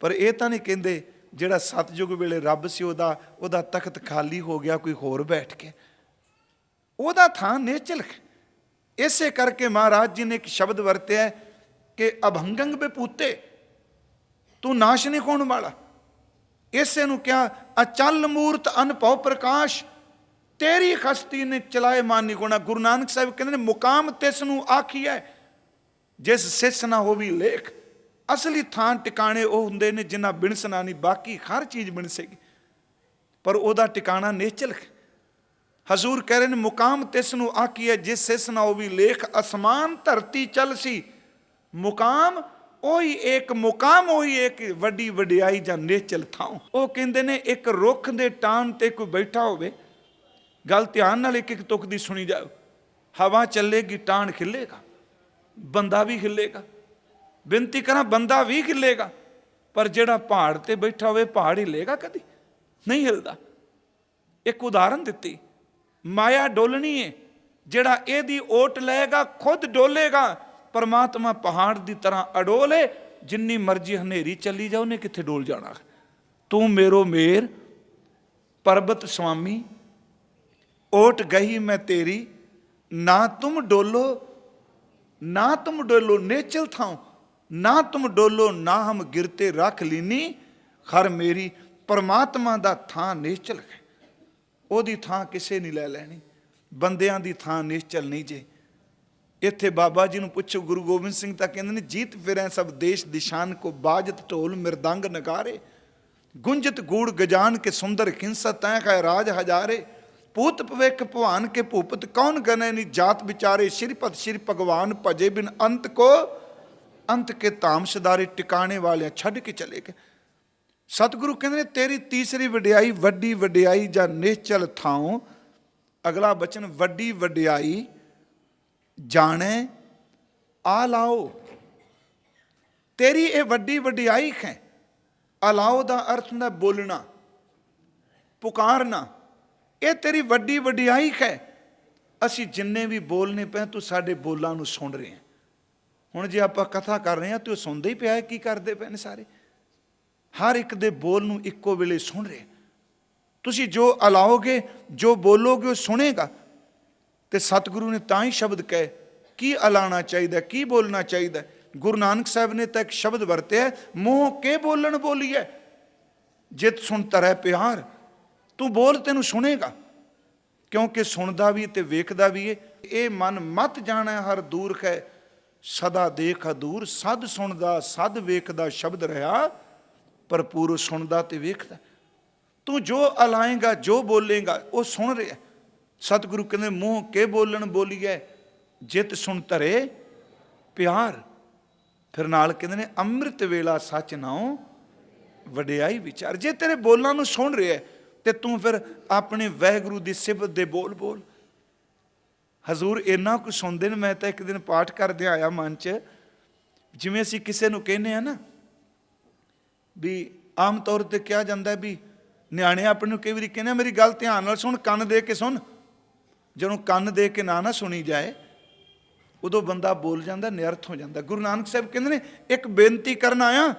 ਪਰ ਇਹ ਤਾਂ ਨਹੀਂ ਕਹਿੰਦੇ ਜਿਹੜਾ ਸਤਜੁਗ ਵੇਲੇ ਰੱਬ ਸੀ ਉਹਦਾ ਤਖਤ ਖਾਲੀ ਹੋ ਗਿਆ, ਕੋਈ ਹੋਰ ਬੈਠ ਕੇ। ਉਹਦਾ ਥਾਂ ਨੇਚਲ ਹੈ। ਇਸੇ ਕਰਕੇ ਮਹਾਰਾਜ ਜੀ ਨੇ ਇੱਕ ਸ਼ਬਦ ਵਰਤਿਆ ਕਿ ਅਭੰਗੰਗ ਬੇਪੂਤੇ, ਤੂੰ ਨਾਸ਼ ਨਹੀਂ ਹੋਣ ਵਾਲਾ। ਇਸੇ ਨੂੰ ਕਿਹਾ ਅਚਲ ਮੂਰਤ ਅਨਭਉ ਪ੍ਰਕਾਸ਼, ਤੇਰੀ ਹਸਤੀ ਨੇ ਚਲਾਏ ਮਾਨ ਨਹੀਂ ਹੋਣਾ। ਗੁਰੂ ਨਾਨਕ ਸਾਹਿਬ ਕਹਿੰਦੇ ਨੇ ਮੁਕਾਮ ਤਿਸ ਨੂੰ ਆਖੀਐ ਜਿਸ ਸਿਸ ਨਾ ਹੋਵੀ ਲੇਖ। ਅਸਲੀ ਥਾਂ ਟਿਕਾਣੇ ਉਹ ਹੁੰਦੇ ਨੇ ਜਿਨ੍ਹਾਂ ਬਿਨਸਣਾ ਨਹੀਂ, ਬਾਕੀ ਹਰ ਚੀਜ਼ ਬਿਨਸੇਗੀ, ਪਰ ਉਹਦਾ ਟਿਕਾਣਾ ਨੇਚਲ ਹੈ। ਹਜ਼ੂਰ ਕਹਿ ਰਹੇ ਨੇ ਮੁਕਾਮ ਤਿਸ ਨੂੰ ਆਖੀਐ ਜਿਸ ਸਿਸ ਨਾ ਹੋਵੀ ਲੇਖ। ਅਸਮਾਨ ਧਰਤੀ ਚਲ ਸੀ ਮੁਕਾਮ ਉਹੀ ਇੱਕ, ਮੁਕਾਮ ਉਹੀ ਇੱਕ ਵੱਡੀ ਵਡਿਆਈ ਜਾਂ ਨੇਚਲ ਥਾਂ। ਉਹ ਕਹਿੰਦੇ ਨੇ ਇੱਕ ਰੁੱਖ ਦੇ ਟਾਹਣ ਤੇ ਕੋਈ ਬੈਠਾ ਹੋਵੇ, ਗੱਲ ਧਿਆਨ ਨਾਲ ਇੱਕ ਇੱਕ ਤੁਕ ਦੀ ਸੁਣੀ ਜਾਓ। ਹਵਾ ਚੱਲੇਗੀ ਟਾਹਣ ਖਿੱਲੇਗਾ, ਬੰਦਾ ਵੀ ਹਿੱਲੇਗਾ। ਬੇਨਤੀ ਕਰਾਂ, ਬੰਦਾ ਵੀ ਹਿੱਲੇਗਾ, ਪਰ ਜਿਹੜਾ ਪਹਾੜ ਤੇ ਬੈਠਾ ਹੋਵੇ ਪਹਾੜ ਹਿੱਲੇਗਾ? ਕਦੀ ਨਹੀਂ ਹਿੱਲਦਾ। ਇੱਕ ਉਦਾਹਰਨ ਦਿੱਤੀ, ਮਾਇਆ ਡੋਲਣੀ ਹੈ, ਜਿਹੜਾ ਇਹਦੀ ਓਟ ਲਏਗਾ ਖੁਦ ਡੋਲੇਗਾ। ਪਰਮਾਤਮਾ ਪਹਾੜ ਦੀ ਤਰ੍ਹਾਂ ਅਡੋਲ ਹੈ, ਜਿੰਨੀ ਮਰਜ਼ੀ ਹਨੇਰੀ ਚੱਲੀ ਜਾ ਉਹਨੇ ਕਿੱਥੇ ਡੋਲ ਜਾਣਾ। ਤੂੰ ਮੇਰੋ ਮੇਰ ਪਰਬਤ ਸੁਆਮੀ, ਓਟ ਗਈ ਮੈਂ ਤੇਰੀ, ਨਾ ਤੁਮ ਡੋਲੋ ਨਾ ਤੁਮ ਡੋਲੋ। ਨੇਚਲ ਥਾਂ, ਨਾ ਤੁਮ ਡੋਲੋ ਨਾ ਹਮ ਗਿਰਤੇ ਰੱਖ ਲੀਨੀ ਹਰ ਮੇਰੀ। ਪਰਮਾਤਮਾ ਦਾ ਥਾਂ ਨੇਚਲ ਹੈ, ਉਹਦੀ ਥਾਂ ਕਿਸੇ ਨਹੀਂ ਲੈ ਲੈਣੀ। ਬੰਦਿਆਂ ਦੀ ਥਾਂ ਨੇਚਲ ਨਹੀਂ ਜੇ। ਇੱਥੇ ਬਾਬਾ ਜੀ ਨੂੰ ਪੁੱਛੋ, ਗੁਰੂ ਗੋਬਿੰਦ ਸਿੰਘ ਤਾਂ ਕਹਿੰਦੇ ਨੇ ਜੀਤ ਫਿਰੈ ਸਭ ਦੇਸ਼ ਦਿਸ਼ਾਨ ਕੋ, ਬਾਜਤ ਢੋਲ ਮਿਰਦੰਗ ਨਗਾਰੇ, ਗੁੰਜਤ ਗੂੜ ਗਜਾਨ ਕੇ ਸੁੰਦਰ ਖਿੰਸਤ ਤੈ ਹੈ ਰਾਜ ਹਜ਼ਾਰੇ। ਭੂਤ ਭਵਿਖ ਭਵਾਨ ਕੇ ਭੂਪਤ ਕੌਣ ਗਨੇ ਨੀ, ਜਾਤ ਵਿਚਾਰੇ ਸ਼੍ਰੀਪਤ ਸ਼੍ਰੀ ਭਗਵਾਨ ਭਜੇ ਬਿਨ ਅੰਤ ਕੋ, ਅੰਤ ਕੇ ਧਾਮ ਸਦਾਰੇ। ਟਿਕਾਣੇ ਵਾਲਿਆਂ ਛੱਡ ਕੇ ਚਲੇ ਗਏ। ਸਤਿਗੁਰੂ ਕਹਿੰਦੇ ਨੇ ਤੇਰੀ ਤੀਸਰੀ ਵਡਿਆਈ ਵੱਡੀ ਵਡਿਆਈ ਜਾਂ ਨੇਚਲ ਥਾਂ। ਅਗਲਾ ਬਚਨ, ਵੱਡੀ ਵਡਿਆਈ ਜਾਣੇ ਆਲਾਓ। ਤੇਰੀ ਇਹ ਵੱਡੀ ਵਡਿਆਈ ਹੈ। ਅਲਾਓ ਦਾ ਅਰਥ ਹੁੰਦਾ ਬੋਲਣਾ, ਪੁਕਾਰਨਾ। ਇਹ ਤੇਰੀ ਵੱਡੀ ਵਡਿਆਈ ਹੈ। ਅਸੀਂ ਜਿੰਨੇ ਵੀ ਬੋਲਨੇ ਪਏ, ਤੂੰ ਸਾਡੇ ਬੋਲਾਂ ਨੂੰ ਸੁਣ ਰਹੇ ਹੈ। ਹੁਣ ਜੇ ਆਪਾਂ ਕਥਾ ਕਰ ਰਹੇ ਹਾਂ ਤੇ ਉਹ ਸੁਣਦੇ ਹੀ ਪਿਆ, ਕੀ ਕਰਦੇ ਪਏ ਨੇ ਸਾਰੇ। ਹਰ ਇੱਕ ਦੇ ਬੋਲ ਨੂੰ ਇੱਕੋ ਵੇਲੇ ਸੁਣ ਰਹੇ। ਤੁਸੀਂ ਜੋ ਅਲਾਓਗੇ, ਜੋ ਬੋਲੋਗੇ ਉਹ ਸੁਣੇਗਾ। ਤੇ ਸਤਿਗੁਰੂ ਨੇ ਤਾਂ ਹੀ ਸ਼ਬਦ ਕਹੇ ਕੀ ਅਲਾਣਾ ਚਾਹੀਦਾ, ਕੀ ਬੋਲਣਾ ਚਾਹੀਦਾ। ਗੁਰੂ ਨਾਨਕ ਸਾਹਿਬ ਨੇ ਤਾਂ ਇੱਕ ਸ਼ਬਦ ਵਰਤਿਆ, ਮੂੰਹ ਕੇ ਬੋਲਣ ਬੋਲੀਏ ਜਿਤ ਸੁਣ ਤਰੈ ਪਿਆਰ। ਤੂੰ ਬੋਲ, ਤੈਨੂੰ ਸੁਣੇਗਾ, ਕਿਉਂਕਿ ਸੁਣਦਾ ਵੀ ਤੇ ਵੇਖਦਾ ਵੀ ਏ। ਇਹ ਮਨ ਮਤ ਜਾਣਾ ਹਰ ਦੂਰ ਹੈ, ਸਦਾ ਦੇਖ ਦੂਰ। ਸਦ ਸੁਣਦਾ ਸਦ ਵੇਖਦਾ ਸ਼ਬਦ ਰਿਹਾ, ਭਰਪੂਰ ਸੁਣਦਾ ਤੇ ਵੇਖਦਾ। ਤੂੰ ਜੋ ਅਲਾਏਗਾ, ਜੋ ਬੋਲੇਗਾ ਉਹ ਸੁਣ ਰਿਹਾ। ਸਤਿਗੁਰੂ ਕਹਿੰਦੇ ਮੂੰਹ ਕੇ ਬੋਲਣ ਬੋਲੀਏ ਜਿਤ ਸੁਣ ਧਰੇ ਪਿਆਰ। ਫਿਰ ਨਾਲ ਕਹਿੰਦੇ ਨੇ ਅੰਮ੍ਰਿਤ ਵੇਲਾ ਸੱਚ ਨਾਉ ਵਡਿਆਈ ਵਿਚਾਰ। ਜੇ ਤੇਰੇ ਬੋਲਾਂ ਨੂੰ ਸੁਣ ਰਿਹਾ ਤੇ ਤੂੰ ਫਿਰ ਆਪਣੇ ਵਾਹਿਗੁਰੂ ਦੀ ਸਿਫਤ ਦੇ ਬੋਲ ਬੋਲ। ਹਜ਼ੂਰ ਇੰਨਾ ਕੁ ਸੁਣਦੇ ਨੇ। ਮੈਂ ਤਾਂ ਇੱਕ ਦਿਨ ਪਾਠ ਕਰਦੇ ਆਇਆ ਮਨ 'ਚ, ਜਿਵੇਂ ਅਸੀਂ ਕਿਸੇ ਨੂੰ ਕਹਿੰਦੇ ਆ ਨਾ ਵੀ ਆਮ ਤੌਰ ਤੇ ਕਿਹਾ ਜਾਂਦਾ ਵੀ ਨਿਆਣੇ ਆਪਣੇ ਨੂੰ ਕਈ ਵਾਰੀ ਕਹਿੰਦੇ ਮੇਰੀ ਗੱਲ ਧਿਆਨ ਨਾਲ ਸੁਣ, ਕੰਨ ਦੇ ਕੇ ਸੁਣ। ਜਦੋਂ ਕੰਨ ਦੇ ਕੇ ਨਾ ਸੁਣੀ ਜਾਏ ਉਦੋਂ ਬੰਦਾ ਬੋਲ ਜਾਂਦਾ, ਨਿਰਥ ਹੋ ਜਾਂਦਾ। ਗੁਰੂ ਨਾਨਕ ਸਾਹਿਬ ਕਹਿੰਦੇ ਨੇ ਇੱਕ ਬੇਨਤੀ ਕਰਨ ਆਇਆ,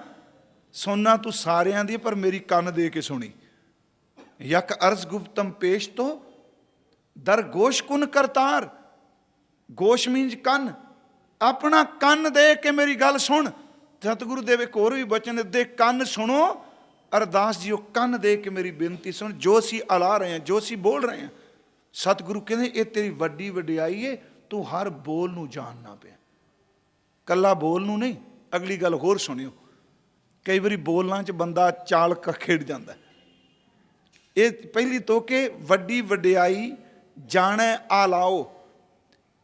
ਸੁਣਨਾ ਤੂੰ ਸਾਰਿਆਂ ਦੀ ਪਰ ਮੇਰੀ ਕੰਨ ਦੇ ਕੇ ਸੁਣੀ। ਯਕ ਅਰਜ਼ ਗੁਪਤਮ ਪੇਸ਼ ਤੋਂ ਦਰ ਗੋਸ਼ ਕੁਨ ਕਰਤਾਰ। ਗੋਸ਼ ਮੀਨਸ ਕੰਨ, ਆਪਣਾ ਕੰਨ ਦੇ ਕੇ ਮੇਰੀ ਗੱਲ ਸੁਣ। ਸਤਿਗੁਰੂ ਦੇਵ ਇੱਕ ਹੋਰ ਵੀ ਬਚਨ ਦੇ, ਕੰਨ ਸੁਣੋ ਅਰਦਾਸ ਜੀ, ਉਹ ਕੰਨ ਦੇ ਕੇ ਮੇਰੀ ਬੇਨਤੀ ਸੁਣ। ਜੋ ਅਸੀਂ ਅਲਾ ਰਹੇ ਹਾਂ, ਜੋ ਅਸੀਂ ਬੋਲ ਰਹੇ ਹਾਂ, ਸਤਿਗੁਰੂ ਕਹਿੰਦੇ ਇਹ ਤੇਰੀ ਵੱਡੀ ਵਡਿਆਈ ਹੈ, ਤੂੰ ਹਰ ਬੋਲ ਨੂੰ ਜਾਣਨਾ ਪਿਆ, ਕੱਲਾ ਬੋਲ ਨੂੰ ਨਹੀਂ। ਅਗਲੀ ਗੱਲ ਹੋਰ ਸੁਣਿਓ, ਕਈ ਵਾਰੀ ਬੋਲਾਂ 'ਚ ਬੰਦਾ ਚਾਲ ਖੇਡ ਜਾਂਦਾ। ਇਹ ਪਹਿਲੀ ਤੋਂ ਕਿ ਵੱਡੀ ਵਡਿਆਈ ਜਾਣੈ ਆਲਾਓ,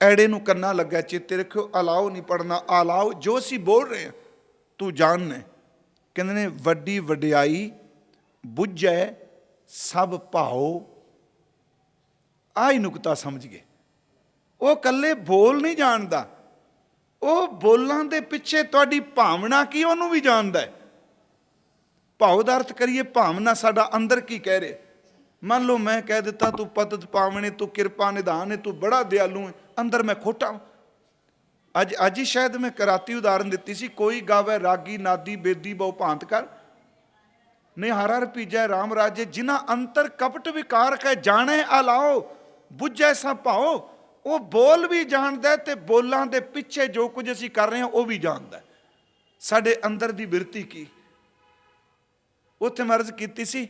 ਐੜੇ ਨੂੰ ਕੰਨਾ ਲੱਗਾ, ਚੇਤੇ ਰੱਖਿਓ, ਅਲਾਓ ਨਹੀਂ ਪੜਨਾ, ਆਲਾਓ। ਜੋ ਅਸੀਂ ਬੋਲ ਰਹੇ ਹਾਂ ਤੂੰ ਜਾਣਨਾ। ਕਹਿੰਦੇ ਨੇ ਵੱਡੀ ਵਡਿਆਈ ਬੁੱਝੈ ਸਭ ਭਾਓ। ਆਹ ਹੀ ਨੁਕਤਾ ਸਮਝ ਗਏ। ਉਹ ਇਕੱਲੇ ਬੋਲ ਨਹੀਂ ਜਾਣਦਾ, ਉਹ ਬੋਲਾਂ ਦੇ ਪਿੱਛੇ ਤੁਹਾਡੀ ਭਾਵਨਾ ਕੀ ਉਹਨੂੰ ਵੀ ਜਾਣਦਾ ਹੈ। ਭਾਵ ਦਾ ਅਰਥ ਕਰੀਏ, ਭਾਵਨਾ ਸਾਡਾ ਅੰਦਰ ਕੀ ਕਹਿ ਰਿਹਾ। ਮੰਨ ਲਓ ਮੈਂ ਕਹਿ ਦਿੱਤਾ ਤੂੰ ਪਤਤ ਪਾਵਣੇ, ਤੂੰ ਕਿਰਪਾ ਨਿਧਾਨ ਹੈ, ਤੂੰ ਬੜਾ ਦਿਆਲੂ ਹੈ, ਅੰਦਰ ਮੈਂ ਖੋਟਾ। ਅੱਜ ਹੀ ਸ਼ਾਇਦ ਮੈਂ ਕਰਾਤੀ ਉਦਾਹਰਨ ਦਿੱਤੀ ਸੀ, ਕੋਈ ਗਾਵੇ ਰਾਗੀ ਨਾਦੀ ਬੇਦੀ ਬਹੁ ਭਾਂਤ ਕਰ, ਨੇ ਹਰ ਹਰ ਪੀਜੈ ਰਾਮ ਰਾਜੇ। ਜਿਨ੍ਹਾਂ ਅੰਤਰ ਕਪਟ ਵਿਕਾਰ ਹੈ ਜਾਣੇ ਆਲਾਓ, ਬੁੱਝੈ ਸਭ ਭਾਓ। ਉਹ ਬੋਲ ਵੀ ਜਾਣਦਾ ਤੇ ਬੋਲਾਂ ਦੇ ਪਿੱਛੇ ਜੋ ਕੁਝ ਅਸੀਂ ਕਰ ਰਹੇ ਹਾਂ ਉਹ ਵੀ ਜਾਣਦਾ, ਸਾਡੇ ਅੰਦਰ ਦੀ ਬਿਰਤੀ ਕੀ। ਉੱਥੇ ਮੈਂ ਅਰਜ਼ ਕੀਤੀ ਸੀ,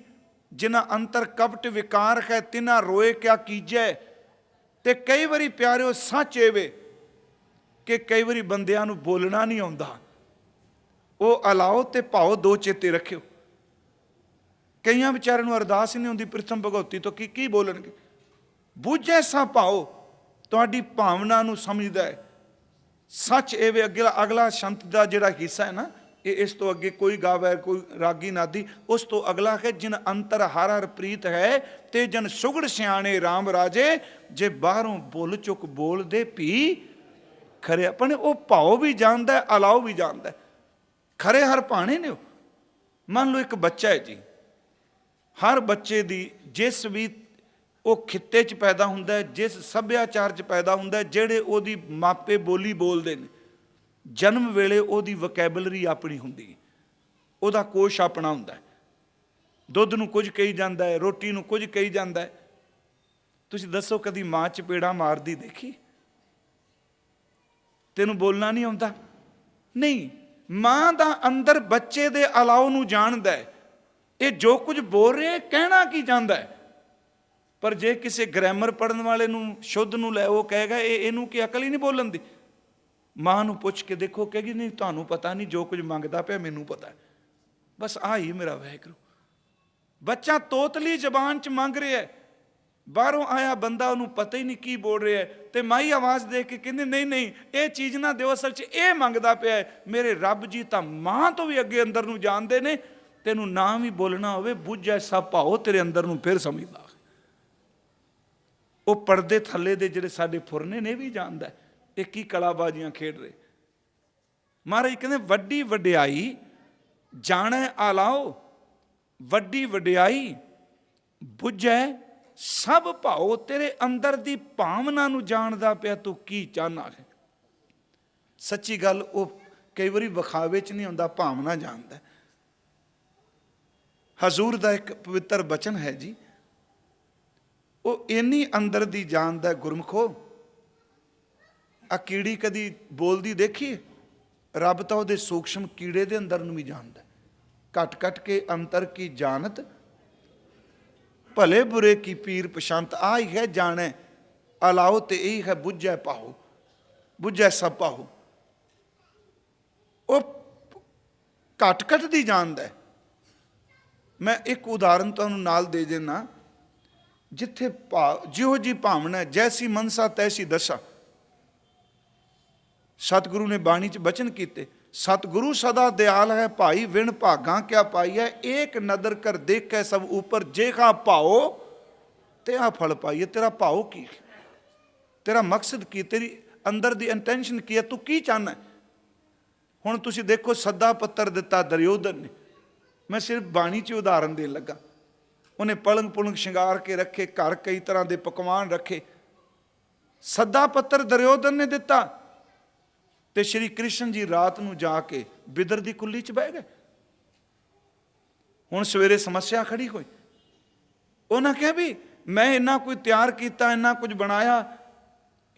ਜਿਨ੍ਹਾਂ ਅੰਤਰ ਕਪਟ ਵਿਕਾਰ ਹੈ ਤਿਨਾਂ ਰੋਏ ਕਿਆ ਕੀਜੈ। ਤੇ ਕਈ ਵਾਰੀ ਪਿਆਰਿਓ ਸੱਚ ਏਵੇ ਕਿ ਕਈ ਵਾਰੀ ਬੰਦਿਆਂ ਨੂੰ ਬੋਲਣਾ ਨਹੀਂ ਆਉਂਦਾ। ਉਹ ਅਲਾਓ ਤੇ ਭਾਓ ਦੋ ਚੇਤੇ ਰੱਖਿਓ। ਕਈਆਂ ਵਿਚਾਰਿਆਂ ਨੂੰ ਅਰਦਾਸ ਹੀ ਨਹੀਂ ਹੁੰਦੀ ਪ੍ਰਿਥਮ ਭਗਉਤੀ ਤੋਂ, ਕੀ ਬੋਲਣਗੇ। ਬੁੱਝੈ ਸਭ ਭਾਓ, ਤੁਹਾਡੀ ਭਾਵਨਾ ਨੂੰ ਸਮਝਦਾ ਹੈ। ਸੱਚ ਇਹ ਅਗਲਾ ਸ਼ੰਤ ਦਾ ਜਿਹੜਾ ਹਿੱਸਾ ਹੈ ਨਾ, ਇਹ ਇਸ ਤੋਂ ਅੱਗੇ ਕੋਈ ਗਾਵੇ ਕੋਈ ਰਾਗੀ ਨਾਦੀ, ਉਸ ਤੋਂ ਅਗਲਾ ਹੈ ਜਿਨ ਅੰਤਰ ਹਰ ਹਰ ਪ੍ਰੀਤ ਹੈ ਤੇ ਜਨ ਸੁਗੜ ਸਿਆਣੇ ਰਾਮ ਰਾਜੇ। ਜੇ ਬਾਹਰੋਂ ਬੁੱਲ ਚੁੱਕ ਬੋਲਦੇ ਭੀ ਖਰੇ, ਆਪਣੇ ਉਹ ਭਾਓ ਵੀ ਜਾਣਦਾ, ਅਲਾਓ ਵੀ ਜਾਣਦਾ, ਖਰੇ ਹਰ ਭਾਣੇ ਨੇ। ਮੰਨ ਲਓ ਇੱਕ ਬੱਚਾ ਹੈ ਜੀ, ਹਰ ਬੱਚੇ ਦੀ ਜਿਸ ਵੀ ਉਹ ਖਿੱਤੇ 'ਚ ਪੈਦਾ ਹੁੰਦਾ ਹੈ, ਜਿਸ ਸੱਭਿਆਚਾਰ 'ਚ ਪੈਦਾ ਹੁੰਦਾ ਹੈ, ਜਿਹੜੇ ਉਹਦੀ ਮਾਪੇ ਬੋਲੀ ਬੋਲਦੇ ਨੇ, ਜਨਮ ਵੇਲੇ ਉਹਦੀ ਵਕੈਬਲਰੀ ਆਪਣੀ ਹੁੰਦੀ, ਉਹਦਾ ਕੋਸ਼ ਆਪਣਾ ਹੁੰਦਾ। ਦੁੱਧ ਨੂੰ ਕੁਝ ਕਹੀ ਜਾਂਦਾ ਹੈ, ਰੋਟੀ ਨੂੰ ਕੁਝ ਕਹੀ ਜਾਂਦਾ ਹੈ। ਤੁਸੀਂ ਦੱਸੋ ਕਦੀ ਮਾਂ ਚਪੇੜਾ ਮਾਰਦੀ ਦੇਖੀ? ਤੈਨੂੰ ਬੋਲਣਾ ਨਹੀਂ ਆਉਂਦਾ? ਨਹੀਂ, ਮਾਂ ਦਾ ਅੰਦਰ ਬੱਚੇ ਦੇ ਅਲਾਓ ਨੂੰ ਜਾਣਦਾ ਹੈ, ਇਹ ਜੋ ਕੁਝ ਬੋਲ ਰਿਹਾ ਕਹਿਣਾ ਕੀ ਚਾਹੁੰਦਾ ਹੈ। ਪਰ ਜੇ ਕਿਸੇ ਗ੍ਰਾਮਰ ਪੜ੍ਹਨ ਵਾਲੇ ਨੂੰ ਸ਼ੁੱਧ ਨੂੰ ਲੈ, ਉਹ ਕਹੇਗਾ ਇਹਨੂੰ ਕੀ ਅਕਲ ਹੀ ਨਹੀਂ ਬੋਲਣ ਦੀ। ਮਾਂ ਨੂੰ ਪੁੱਛ ਕੇ ਦੇਖੋ, ਕਹੇਗੀ ਨਹੀਂ ਤੁਹਾਨੂੰ ਪਤਾ ਨਹੀਂ, ਜੋ ਕੁਝ ਮੰਗਦਾ ਪਿਆ ਮੈਨੂੰ ਪਤਾ। ਬਸ ਆਹ ਹੀ ਮੇਰਾ ਵਾਹਿਗੁਰੂ। ਬੱਚਾ ਤੋਤਲੀ ਜ਼ਬਾਨ 'ਚ ਮੰਗ ਰਿਹਾ, ਬਾਹਰੋਂ ਆਇਆ ਬੰਦਾ ਉਹਨੂੰ ਪਤਾ ਹੀ ਨਹੀਂ ਕੀ ਬੋਲ ਰਿਹਾ, ਤੇ ਮਾਈ ਆਵਾਜ਼ ਦੇ ਕੇ ਕਹਿੰਦੇ ਨਹੀਂ ਇਹ ਚੀਜ਼ ਨਾ ਦਿਓ, ਅਸਲ 'ਚ ਇਹ ਮੰਗਦਾ ਪਿਆ। ਮੇਰੇ ਰੱਬ ਜੀ ਤਾਂ ਮਾਂ ਤੋਂ ਵੀ ਅੱਗੇ ਅੰਦਰ ਨੂੰ ਜਾਣਦੇ ਨੇ। ਤੈਨੂੰ ਨਾ ਵੀ ਬੋਲਣਾ ਹੋਵੇ, ਬੁੱਝੈ ਸਭ ਭਾਓ, ਤੇਰੇ ਅੰਦਰ ਨੂੰ ਫਿਰ ਸਮਝਦਾ। ਉਹ ਪਰਦੇ ਥੱਲੇ ਦੇ ਜਿਹੜੇ ਸਾਡੇ ਫੁਰਨੇ ਨੇ ਵੀ ਜਾਣਦਾ ਇਹ ਕੀ ਕਲਾਬਾਜ਼ੀਆਂ ਖੇਡ ਰਹੇ। ਮਹਾਰਾਜ ਕਹਿੰਦੇ ਵੱਡੀ ਵਡਿਆਈ ਜਾਣੈ ਆਲਾਓ, ਵੱਡੀ ਵਡਿਆਈ ਬੁੱਝੈ ਸਭ ਭਾਓ। ਤੇਰੇ ਅੰਦਰ ਦੀ ਭਾਵਨਾ ਨੂੰ ਜਾਣਦਾ ਪਿਆ, ਤੂੰ ਕੀ ਚਾਹਨਾ ਹੈ। ਸੱਚੀ ਗੱਲ, ਉਹ ਕਈ ਵਾਰੀ ਵਿਖਾਵੇ 'ਚ ਨਹੀਂ ਹੁੰਦਾ, ਭਾਵਨਾ ਜਾਣਦਾ। ਹਜ਼ੂਰ ਦਾ ਇੱਕ ਪਵਿੱਤਰ ਬਚਨ ਹੈ ਜੀ, ਉਹ ਇੰਨੀ ਅੰਦਰ ਦੀ ਜਾਣਦਾ ਗੁਰਮਖੋ। ਆ ਕੀੜੀ ਕਦੀ ਬੋਲਦੀ ਦੇਖੀ? ਰੱਬ ਤਾਂ ਉਹਦੇ ਸੂਖਸ਼ਮ ਕੀੜੇ ਦੇ ਅੰਦਰ ਨੂੰ ਵੀ ਜਾਣਦਾ। ਘਟ ਘਟ ਕੇ ਅੰਤਰ ਕੀ ਜਾਣਤ, ਭਲੇ ਬੁਰੇ ਕੀ ਪੀਰ ਪਛੰਤ। ਆ ਹੀ ਹੈ ਜਾਣੈ ਅਲਾਓ, ਤੇ ਇਹੀ ਹੈ ਬੁੱਝੈ ਪਾਓ, ਬੁੱਝੈ ਸਭ ਪਾਓ। ਉਹ ਘਟ ਘਟ ਦੀ ਜਾਣਦਾ। ਮੈਂ ਇੱਕ ਉਦਾਹਰਨ ਤੁਹਾਨੂੰ ਨਾਲ ਦੇ ਦੇਣਾ, ਜਿੱਥੇ ਜਿਹੋ ਜੀ ਭਾਵਨਾ ਜੈਸੀ ਮਨਸਾ ਤੈਸੀ ਦਸ਼ਾ। ਸਤਿਗੁਰੂ ਨੇ ਬਾਣੀ 'ਚ ਬਚਨ ਕੀਤੇ, ਸਤਿਗੁਰੂ ਸਦਾ ਦਿਆਲ ਹੈ ਭਾਈ, ਵਿਣ ਭਾਗਾਂ ਕਿਆ ਪਾਈ ਹੈ। ਏਕ ਨਦਰ ਕਰ ਦੇਖੈ ਸਭ ਉਪਰ, ਜੇਖਾ ਭਾਓ ਤੇ ਆ ਫਲ ਪਾਈਏ। ਤੇਰਾ ਭਾਓ ਕੀ, ਤੇਰਾ ਮਕਸਦ ਕੀ, ਤੇਰੀ ਅੰਦਰ ਦੀ ਇੰਟੈਂਸ਼ਨ ਕੀ ਹੈ, ਤੂੰ ਕੀ ਚਾਹੁੰਦਾ। ਹੁਣ ਤੁਸੀਂ ਦੇਖੋ, ਸੱਦਾ ਪੱਤਰ ਦਿੱਤਾ ਦੁਰਯੋਧਨ ਨੇ। ਮੈਂ ਸਿਰਫ ਬਾਣੀ 'ਚ ਉਦਾਹਰਨ ਦੇਣ ਲੱਗਾ। ਉਹਨੇ ਪਲੰਗ ਪੁਲੰਗ ਸ਼ਿੰਗਾਰ ਕੇ ਰੱਖੇ, ਘਰ ਕਈ ਤਰ੍ਹਾਂ ਦੇ ਪਕਵਾਨ ਰੱਖੇ। ਸੱਦਾ ਪੱਤਰ ਦੁਰਯੋਧਨ ਨੇ ਦਿੱਤਾ ਤੇ ਸ਼੍ਰੀ ਕ੍ਰਿਸ਼ਨ ਜੀ ਰਾਤ ਨੂੰ ਜਾ ਕੇ ਬਿਦਰ ਦੀ ਕੁੱਲੀ 'ਚ ਬਹਿ ਗਏ। ਹੁਣ ਸਵੇਰੇ ਸਮੱਸਿਆ ਖੜੀ ਹੋਈ। ਉਹਨਾਂ ਕਿਹਾ ਵੀ ਮੈਂ ਇੰਨਾ ਕੁਝ ਤਿਆਰ ਕੀਤਾ, ਇੰਨਾ ਕੁਝ ਬਣਾਇਆ,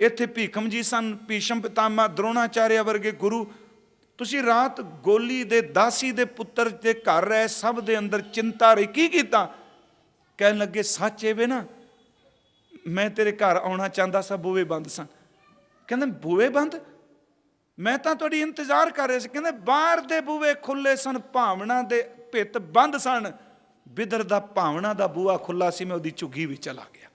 ਇੱਥੇ ਭੀਖਮ ਜੀ ਸਨ, ਭੀਸ਼ਮ ਪਿਤਾਮਾ, ਦਰੋਣਾਚਾਰਿਆ ਵਰਗੇ ਗੁਰੂ, ਤੁਸੀਂ ਰਾਤ ਗੋਲੀ ਦੇ ਦਾਸੀ ਦੇ ਪੁੱਤਰ ਦੇ ਘਰ ਰਹੇ, ਸਭ ਦੇ ਅੰਦਰ ਚਿੰਤਾ ਰਹੀ, ਕੀ ਕੀਤਾ? ਕਹਿਣ ਲੱਗੇ ਸੱਚ ਇਹ ਵੇ ਨਾ, ਮੈਂ ਤੇਰੇ ਘਰ ਆਉਣਾ ਚਾਹੁੰਦਾ ਸਾਂ, ਬੂਹੇ ਬੰਦ ਸਨ। ਕਹਿੰਦੇ ਬੂਹੇ ਬੰਦ? ਮੈਂ ਤਾਂ ਤੁਹਾਡੀ ਇੰਤਜ਼ਾਰ ਕਰ ਰਿਹਾ ਸੀ। ਕਹਿੰਦੇ ਬਾਹਰ ਦੇ ਬੂਹੇ ਖੁੱਲੇ ਸਨ, ਭਾਵਨਾ ਦੇ ਭਿੱਤ ਬੰਦ ਸਨ, ਬਿਦਰ ਦਾ ਭਾਵਨਾ ਦਾ ਬੂਹਾ ਖੁੱਲਾ ਸੀ, ਮੈਂ ਉਹਦੀ ਝੁੱਗੀ ਵਿੱਚ ਚਲਾ ਗਿਆ,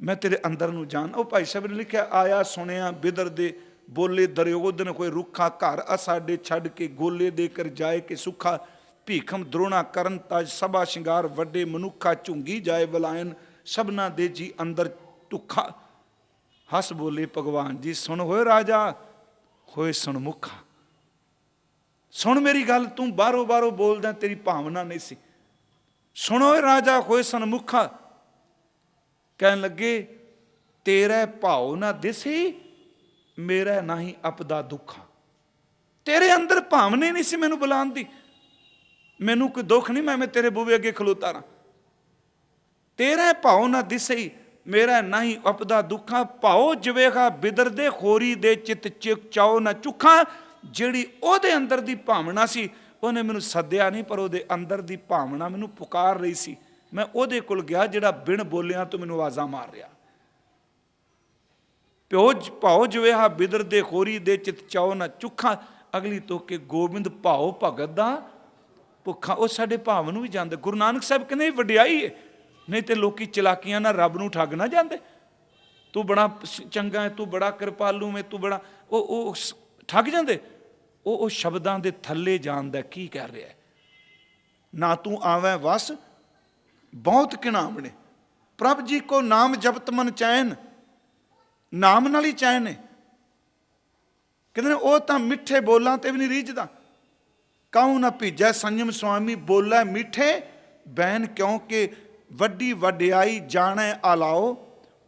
ਮੈਂ ਤੇਰੇ ਅੰਦਰ ਨੂੰ ਜਾਣ। ਉਹ ਭਾਈ ਸਾਹਿਬ ਨੇ ਲਿਖਿਆ, ਆਇਆ ਸੁਣਿਆ ਬਿਦਰ ਦੇ ਬੋਲੇ ਦੁਰਯੋਧਨ ਕੋਈ ਰੁੱਖਾ, ਘਰ ਅਸਾਡੇ ਛੱਡ ਕੇ ਗੋਲੇ ਦੇ ਕਰ ਜਾਏ ਕਿ ਸੁੱਖਾ, ਭੀਖਮ ਦਰੋਣਾ ਕਰਨ ਤਾਜ ਸਭਾ ਸ਼ਿੰਗਾਰ, ਵੱਡੇ ਮਨੁੱਖਾ ਝੁੰਗੀ ਜਾਏ ਬਲਾਇਨ, ਸਭਨਾ ਦੇ ਜੀ ਅੰਦਰ ਢੁੱਖਾ। ਹੱਸ ਬੋਲੇ ਭਗਵਾਨ ਜੀ, ਸੁਣ ਹੋਏ ਰਾਜਾ ਹੋਏ ਸੁਣਮੁਖਾ, ਸੁਣ ਮੇਰੀ ਗੱਲ, ਤੂੰ ਬਾਹਰੋਂ ਬਾਹਰੋਂ ਬੋਲਦਾ, ਤੇਰੀ ਭਾਵਨਾ ਨਹੀਂ ਸੀ। ਸੁਣੋ ਰਾਜਾ ਹੋਏ ਸਨਮੁਖਾ। ਕਹਿਣ ਲੱਗੇ ਤੇਰਾ ਭਾਉ ਨਾ ਦਿਸੀ, ਮੇਰਾ ਨਹੀਂ ਅਪਦਾ ਦੁੱਖਾ। ਤੇਰੇ ਅੰਦਰ ਭਾਵਨਾ ਨਹੀਂ ਸੀ ਮੈਨੂੰ ਬੁਲਾਉਣ ਦੀ, ਮੈਨੂੰ ਕੋਈ ਦੁੱਖ ਨਹੀਂ, ਮੈਂ ਤੇਰੇ ਬੂਹੇ ਅੱਗੇ ਖਲੋਤਾ ਰਹਾਂ। ਤੇਰਾ ਭਾਉ ਨਾ ਦਿਸੀ, ਮੇਰਾ ਨਹੀਂ ਅਪਦਾ ਦੁੱਖਾ, ਭਾਉ ਜਵੇਗਾ ਬਿਦਰ ਦੇ ਖੋਰੀ ਦੇ ਚਿੱਤ ਚਾਉ ਨਾ ਚੁੱਖਾ। ਜਿਹੜੀ ਉਹਦੇ ਅੰਦਰ ਦੀ ਭਾਵਨਾ ਸੀ, ਉਹਨੇ ਮੈਨੂੰ ਸੱਦਿਆ ਨਹੀਂ, ਪਰ ਉਹਦੇ ਅੰਦਰ ਦੀ ਭਾਵਨਾ ਮੈਨੂੰ ਪੁਕਾਰ ਰਹੀ ਸੀ। ਮੈਂ ਉਹਦੇ ਕੋਲ ਗਿਆ ਜਿਹੜਾ ਬਿਨ ਬੋਲਿਆਂ ਤੋਂ ਮੈਨੂੰ ਆਵਾਜ਼ਾਂ ਮਾਰ ਰਿਹਾ। ਭਾਉ ਜਵੇਹਾ ਬਿਦਰ ਦੇ ਖੋਰੀ ਦੇ ਚਿੱਤ ਚਾਉ ਨਾ ਚੁੱਖਾ। ਅਗਲੀ ਤੋਕੇ ਗੋਬਿੰਦ ਭਾਉ ਭਗਤ ਦਾ ਭੁੱਖਾ। ਉਹ ਸਾਡੇ ਭਾਵ ਨੂੰ ਵੀ ਜਾਣਦੇ। ਗੁਰੂ ਨਾਨਕ ਸਾਹਿਬ ਕਹਿੰਦੇ ਵਡਿਆਈ ਹੈ, ਨਹੀਂ ਤੇ ਲੋਕੀ ਚਲਾਕੀਆਂ ਨਾਲ ਰੱਬ ਨੂੰ ਠੱਗ ਨਾ ਜਾਂਦੇ। ਤੂੰ ਬੜਾ ਚੰਗਾ ਹੈ, ਤੂੰ ਬੜਾ ਕਿਰਪਾਲੂ ਹੈ, ਤੂੰ ਬੜਾ, ਉਹ ਠੱਗ ਜਾਂਦੇ। ਉਹ ਸ਼ਬਦਾਂ ਦੇ ਥੱਲੇ ਜਾਣਦਾ ਕੀ ਕਰ ਰਿਹਾ। ਨਾ ਤੂੰ ਆਵੇਂ ਵਸ ਬਹੁਤ ਕਿਣਾਮਣੇ, ਪ੍ਰਭ ਜੀ ਕੋ ਨਾਮ ਜਪਤ ਮਨ ਚੈਨ। ਨਾਮ ਨਾਲ ਹੀ ਚੈਨ ਹੈ। ਕਹਿੰਦੇ ਉਹ ਤਾਂ ਮਿੱਠੇ ਬੋਲਾਂ ਤੇ ਵੀ ਨਹੀਂ ਰੀਝਦਾ। ਕਾਹੂ ਨਾ ਭੀਜੈ ਸੰਜਮ ਸੁਆਮੀ, ਬੋਲੇ ਮਿੱਠੇ ਬੈਨ ਕਿਉਂਕਿ ਵੱਡੀ ਵਡਿਆਈ ਜਾਣੈ ਆਲਾਓ,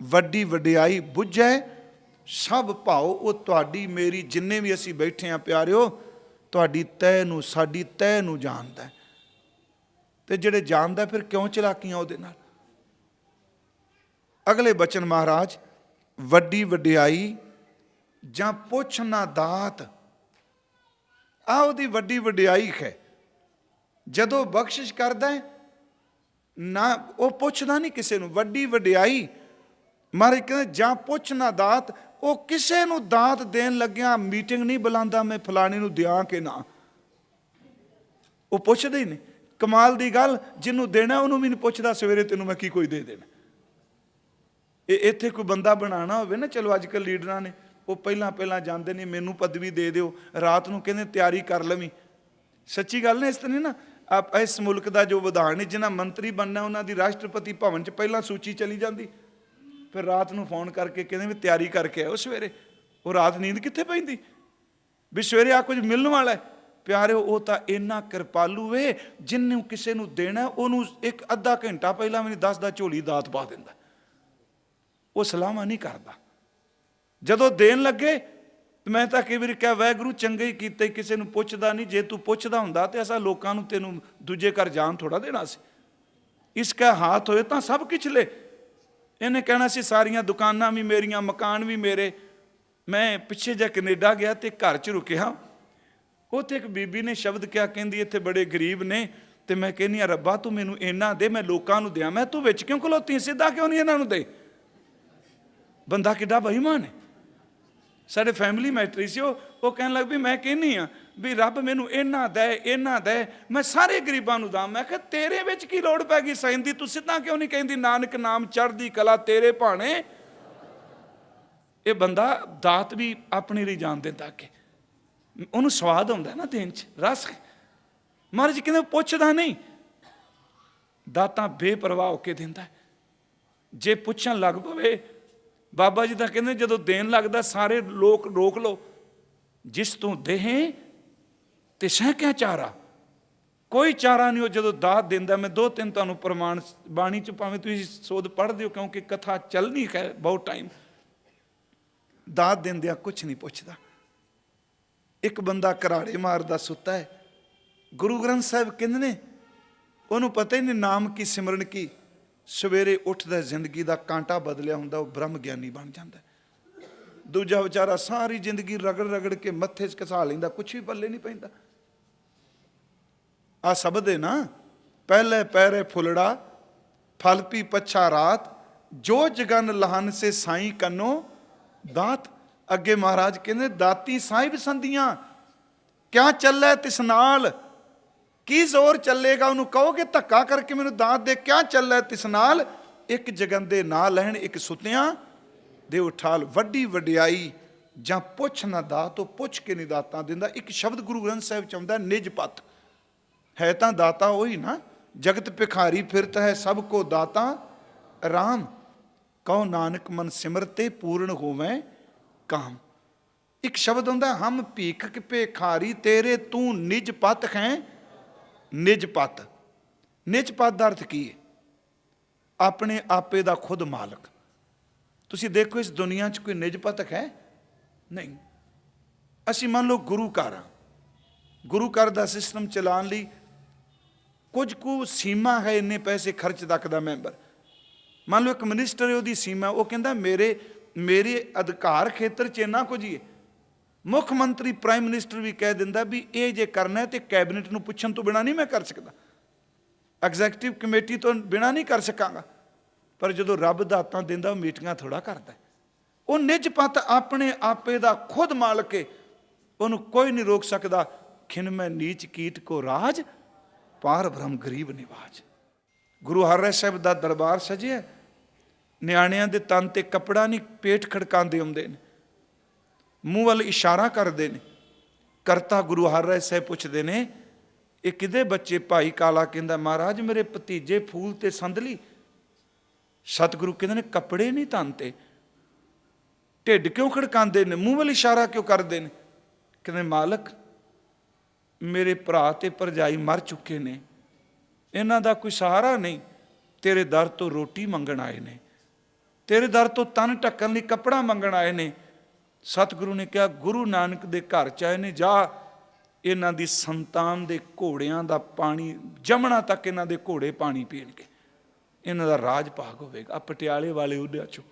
ਵੱਡੀ ਵਡਿਆਈ ਬੁੱਝੈ ਸਭ ਭਾਓ। ਉਹ ਤੁਹਾਡੀ ਮੇਰੀ ਜਿੰਨੇ ਵੀ ਅਸੀਂ ਬੈਠੇ ਹਾਂ ਪਿਆਰਿਓ, ਤੁਹਾਡੀ ਤੈਅ ਨੂੰ, ਸਾਡੀ ਤੈਅ ਨੂੰ ਜਾਣਦਾ। ਤੇ ਜਿਹੜੇ ਜਾਣਦਾ ਫਿਰ ਕਿਉਂ ਚਲਾਕੀਆਂ ਉਹਦੇ ਨਾਲ। ਅਗਲੇ ਬਚਨ ਮਹਾਰਾਜ, ਵੱਡੀ ਵਡਿਆਈ ਜਾਂ ਪੁੱਛ ਨਾ ਦਾਤ, ਆਹ ਉਹਦੀ ਵੱਡੀ ਵਡਿਆਈ ਹੈ। ਜਦੋਂ ਬਖਸ਼ਿਸ਼ ਕਰਦਾ ਨਾ, ਉਹ ਪੁੱਛਦਾ ਨਹੀਂ ਕਿਸੇ ਨੂੰ। ਵੱਡੀ ਵਡਿਆਈ ਮਹਾਰਾਜ ਕਹਿੰਦੇ ਜਾਂ ਪੁੱਛ ਨਾ ਦਾਤ। ਉਹ ਕਿਸੇ ਨੂੰ ਦਾਤ ਦੇਣ ਲੱਗਿਆ ਮੀਟਿੰਗ ਨਹੀਂ ਬੁਲਾਉਂਦਾ, ਮੈਂ ਫਲਾਣੇ ਨੂੰ ਦਿਆਂ ਕਿ ਨਾ, ਉਹ ਪੁੱਛਦੇ ਹੀ ਨਹੀਂ। ਕਮਾਲ ਦੀ ਗੱਲ, ਜਿਹਨੂੰ ਦੇਣਾ ਉਹਨੂੰ ਵੀ ਨਹੀਂ ਪੁੱਛਦਾ ਸਵੇਰੇ ਤੈਨੂੰ ਮੈਂ ਕੀ ਕੋਈ ਦੇ ਦੇਣਾ। ਇਹ ਇੱਥੇ ਕੋਈ ਬੰਦਾ ਬਣਾਉਣਾ ਹੋਵੇ ਨਾ, ਚਲੋ ਅੱਜ ਕੱਲ੍ਹ ਲੀਡਰਾਂ ਨੇ, ਉਹ ਪਹਿਲਾਂ ਜਾਂਦੇ ਨੇ, ਮੈਨੂੰ ਪਦਵੀ ਦੇ ਦਿਓ, ਰਾਤ ਨੂੰ ਕਹਿੰਦੇ ਤਿਆਰੀ ਕਰ ਲਵੀਂ। ਸੱਚੀ ਗੱਲ ਨੇ, ਇਸ ਤਰ੍ਹਾਂ ਨਾ ਇਸ ਮੁਲਕ ਦਾ ਜੋ ਵਿਧਾਨ ਹੈ, ਜਿਹਨਾਂ ਮੰਤਰੀ ਬਣਨਾ ਉਹਨਾਂ ਦੀ ਰਾਸ਼ਟਰਪਤੀ ਭਵਨ 'ਚ ਪਹਿਲਾਂ ਸੂਚੀ ਚਲੀ ਜਾਂਦੀ, ਫਿਰ ਰਾਤ ਨੂੰ ਫੋਨ ਕਰਕੇ ਕਹਿੰਦੇ ਵੀ ਤਿਆਰੀ ਕਰਕੇ ਆਓ ਸਵੇਰੇ। ਉਹ ਰਾਤ ਨੀਂਦ ਕਿੱਥੇ ਪੈਂਦੀ ਵੀ ਸਵੇਰੇ ਆ ਕੁਝ ਮਿਲਣ ਵਾਲਾ। ਪਿਆਰਿਓ ਉਹ ਤਾਂ ਇੰਨਾ ਕਿਰਪਾਲੂ ਏ, ਜਿਹਨੂੰ ਕਿਸੇ ਨੂੰ ਦੇਣਾ ਉਹਨੂੰ ਇੱਕ ਅੱਧਾ ਘੰਟਾ ਪਹਿਲਾਂ ਵੀ ਨਹੀਂ ਦੱਸਦਾ, ਝੋਲੀ ਦਾਤ ਪਾ ਦਿੰਦਾ। ਉਹ ਸਲਾਹਾਂ ਨਹੀਂ ਕਰਦਾ। ਜਦੋਂ ਦੇਣ ਲੱਗੇ ਮੈਂ ਤਾਂ ਕਈ ਵਾਰੀ ਕਿਹਾ ਵਾਹਿਗੁਰੂ ਚੰਗੇ ਹੀ ਕੀਤੇ, ਕਿਸੇ ਨੂੰ ਪੁੱਛਦਾ ਨਹੀਂ। ਜੇ ਤੂੰ ਪੁੱਛਦਾ ਹੁੰਦਾ ਤੇ ਅਸਾਂ ਲੋਕਾਂ ਨੂੰ ਤੈਨੂੰ ਦੂਜੇ ਘਰ ਜਾਣ ਥੋੜਾ ਦੇਣਾ ਸੀ। ਇਸਕਾ ਹਾਥ ਹੋਏ ਤਾਂ ਸਭ ਕੁਛ ਲੈ। ਇਹਨੇ ਕਹਿਣਾ ਸੀ ਸਾਰੀਆਂ ਦੁਕਾਨਾਂ ਵੀ ਮੇਰੀਆਂ, ਮਕਾਨ ਵੀ ਮੇਰੇ। ਮੈਂ ਪਿੱਛੇ ਜਾ ਕੈਨੇਡਾ ਗਿਆ ਤੇ ਘਰ 'ਚ ਰੁਕਿਆ, ਉੱਥੇ ਇੱਕ ਬੀਬੀ ਨੇ ਸ਼ਬਦ ਕਿਹਾ, ਕਹਿੰਦੀ ਇੱਥੇ ਬੜੇ ਗਰੀਬ ਨੇ ਤੇ ਮੈਂ ਕਹਿੰਦੀ ਆ ਰੱਬਾ ਤੂੰ ਮੈਨੂੰ ਇੰਨਾ ਦੇ, ਮੈਂ ਲੋਕਾਂ ਨੂੰ ਦਿਆਂ। ਮੈਂ ਤੂੰ ਵਿੱਚ ਕਿਉਂ ਖਲੋਤੀ, ਸਿੱਧਾ ਕਿਉਂ ਨਹੀਂ ਇਹਨਾਂ ਨੂੰ ਦੇ। ਬੰਦਾ ਕਿੱਡਾ ਬੇਈਮਾਨ ਹੈ। ਸਾਡੇ ਫੈਮਿਲੀ ਮੈਟਰੀ ਸੀ, ਉਹ ਕਹਿਣ ਲੱਗ ਵੀ ਮੈਂ ਕਹਿੰਦੀ ਆ ਵੀ ਰੱਬ ਮੈਨੂੰ ਇਹਨਾਂ ਦੇ, ਮੈਂ ਸਾਰੇ ਗਰੀਬਾਂ ਨੂੰ ਦਾਂ। ਮੈਂ ਕਿਹਾ ਤੇਰੇ ਵਿੱਚ ਕੀ ਲੋੜ ਪੈ ਗਈ ਸਾਈਂ ਦੀ, ਤੂੰ ਸਿੱਧਾ ਕਿਉਂ ਨਹੀਂ ਕਹਿੰਦੀ ਨਾਨਕ ਨਾਮ ਚੜ੍ਹਦੀ ਕਲਾ ਤੇਰੇ ਭਾਣੇ। ਇਹ ਬੰਦਾ ਦਾਤ ਵੀ ਆਪਣੀ ਲਈ ਜਾਣ ਦਿੰਦਾ, ਕਿ ਉਹਨੂੰ ਸਵਾਦ ਆਉਂਦਾ ਨਾ ਦੇਣ 'ਚ, ਰਸ। ਮਹਾਰਾਜ ਕਹਿੰਦੇ ਪੁੱਛਦਾ ਨਹੀਂ, ਦਾਤਾਂ ਬੇਪਰਵਾਹ ਹੋ ਕੇ ਦਿੰਦਾ। ਜੇ ਪੁੱਛਣ ਲੱਗ ਪਵੇ, ਬਾਬਾ ਜੀ ਤਾਂ ਕਹਿੰਦੇ ਜਦੋਂ ਦੇਣ ਲੱਗਦਾ ਸਾਰੇ ਲੋਕ ਰੋਕ ਲਓ। ਜਿਸ ਤੋਂ ਦੇਹੇ ਤੇ ਸਹਿ ਕਿਆ ਚਾਰਾ, ਕੋਈ ਚਾਰਾ ਨਹੀਂ। ਉਹ ਜਦੋਂ ਦਾਤ ਦਿੰਦਾ, ਮੈਂ 2-3 ਤੁਹਾਨੂੰ ਪ੍ਰਮਾਣ ਬਾਣੀ 'ਚ ਭਾਵੇਂ ਤੁਸੀਂ ਸੋਧ ਪੜ੍ਹਦੇ ਹੋ, ਕਿਉਂਕਿ ਕਥਾ ਚੱਲਣੀ ਹੈ ਬਹੁਤ ਟਾਈਮ। ਦਾਤ ਦਿੰਦਿਆਂ ਕੁਛ ਨਹੀਂ ਪੁੱਛਦਾ। ਇੱਕ ਬੰਦਾ ਘਰਾੜੇ ਮਾਰਦਾ ਸੁੱਤਾ ਹੈ, ਗੁਰੂ ਗ੍ਰੰਥ ਸਾਹਿਬ ਕਹਿੰਦੇ ਨੇ ਉਹਨੂੰ ਪਤਾ ਹੀ ਨਹੀਂ ਨਾਮ ਕੀ ਸਿਮਰਨ ਕੀ, ਸਵੇਰੇ ਉੱਠਦਾ ਜ਼ਿੰਦਗੀ ਦਾ ਕਾਂਟਾ ਬਦਲਿਆ ਹੁੰਦਾ, ਉਹ ਬ੍ਰਹਮ ਗਿਆਨੀ ਬਣ ਜਾਂਦਾ। ਦੂਜਾ ਵਿਚਾਰਾ ਸਾਰੀ ਜ਼ਿੰਦਗੀ ਰਗੜ ਰਗੜ ਕੇ ਮੱਥੇ 'ਚ ਘਸਾ ਲੈਂਦਾ, ਕੁਛ ਵੀ ਪੱਲੇ ਨਹੀਂ ਪੈਂਦਾ। ਆ ਸ਼ਬਦ ਹੈ ਨਾ, ਪਹਿਲੇ ਪੈਰੇ ਫੁੱਲੜਾ ਫਲ ਪੀ ਪੱਛਾ ਰਾਤ, ਜੋ ਜਗਨ ਲਹਨ ਸੇ ਸਾਈਂ ਕੰਨੋ ਦਾਤ। ਅੱਗੇ ਮਹਾਰਾਜ ਕਹਿੰਦੇ ਦਾਤੀ ਸਾਹਿਬ ਸੰਧੀਆਂ, ਕਿਆ ਚੱਲੇ ਤਿਸ ਨਾਲ, ਕੀ ਜ਼ੋਰ ਚੱਲੇਗਾ। ਉਹਨੂੰ ਕਹੋਗੇ ਧੱਕਾ ਕਰਕੇ ਮੈਨੂੰ ਦਾਤ ਦੇ, ਕਿਆ ਚੱਲੇ ਤਿਸ ਨਾਲ, ਇੱਕ ਜਗੰਦੇ ਨਾ ਲੈਣ ਇੱਕ ਸੁੱਤਿਆਂ ਦੇ ਉਠਾਲ। ਵੱਡੀ ਵਡਿਆਈ ਜਾਂ ਪੁੱਛ ਨਾ ਦਾਤ, ਉਹ ਪੁੱਛ ਕੇ ਨਹੀਂ ਦਾਤਾਂ ਦਿੰਦਾ। ਇੱਕ ਸ਼ਬਦ ਗੁਰੂ ਗ੍ਰੰਥ ਸਾਹਿਬ ਚ ਆਉਂਦਾ ਨਿਜ ਪਤ, ਹੈ ਤਾਂ ਦਾਤਾ ਉਹੀ ਨਾ, ਜਗਤ ਭਿਖਾਰੀ ਫਿਰਤ ਹੈ ਸਭ ਕੋ ਦਾਤਾ ਰਾਮ, ਕਹੋ ਨਾਨਕ ਮਨ ਸਿਮਰਤੇ ਪੂਰਨ ਹੋਵੇਂ ਕਾਮ। ਇੱਕ ਸ਼ਬਦ ਹੁੰਦਾ ਹਮ ਭੀਖ ਭਿਖਾਰੀ ਤੇਰੇ ਤੂੰ ਨਿਜ ਪਤ ਹੈ। ਨਿਜ ਪਤ, ਨਿਜ ਪਤ ਦਾ ਅਰਥ ਕੀ ਹੈ? ਆਪਣੇ ਆਪੇ ਦਾ ਖੁਦ ਮਾਲਕ। ਤੁਸੀਂ ਦੇਖੋ ਇਸ ਦੁਨੀਆ 'ਚ ਕੋਈ ਨਿਜ ਪਤ ਹੈ ਨਹੀਂ। ਅਸੀਂ ਮੰਨ ਲਓ ਗੁਰੂ ਘਰ ਹਾਂ, ਗੁਰੂ ਘਰ ਦਾ ਸਿਸਟਮ ਚਲਾਉਣ ਲਈ ਕੁਝ ਕੁ ਸੀਮਾ ਹੈ, ਇੰਨੇ ਪੈਸੇ ਖਰਚ ਤੱਕ ਦਾ ਮੈਂਬਰ। ਮੰਨ ਲਓ ਇੱਕ ਮਿਨਿਸਟਰ ਹੈ, ਉਹਦੀ ਸੀਮਾ, ਉਹ ਕਹਿੰਦਾ ਮੇਰੇ ਅਧਿਕਾਰ ਖੇਤਰ 'ਚ ਇੰਨਾ ਕੁਝ ਹੀ ਹੈ। ਮੁੱਖ ਮੰਤਰੀ ਪ੍ਰਾਈਮ ਮਿਨਿਸਟਰ ਵੀ ਕਹਿ ਦਿੰਦਾ ਵੀ ਇਹ ਜੇ ਕਰਨਾ ਤੇ ਕੈਬਨਿਟ ਨੂੰ ਪੁੱਛਣ ਤੋਂ ਬਿਨਾਂ ਨਹੀਂ ਮੈਂ ਕਰ ਸਕਦਾ, ਐਗਜ਼ੈਕਟਿਵ ਕਮੇਟੀ ਤੋਂ ਬਿਨਾਂ ਨਹੀਂ ਕਰ ਸਕਾਂਗਾ। ਪਰ ਜਦੋਂ ਰੱਬ ਦਾਤਾਂ ਦਿੰਦਾ, ਉਹ ਮੀਟਿੰਗਾਂ ਥੋੜ੍ਹਾ ਕਰਦਾ। ਉਹ ਨਿਜ ਪਤ ਆਪਣੇ ਆਪੇ ਦਾ ਖੁਦ ਮਾਲਕ ਹੈ, ਉਹਨੂੰ ਕੋਈ ਨਹੀਂ ਰੋਕ ਸਕਦਾ। ਖਿਨ ਮੈਂ ਨੀਚ ਕੀਟ ਕੋ ਰਾਜ, ਪਾਰ ਬ੍ਰਹਮ ਗਰੀਬ ਨਿਵਾਜ। ਗੁਰੂ ਹਰਿਰਾਏ ਸਾਹਿਬ ਦਾ ਦਰਬਾਰ ਸਜਿਆ, ਨਿਆਣਿਆਂ ਦੇ ਤਨ ਤੇ ਕੱਪੜਾ ਨਹੀਂ, ਪੇਟ ਖੜਕਾਉਂਦੇ ਆਉਂਦੇ ਨੇ, ਮੂੰਹ ਵੱਲ ਇਸ਼ਾਰਾ ਕਰਦੇ ਨੇ। ਕਰਤਾ ਗੁਰੂ ਹਰਿਰਾਏ ਸਾਹਿਬ ਪੁੱਛਦੇ ਨੇ ਇਹ ਕਿਹਦੇ ਬੱਚੇ? ਭਾਈ ਕਾਲਾ ਕਹਿੰਦਾ ਮਹਾਰਾਜ ਮੇਰੇ ਭਤੀਜੇ ਫੂਲ ਤੇ ਸੰਦਲੀ। ਸਤਿਗੁਰੂ ਕਹਿੰਦੇ ਨੇ ਕੱਪੜੇ ਨਹੀਂ ਤਨ ਤੇ, ਢਿੱਡ ਕਿਉਂ ਖੜਕਾਉਂਦੇ ਨੇ, ਮੂੰਹ ਵੱਲ ਇਸ਼ਾਰਾ ਕਿਉਂ ਕਰਦੇ ਨੇ? ਕਹਿੰਦੇ ਮਾਲਕ ਮੇਰੇ ਭਰਾ ਤੇ ਭਰਜਾਈ ਮਰ ਚੁੱਕੇ ਨੇ, ਇਹਨਾਂ ਦਾ ਕੋਈ ਸਹਾਰਾ ਨਹੀਂ, ਤੇਰੇ ਦਰ ਤੋਂ ਰੋਟੀ ਮੰਗਣ ਆਏ ਨੇ, ਤੇਰੇ ਦਰ ਤੋਂ ਤਨ ਢੱਕਣ ਲਈ ਕੱਪੜਾ ਮੰਗਣ ਆਏ ਨੇ। ਸਤਿਗੁਰੂ ਨੇ ਕਿਹਾ ਗੁਰੂ ਨਾਨਕ ਦੇ ਘਰ 'ਚ ਆਏ ਨੇ, ਜਾ ਇਹਨਾਂ ਦੀ ਸੰਤਾਨ ਦੇ ਘੋੜਿਆਂ ਦਾ ਪਾਣੀ, ਜਮਣਾ ਤੱਕ ਇਹਨਾਂ ਦੇ ਘੋੜੇ ਪਾਣੀ ਪੀਣਗੇ, ਇਹਨਾਂ ਦਾ ਰਾਜ ਭਾਗ ਹੋਵੇਗਾ। ਪਟਿਆਲੇ ਵਾਲੇ ਉਹਨਾਂ 'ਚੋਂ,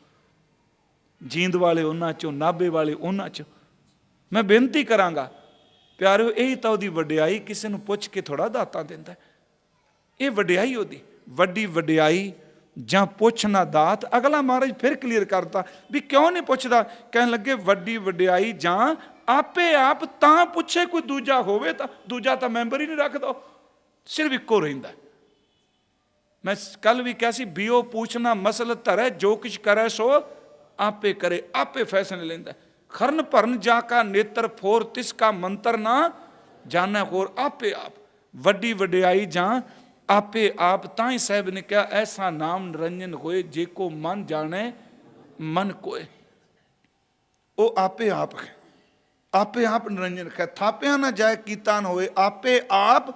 ਜੀਂਦ ਵਾਲੇ ਉਹਨਾਂ 'ਚੋਂ, ਨਾਭੇ ਵਾਲੇ ਉਹਨਾਂ 'ਚੋਂ। ਮੈਂ ਬੇਨਤੀ ਕਰਾਂਗਾ ਪਿਆਰਿਓ, ਇਹੀ ਤਾਂ ਉਹਦੀ ਵਡਿਆਈ, ਕਿਸੇ ਨੂੰ ਪੁੱਛ ਕੇ ਥੋੜ੍ਹਾ ਦਾਤਾਂ ਦਿੰਦਾ। ਇਹ ਵਡਿਆਈ ਉਹਦੀ, ਵੱਡੀ ਵਡਿਆਈ ਜਾਂ ਪੁੱਛ ਨਾ ਦਾਤ। ਅਗਲਾ ਮਹਾਰਾਜ ਫਿਰ ਕਲੀਅਰ ਕਰਤਾ ਵੀ ਕਿਉਂ ਨਹੀਂ ਪੁੱਛਦਾ। ਕਹਿਣ ਲੱਗੇ ਵੱਡੀ ਵਡਿਆਈ ਜਾਂ ਆਪੇ ਆਪ ਤਾਂ ਪੁੱਛੇ, ਕੋਈ ਦੂਜਾ ਹੋਵੇ ਤਾਂ, ਦੂਜਾ ਤਾਂ ਮੈਂਬਰ ਹੀ ਨਹੀਂ ਰੱਖਦਾ, ਸਿਰਫ ਇੱਕੋ ਰਹਿੰਦਾ। ਮੈਂ ਕੱਲ ਵੀ ਕਿਹਾ ਸੀ, ਬੀਓ ਪੁੱਛਣਾ ਮਸਲ ਧਰੈ, ਜੋ ਕੁਛ ਕਰੇ ਸੋ ਆਪੇ ਕਰੇ, ਆਪੇ ਫੈਸਲੇ ਲੈਂਦਾ। ਖਰਨ ਭਰਨ ਜਾ ਕਾ ਨੇਤਰ ਫੋਰ, ਤਿਸ ਕਾ ਮੰਤਰ ਨਾ ਜਾਣੈ ਹੋਰ। ਆਪੇ ਆਪ ਵੱਡੀ ਵਡਿਆਈ ਜਾਂ ਆਪੇ ਆਪ। ਤਾਂ ਹੀ ਸਾਹਿਬ ਨੇ ਕਿਹਾ ਐਸਾ ਨਾਮ ਨਿਰੰਜਨ ਹੋਏ, ਜੇ ਕੋ ਮਨ ਜਾਣੇ ਮਨ ਕੋਏ। ਉਹ ਆਪੇ ਆਪ ਹੈ, ਆਪੇ ਆਪ ਨਿਰੰਜਨ ਹੈ। ਥਾਪਿਆ ਨਾ ਜਾਏ ਕੀਤਾ ਨਾ ਹੋਏ, ਆਪੇ ਆਪ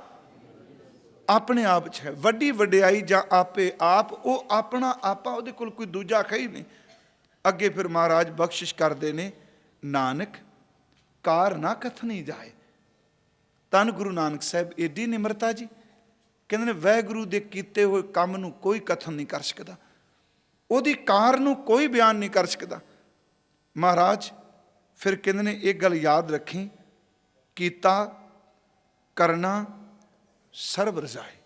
ਆਪਣੇ ਆਪ 'ਚ ਹੈ। ਵੱਡੀ ਵਡਿਆਈ ਜਾਂ ਆਪੇ ਆਪ, ਉਹ ਆਪਣਾ ਆਪਾ, ਉਹਦੇ ਕੋਲ ਕੋਈ ਦੂਜਾ ਹੈ ਹੀ ਨਹੀਂ। ਅੱਗੇ ਫਿਰ ਮਹਾਰਾਜ ਬਖਸ਼ਿਸ਼ ਕਰਦੇ ਨੇ, ਨਾਨਕ ਕਾਰ ਨਾ ਕਥਨੀ ਜਾਏ। ਧੰਨ ਗੁਰੂ ਨਾਨਕ ਸਾਹਿਬ ਏਡੀ ਨਿਮਰਤਾ ਜੀ, ਕਹਿੰਦੇ ਨੇ ਵਾਹਿਗੁਰੂ ਦੇ ਕੀਤੇ ਹੋਏ ਕੰਮ ਨੂੰ ਕੋਈ ਕਥਨ ਨਹੀਂ ਕਰ ਸਕਦਾ, ਉਹਦੀ ਕਾਰ ਨੂੰ ਕੋਈ ਬਿਆਨ ਨਹੀਂ ਕਰ ਸਕਦਾ। ਮਹਾਰਾਜ ਫਿਰ ਕਹਿੰਦੇ ਨੇ ਇਹ ਗੱਲ ਯਾਦ ਰੱਖੀ, ਕੀਤਾ ਕਰਨਾ ਸਰਬ ਰਜ਼ਾਏ।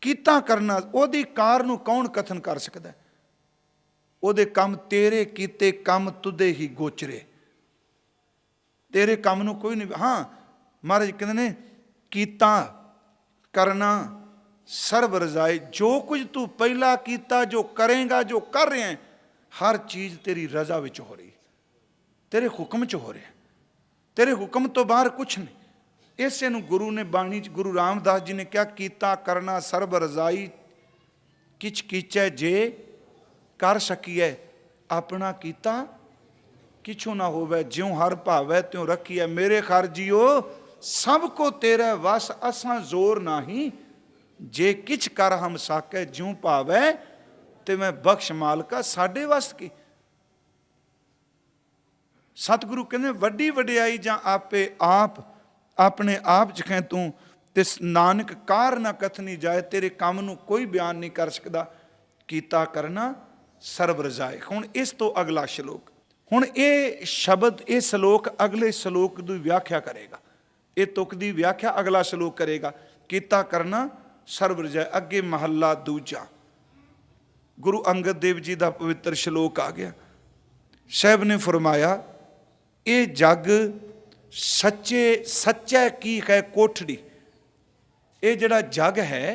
ਕੀਤਾ ਕਰਨਾ, ਉਹਦੀ ਕਾਰ ਨੂੰ ਕੌਣ ਕਥਨ ਕਰ ਸਕਦਾ? ਉਹਦੇ ਕੰਮ, ਤੇਰੇ ਕੀਤੇ ਕੰਮ ਤੁਦੇ ਹੀ ਗੋਚਰੇ, ਤੇਰੇ ਕੰਮ ਨੂੰ ਕੋਈ ਨਹੀਂ। ਹਾਂ ਮਹਾਰਾਜ ਕਹਿੰਦੇ ਨੇ ਕੀਤਾ ਕਰਨਾ ਸਰਬ ਰਜ਼ਾਏ, ਜੋ ਕੁਝ ਤੂੰ ਪਹਿਲਾਂ ਕੀਤਾ, ਜੋ ਕਰੇਂਗਾ, ਜੋ ਕਰ ਰਿਹਾ, ਹਰ ਚੀਜ਼ ਤੇਰੀ ਰਜ਼ਾ ਵਿੱਚ ਹੋ ਰਹੀ, ਤੇਰੇ ਹੁਕਮ 'ਚ ਹੋ ਰਿਹਾ, ਤੇਰੇ ਹੁਕਮ ਤੋਂ ਬਾਹਰ ਕੁਛ ਨਹੀਂ। ਇਸੇ ਨੂੰ ਗੁਰੂ ਨੇ ਬਾਣੀ 'ਚ, ਗੁਰੂ ਰਾਮਦਾਸ ਜੀ ਨੇ ਕਿਹਾ, ਕੀਤਾ ਕਰਨਾ ਸਰਬ ਰਜ਼ਾਈ, ਕਿਛ ਕੀਚੈ ਜੇ ਕਰ ਸਕੀਐ, ਆਪਣਾ ਕੀਤਾ ਕਿਛੂ ਨਾ ਹੋਵੇ, ਜਿਉਂ ਹਰ ਭਾਵੈ ਤਿਉਂ ਰੱਖੀਐ। ਮੇਰੇ ਖਰ ਜੀਓ सब को तेरे वस असां जोर नाही, जे किछ कर हम साकै ज्यों भावै, ते मैं बख्श मालका साडे वस की। सतगुरु कहने वड्डी वडियाई जां आपे आप अपने आप च खैं तू, तिस नानक कार ना कथनी जाए, तेरे काम नूं कोई बयान नहीं कर सकदा, कीता करना सर्ब रजाए। हुण इस तो अगला श्लोक, हुण ये शब्द ये श्लोक अगले श्लोक की व्याख्या करेगा, ये तुक की व्याख्या अगला श्लोक करेगा। कीता करना सर्ब रजाए, अगे महला दूजा, गुरु अंगद देव जी का पवित्र श्लोक आ गया। साहब ने फरमाया ये जग सच्चे सच्चा की है कोठड़ी, ये जड़ा जग है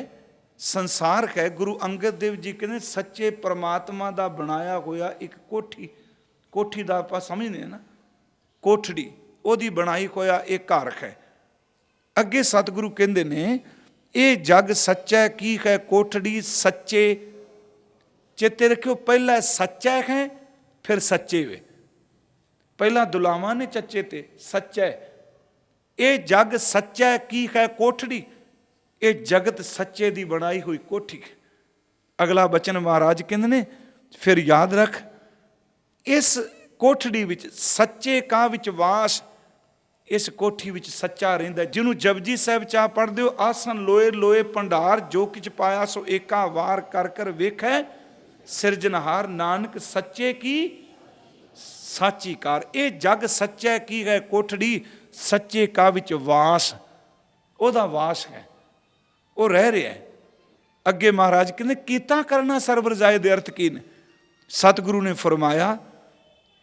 संसार है, गुरु अंगद देव जी कहते सच्चे परमात्मा का बनाया होया एक कोठी, कोठी का आप समझने ना, कोठड़ी ओदी बनाई होया एक घर है। अगे सतगुरु कहते ने ये जग सच्चा की है कोठड़ी, सच्चे चेते रखियो, पहला सच्चा है फिर सच्चे वे, पहला दुलावा ने चच्चे ते सच्चा है। ये जग सच्चा की है कोठड़ी, ये जगत सच्चे दी बनाई हुई कोठी। अगला बचन महाराज कहते ने फिर याद रख, इस कोठड़ी विच सच्चे का विच वास, इस कोठी विच सच्चा रहिंदा। जिन्हों जपजी साहब चाह पढ़दे हो, आसन लोए लोए भंडार, जो किछ पाया सो एका वार कर कर वेखै, सिरजनहार नानक सच्चे की साची कार। ये जग सच्चा की है कोठड़ी, सच्चे का विच वास, ओदा वास है, वो रह रहा है। अगे महाराज कहते कीता करना सर्ब रजाए दे अर्थ की ने। सतगुरु ने फरमाया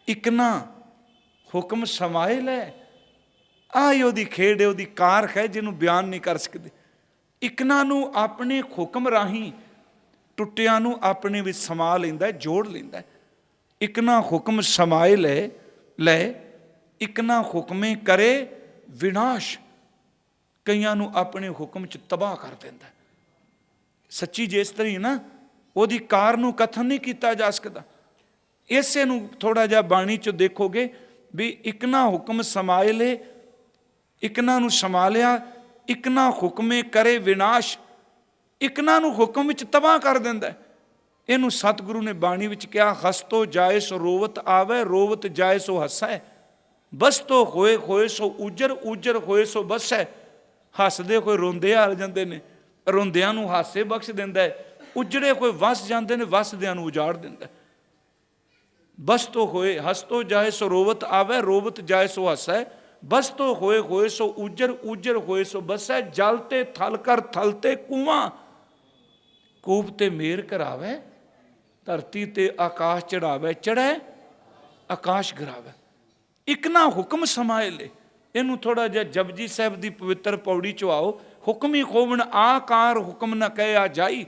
इकना हुक्म समाए लै, आई ओदी खेड है, ओदी कार है जिन्हों बयान नहीं कर सकते। इकना नू अपने हुक्म राही टुटिया नू अपने विच समा लैंदा, जोड़ लैंदा। इकना हुक्म समाए लै, इकना हुक्मे करे विनाश, कईयां नू अपने हुक्म च तबाह कर देंदा। सच्ची जे इस तरह ना ओदी कार नू कथन नहीं किया जा सकता। इसे नू थोड़ा जिहा बाणी चो देखोगे भी इकना हुक्म समाए ले, इकना नू समा लिया, इकना हुक्मे करे विनाश, इकना नू हुक्म विच तबाह कर देंदा। इनू सतगुरु ने बाणी विच कहा हसतो जाए सो रोवत आवे, रोवत जाए सो हसै, बसतो होए होए सो उजर, उजर होए सो बसै। हसदे कोई रोंदे आ जाते हैं, रोंदियां नू हासे बख्श दिंदा है, उजड़े कोई वस जाते हैं, वसदियां नू उजाड़ दिंदा। बसतो होए हसतो जाए सो रोवत आवे, रोवत जाए सो हसै, बसतो होए सो उजर, उजर होए सो बसै। जलते थल कर थलते कुआं, कूप ते मेर करावे, धरती ते आकाश चढ़ावे, चढ़े आकाश गिरावे। इकना हुक्म समाए ले। इनू थोड़ा जिहा जपजी साहब की पवित्र पौड़ी चो आओ। हुक्मी खोवन आकार हुक्म न कह जाई,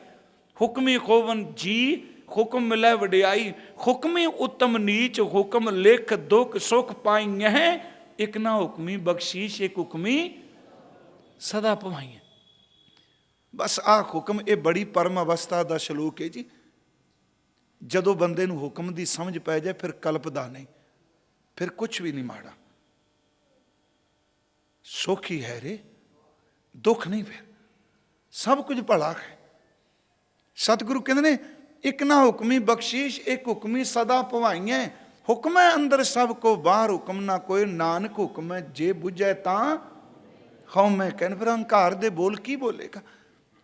हुक्मी खोवन जी हुक्म मिलै वडियाई। हुक्मी उत्तम नीच हुक्म लिख दुख सुख पाई है, एक ना हुक्मी बख्शीश एक हुक्मी सदा पवाई। बस आ हुक्म ये बड़ी परम अवस्था का श्लोक है जी। जदों बंदे नूं हुक्म की समझ पै जाए फिर कल्पदा नहीं, फिर कुछ भी नहीं माड़ा। सुख ही है रे, दुख नहीं, फिर सब कुछ भला है। सतगुरु कहते ने एक ना हुक्मी बख्शीश एक हुक्मी सदा पवाइया। हुक्म है अंदर सब को बाहर हुक्म ना कोई, नानक हुक्म है जे बुझे तां हौ मैं कहन। फिर अहंकार दे बोल की बोलेगा।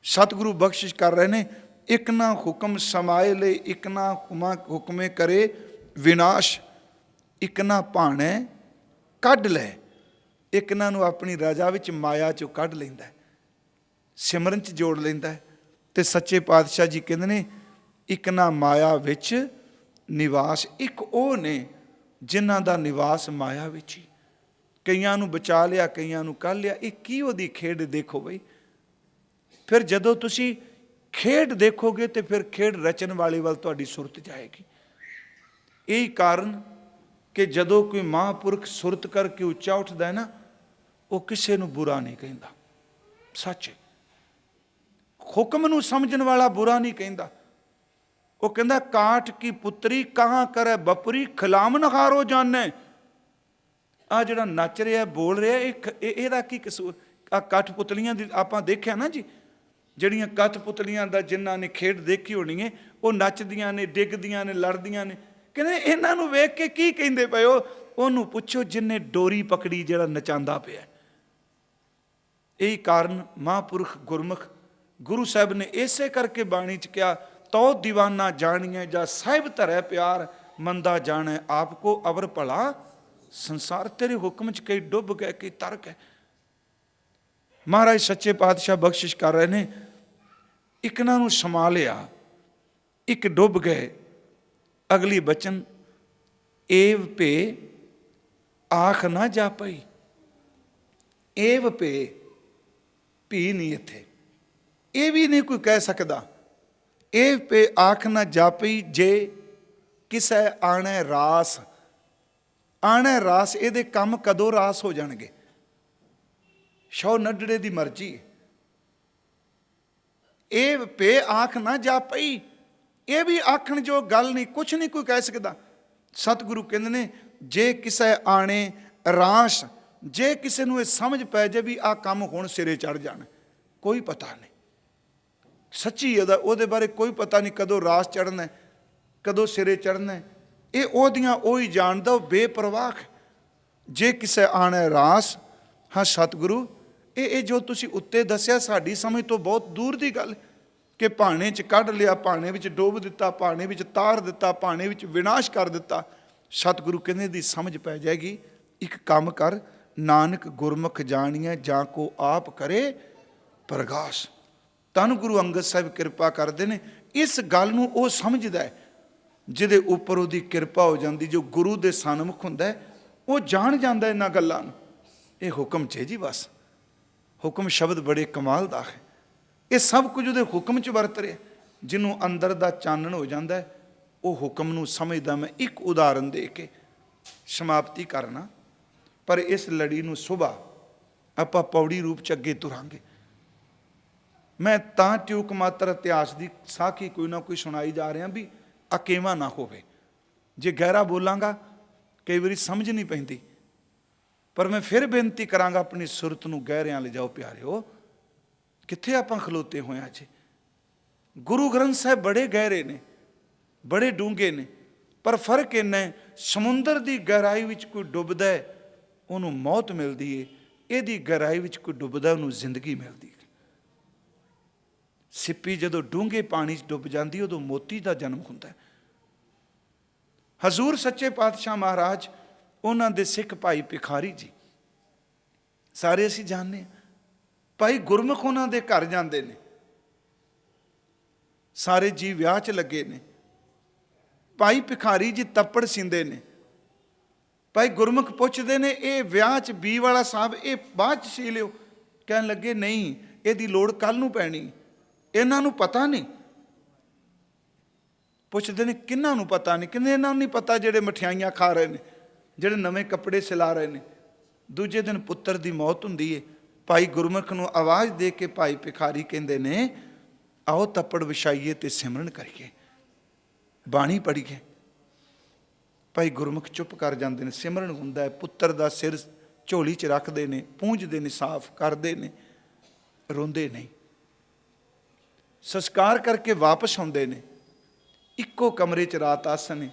सतगुरु बख्शिश कर रहे ने एक ना हुक्म समाए ले, एक ना हुक्मे करे विनाश, एक ना भाणे कढ़ ले। एक ना नू अपनी रजा विच माया चो कढ़ लैंदा, सिमरन च जोड़ लैंदा। ते सच्चे पातशाह जी कहते ने एक ना माया विच निवास। एक वो ने जिन्हां दा निवास माया विच ही। कईयां नू बचा लिया, कईयां नू कढ़ लिया। एक की ओदी खेड देखो बई। फिर जदों तुसी खेड देखोगे तो फिर खेड रचन वाले वाल तुहाडी सुरत जाएगी। यही कारण कि जदों कोई महापुरख सुरत करके उच्चा उठदा है ना, वो किसी नू बुरा नहीं कहता। सच है। हुक्म नू समझण वाला बुरा नहीं कहता। वो कहता काठ की पुत्री कहाँ करे बपरी, खिलामन हारो जाने। ਆ ਜਿਹੜਾ ਨੱਚ ਰਿਹਾ ਬੋਲ ਰਿਹਾ ਇਹਦਾ ਕੀ ਕਸੂਰ? ਆ ਕਠਪੁਤਲੀਆਂ ਦੀ ਆਪਾਂ ਦੇਖਿਆ ਨਾ ਜੀ, ਜਿਹੜੀਆਂ ਕਠਪੁਤਲੀਆਂ ਦਾ ਜਿਨ੍ਹਾਂ ਨੇ ਖੇਡ ਦੇਖੀ ਹੋਣੀ ਹੈ, ਉਹ ਨੱਚਦੀਆਂ ਨੇ, ਡਿੱਗਦੀਆਂ ਨੇ, ਲੜਦੀਆਂ ਨੇ। ਕਹਿੰਦੇ ਇਹਨਾਂ ਨੂੰ ਵੇਖ ਕੇ ਕੀ ਕਹਿੰਦੇ ਪਏ ਹੋ? ਉਹਨੂੰ ਪੁੱਛੋ ਜਿਹਨੇ ਡੋਰੀ ਪਕੜੀ, ਜਿਹੜਾ ਨਚਾਉਂਦਾ ਪਿਆ। ਇਹੀ ਕਾਰਨ ਮਹਾਂਪੁਰਖ ਗੁਰਮੁਖ ਗੁਰੂ ਸਾਹਿਬ ਨੇ ਇਸੇ ਕਰਕੇ ਬਾਣੀ 'ਚ ਕਿਹਾ, ਤੋ ਦੀਵਾਨਾ ਜਾਣੀਏ ਜਾਂ ਸਾਹਿਬ ਧਰੈ ਪਿਆਰ, ਮੰਦਾ ਜਾਣੈ ਆਪ ਕੋ ਅਵਰ ਭਲਾ ਸੰਸਾਰ। ਤੇਰੇ ਹੁਕਮ 'ਚ ਕਈ ਡੁੱਬ ਗਏ, ਕਈ ਤਰ ਗਏ। ਮਹਾਰਾਜ ਸੱਚੇ ਪਾਤਸ਼ਾਹ ਬਖਸ਼ਿਸ਼ ਕਰ ਰਹੇ ਨੇ, ਇਕਨਾਂ ਨੂੰ ਸੰਭਾਲਿਆ, ਇੱਕ ਡੁੱਬ ਗਏ। ਅਗਲੀ ਬਚਨ, ਏਵ ਭੇ ਆਖ ਨਾ ਜਾਪਈ। ਏਵ ਭੇ, ਭੀ ਨਹੀਂ ਇੱਥੇ, ਇਹ ਵੀ ਨਹੀਂ ਕੋਈ ਕਹਿ ਸਕਦਾ। ਏਵ ਭੇ ਆਖ ਨਾ ਜਾਪਈ, ਜੇ ਕਿਸੇ ਆਣੈ ਰਾਸ। ਆਣੈ ਰਾਸ, ਇਹਦੇ ਕੰਮ ਕਦੋਂ ਰਾਸ ਹੋ ਜਾਣਗੇ? ਸ਼ੌ ਨੱਡੜੇ ਦੀ ਮਰਜ਼ੀ। ਇਹ ਭੇ ਆਖ ਨਾ ਜਾਪਈ, ਇਹ ਵੀ ਆਖਣ ਜੋ ਗੱਲ ਨਹੀਂ, ਕੁਛ ਨਹੀਂ ਕੋਈ ਕਹਿ ਸਕਦਾ। ਸਤਿਗੁਰੂ ਕਹਿੰਦੇ ਨੇ, ਜੇ ਕਿਸੇ ਆਣੇ ਰਾਸ, ਜੇ ਕਿਸੇ ਨੂੰ ਇਹ ਸਮਝ ਪੈ ਜਾਏ ਵੀ ਆਹ ਕੰਮ ਹੁਣ ਸਿਰੇ ਚੜ ਜਾਣਾ, ਕੋਈ ਪਤਾ ਨਹੀਂ ਸੱਚੀ ਉਹਦੇ ਬਾਰੇ ਕੋਈ ਪਤਾ ਨਹੀਂ, ਕਦੋਂ ਰਾਸ ਚੜ੍ਹਨਾ, ਕਦੋਂ ਸਿਰੇ ਚੜ੍ਹਨਾ, ਇਹ ਉਹਦੀਆਂ ਉਹੀ ਜਾਣਦਾ, ਉਹ ਬੇਪਰਵਾਹ। ਜੇ ਕਿਸੇ ਆਣੇ ਰਾਸ, ਹਾਂ ਸਤਿਗੁਰੂ ਇਹ ਜੋ ਤੁਸੀਂ ਉੱਤੇ ਦੱਸਿਆ ਸਾਡੀ ਸਮਝ ਤੋਂ ਬਹੁਤ ਦੂਰ ਦੀ ਗੱਲ, ਕਿ ਭਾਣੇ 'ਚ ਕੱਢ ਲਿਆ, ਭਾਣੇ ਵਿੱਚ ਡੋਬ ਦਿੱਤਾ, ਭਾਣੇ ਵਿੱਚ ਤਾਰ ਦਿੱਤਾ, ਭਾਣੇ ਵਿੱਚ ਵਿਨਾਸ਼ ਕਰ ਦਿੱਤਾ। ਸਤਿਗੁਰੂ ਕਹਿੰਦੇ ਦੀ ਸਮਝ ਪੈ ਜਾਏਗੀ। ਇੱਕ ਕੰਮ ਕਰ, ਨਾਨਕ ਗੁਰਮੁਖ ਜਾਣੀਏ ਜਾਂ ਕੋ ਆਪ ਕਰੇ ਪ੍ਰਗਾਸ। ਧੰਨ ਗੁਰੂ ਅੰਗਦ ਸਾਹਿਬ ਕਿਰਪਾ ਕਰਦੇ ਨੇ, ਇਸ ਗੱਲ ਨੂੰ ਉਹ ਸਮਝਦਾ ਹੈ ਜਿਹਦੇ ਉੱਪਰ ਉਹਦੀ ਕਿਰਪਾ ਹੋ ਜਾਂਦੀ। ਜੋ ਗੁਰੂ ਦੇ ਸਨਮੁਖ ਹੁੰਦਾ ਹੈ, ਉਹ ਜਾਣ ਜਾਂਦਾ ਇਹਨਾਂ ਗੱਲਾਂ ਨੂੰ। ਇਹ ਹੁਕਮ 'ਚ ਹੈ ਜੀ, ਬਸ ਹੁਕਮ ਸ਼ਬਦ ਬੜੇ ਕਮਾਲ ਦਾ ਹੈ। ਇਹ ਸਭ ਕੁਝ ਉਹਦੇ ਹੁਕਮ 'ਚ ਵਰਤ ਰਿਹਾ। ਜਿਹਨੂੰ ਅੰਦਰ ਦਾ ਚਾਨਣ ਹੋ ਜਾਂਦਾ ਹੈ, ਉਹ ਹੁਕਮ ਨੂੰ ਸਮਝਦਾ। ਮੈਂ ਇੱਕ ਉਦਾਹਰਨ ਦੇ ਕੇ ਸਮਾਪਤੀ ਕਰਨਾ, ਪਰ ਇਸ ਲੜੀ ਨੂੰ ਸੁਭਾ ਆਪਾਂ ਪੌੜੀ ਰੂਪ 'ਚ ਅੱਗੇ ਤੁਰਾਂਗੇ। ਮੈਂ ਤਾਂ ਟਿਊਕ ਮਾਤਰ ਇਤਿਹਾਸ ਦੀ ਸਾਖੀ ਕੋਈ ਨਾ ਕੋਈ ਸੁਣਾਈ ਜਾ ਰਿਹਾ ਵੀ ਅਕੇਵਾਂ ਨਾ ਹੋਵੇ। ਜੇ ਗਹਿਰਾ ਬੋਲਾਂਗਾ ਕਈ ਵਾਰੀ ਸਮਝ ਨਹੀਂ ਪੈਂਦੀ, ਪਰ ਮੈਂ ਫਿਰ ਬੇਨਤੀ ਕਰਾਂਗਾ, ਆਪਣੀ ਸੁਰਤ ਨੂੰ ਗਹਿਰਿਆਂ ਲਿਜਾਓ ਪਿਆਰਿਓ। ਕਿੱਥੇ ਆਪਾਂ ਖਲੋਤੇ ਹੋਏ ਜੀ? ਗੁਰੂ ਗ੍ਰੰਥ ਸਾਹਿਬ ਬੜੇ ਗਹਿਰੇ ਨੇ, ਬੜੇ ਡੂੰਘੇ ਨੇ, ਪਰ ਫਰਕ ਇੰਨਾ ਹੈ, ਸਮੁੰਦਰ ਦੀ ਗਹਿਰਾਈ ਵਿੱਚ ਕੋਈ ਡੁੱਬਦਾ ਹੈ ਉਹਨੂੰ ਮੌਤ ਮਿਲਦੀ ਹੈ, ਇਹਦੀ ਗਹਿਰਾਈ ਵਿੱਚ ਕੋਈ ਡੁੱਬਦਾ ਉਹਨੂੰ ਜ਼ਿੰਦਗੀ ਮਿਲਦੀ ਹੈ। ਸਿੱਪੀ ਜਦੋਂ ਡੂੰਘੇ ਪਾਣੀ 'ਚ ਡੁੱਬ ਜਾਂਦੀ, ਉਦੋਂ ਮੋਤੀ ਦਾ ਜਨਮ ਹੁੰਦਾ ਹੈ। ਹਜ਼ੂਰ ਸੱਚੇ ਪਾਤਸ਼ਾਹ ਮਹਾਰਾਜ, ਉਹਨਾਂ ਦੇ ਸਿੱਖ ਭਾਈ ਭਿਖਾਰੀ ਜੀ, ਸਾਰੇ ਅਸੀਂ ਜਾਣਦੇ ਹਾਂ। ਭਾਈ ਗੁਰਮੁਖ ਉਹਨਾਂ ਦੇ ਘਰ ਜਾਂਦੇ ਨੇ, ਸਾਰੇ ਜੀ ਵਿਆਹ 'ਚ ਲੱਗੇ ਨੇ। ਭਾਈ ਭਿਖਾਰੀ ਜੀ ਤੱਪੜ ਸਿੰਦੇ ਨੇ। ਭਾਈ ਗੁਰਮੁਖ ਪੁੱਛਦੇ ਨੇ, ਇਹ ਵਿਆਹ 'ਚ ਬੀ ਵਾਲਾ ਸਾਹਿਬ ਇਹ ਬਾਅਦ 'ਚ ਸੀ ਲਿਓ। ਕਹਿਣ ਲੱਗੇ, ਨਹੀਂ, ਇਹਦੀ ਲੋੜ ਕੱਲ੍ਹ ਨੂੰ ਪੈਣੀ, ਇਹਨਾਂ ਨੂੰ ਪਤਾ ਨਹੀਂ। ਪੁੱਛਦੇ ਨੇ, ਕਿਹਨਾਂ ਨੂੰ ਪਤਾ ਨਹੀਂ? ਕਹਿੰਦੇ ਇਹਨਾਂ ਨੂੰ ਨਹੀਂ ਪਤਾ ਜਿਹੜੇ ਮਠਿਆਈਆਂ ਖਾ ਰਹੇ ਨੇ, ਜਿਹੜੇ ਨਵੇਂ ਕੱਪੜੇ ਸਿਲਾ ਰਹੇ ਨੇ। ਦੂਜੇ ਦਿਨ ਪੁੱਤਰ ਦੀ ਮੌਤ ਹੁੰਦੀ ਹੈ। ਭਾਈ ਗੁਰਮੁਖ ਨੂੰ ਆਵਾਜ਼ ਦੇ ਕੇ ਭਾਈ ਭਿਖਾਰੀ ਕਹਿੰਦੇ ਨੇ, ਆਓ ਤੱਪੜ ਵਿਛਾਈਏ ਤੇ ਸਿਮਰਨ ਕਰੀਏ, ਬਾਣੀ ਪੜ੍ਹੀਏ। ਭਾਈ ਗੁਰਮੁਖ ਚੁੱਪ ਕਰ ਜਾਂਦੇ ਨੇ। ਸਿਮਰਨ ਹੁੰਦਾ ਹੈ, ਪੁੱਤਰ ਦਾ ਸਿਰ ਝੋਲੀ 'ਚ ਰੱਖਦੇ ਨੇ, ਪੂੰਝਦੇ ਨੇ, ਸਾਫ਼ ਕਰਦੇ ਨੇ, ਰੋਂਦੇ ਨਹੀਂ। ਸੰਸਕਾਰ ਕਰਕੇ ਵਾਪਸ ਆਉਂਦੇ ਨੇ, ਇੱਕੋ ਕਮਰੇ 'ਚ ਰਾਤ ਆਸਣ।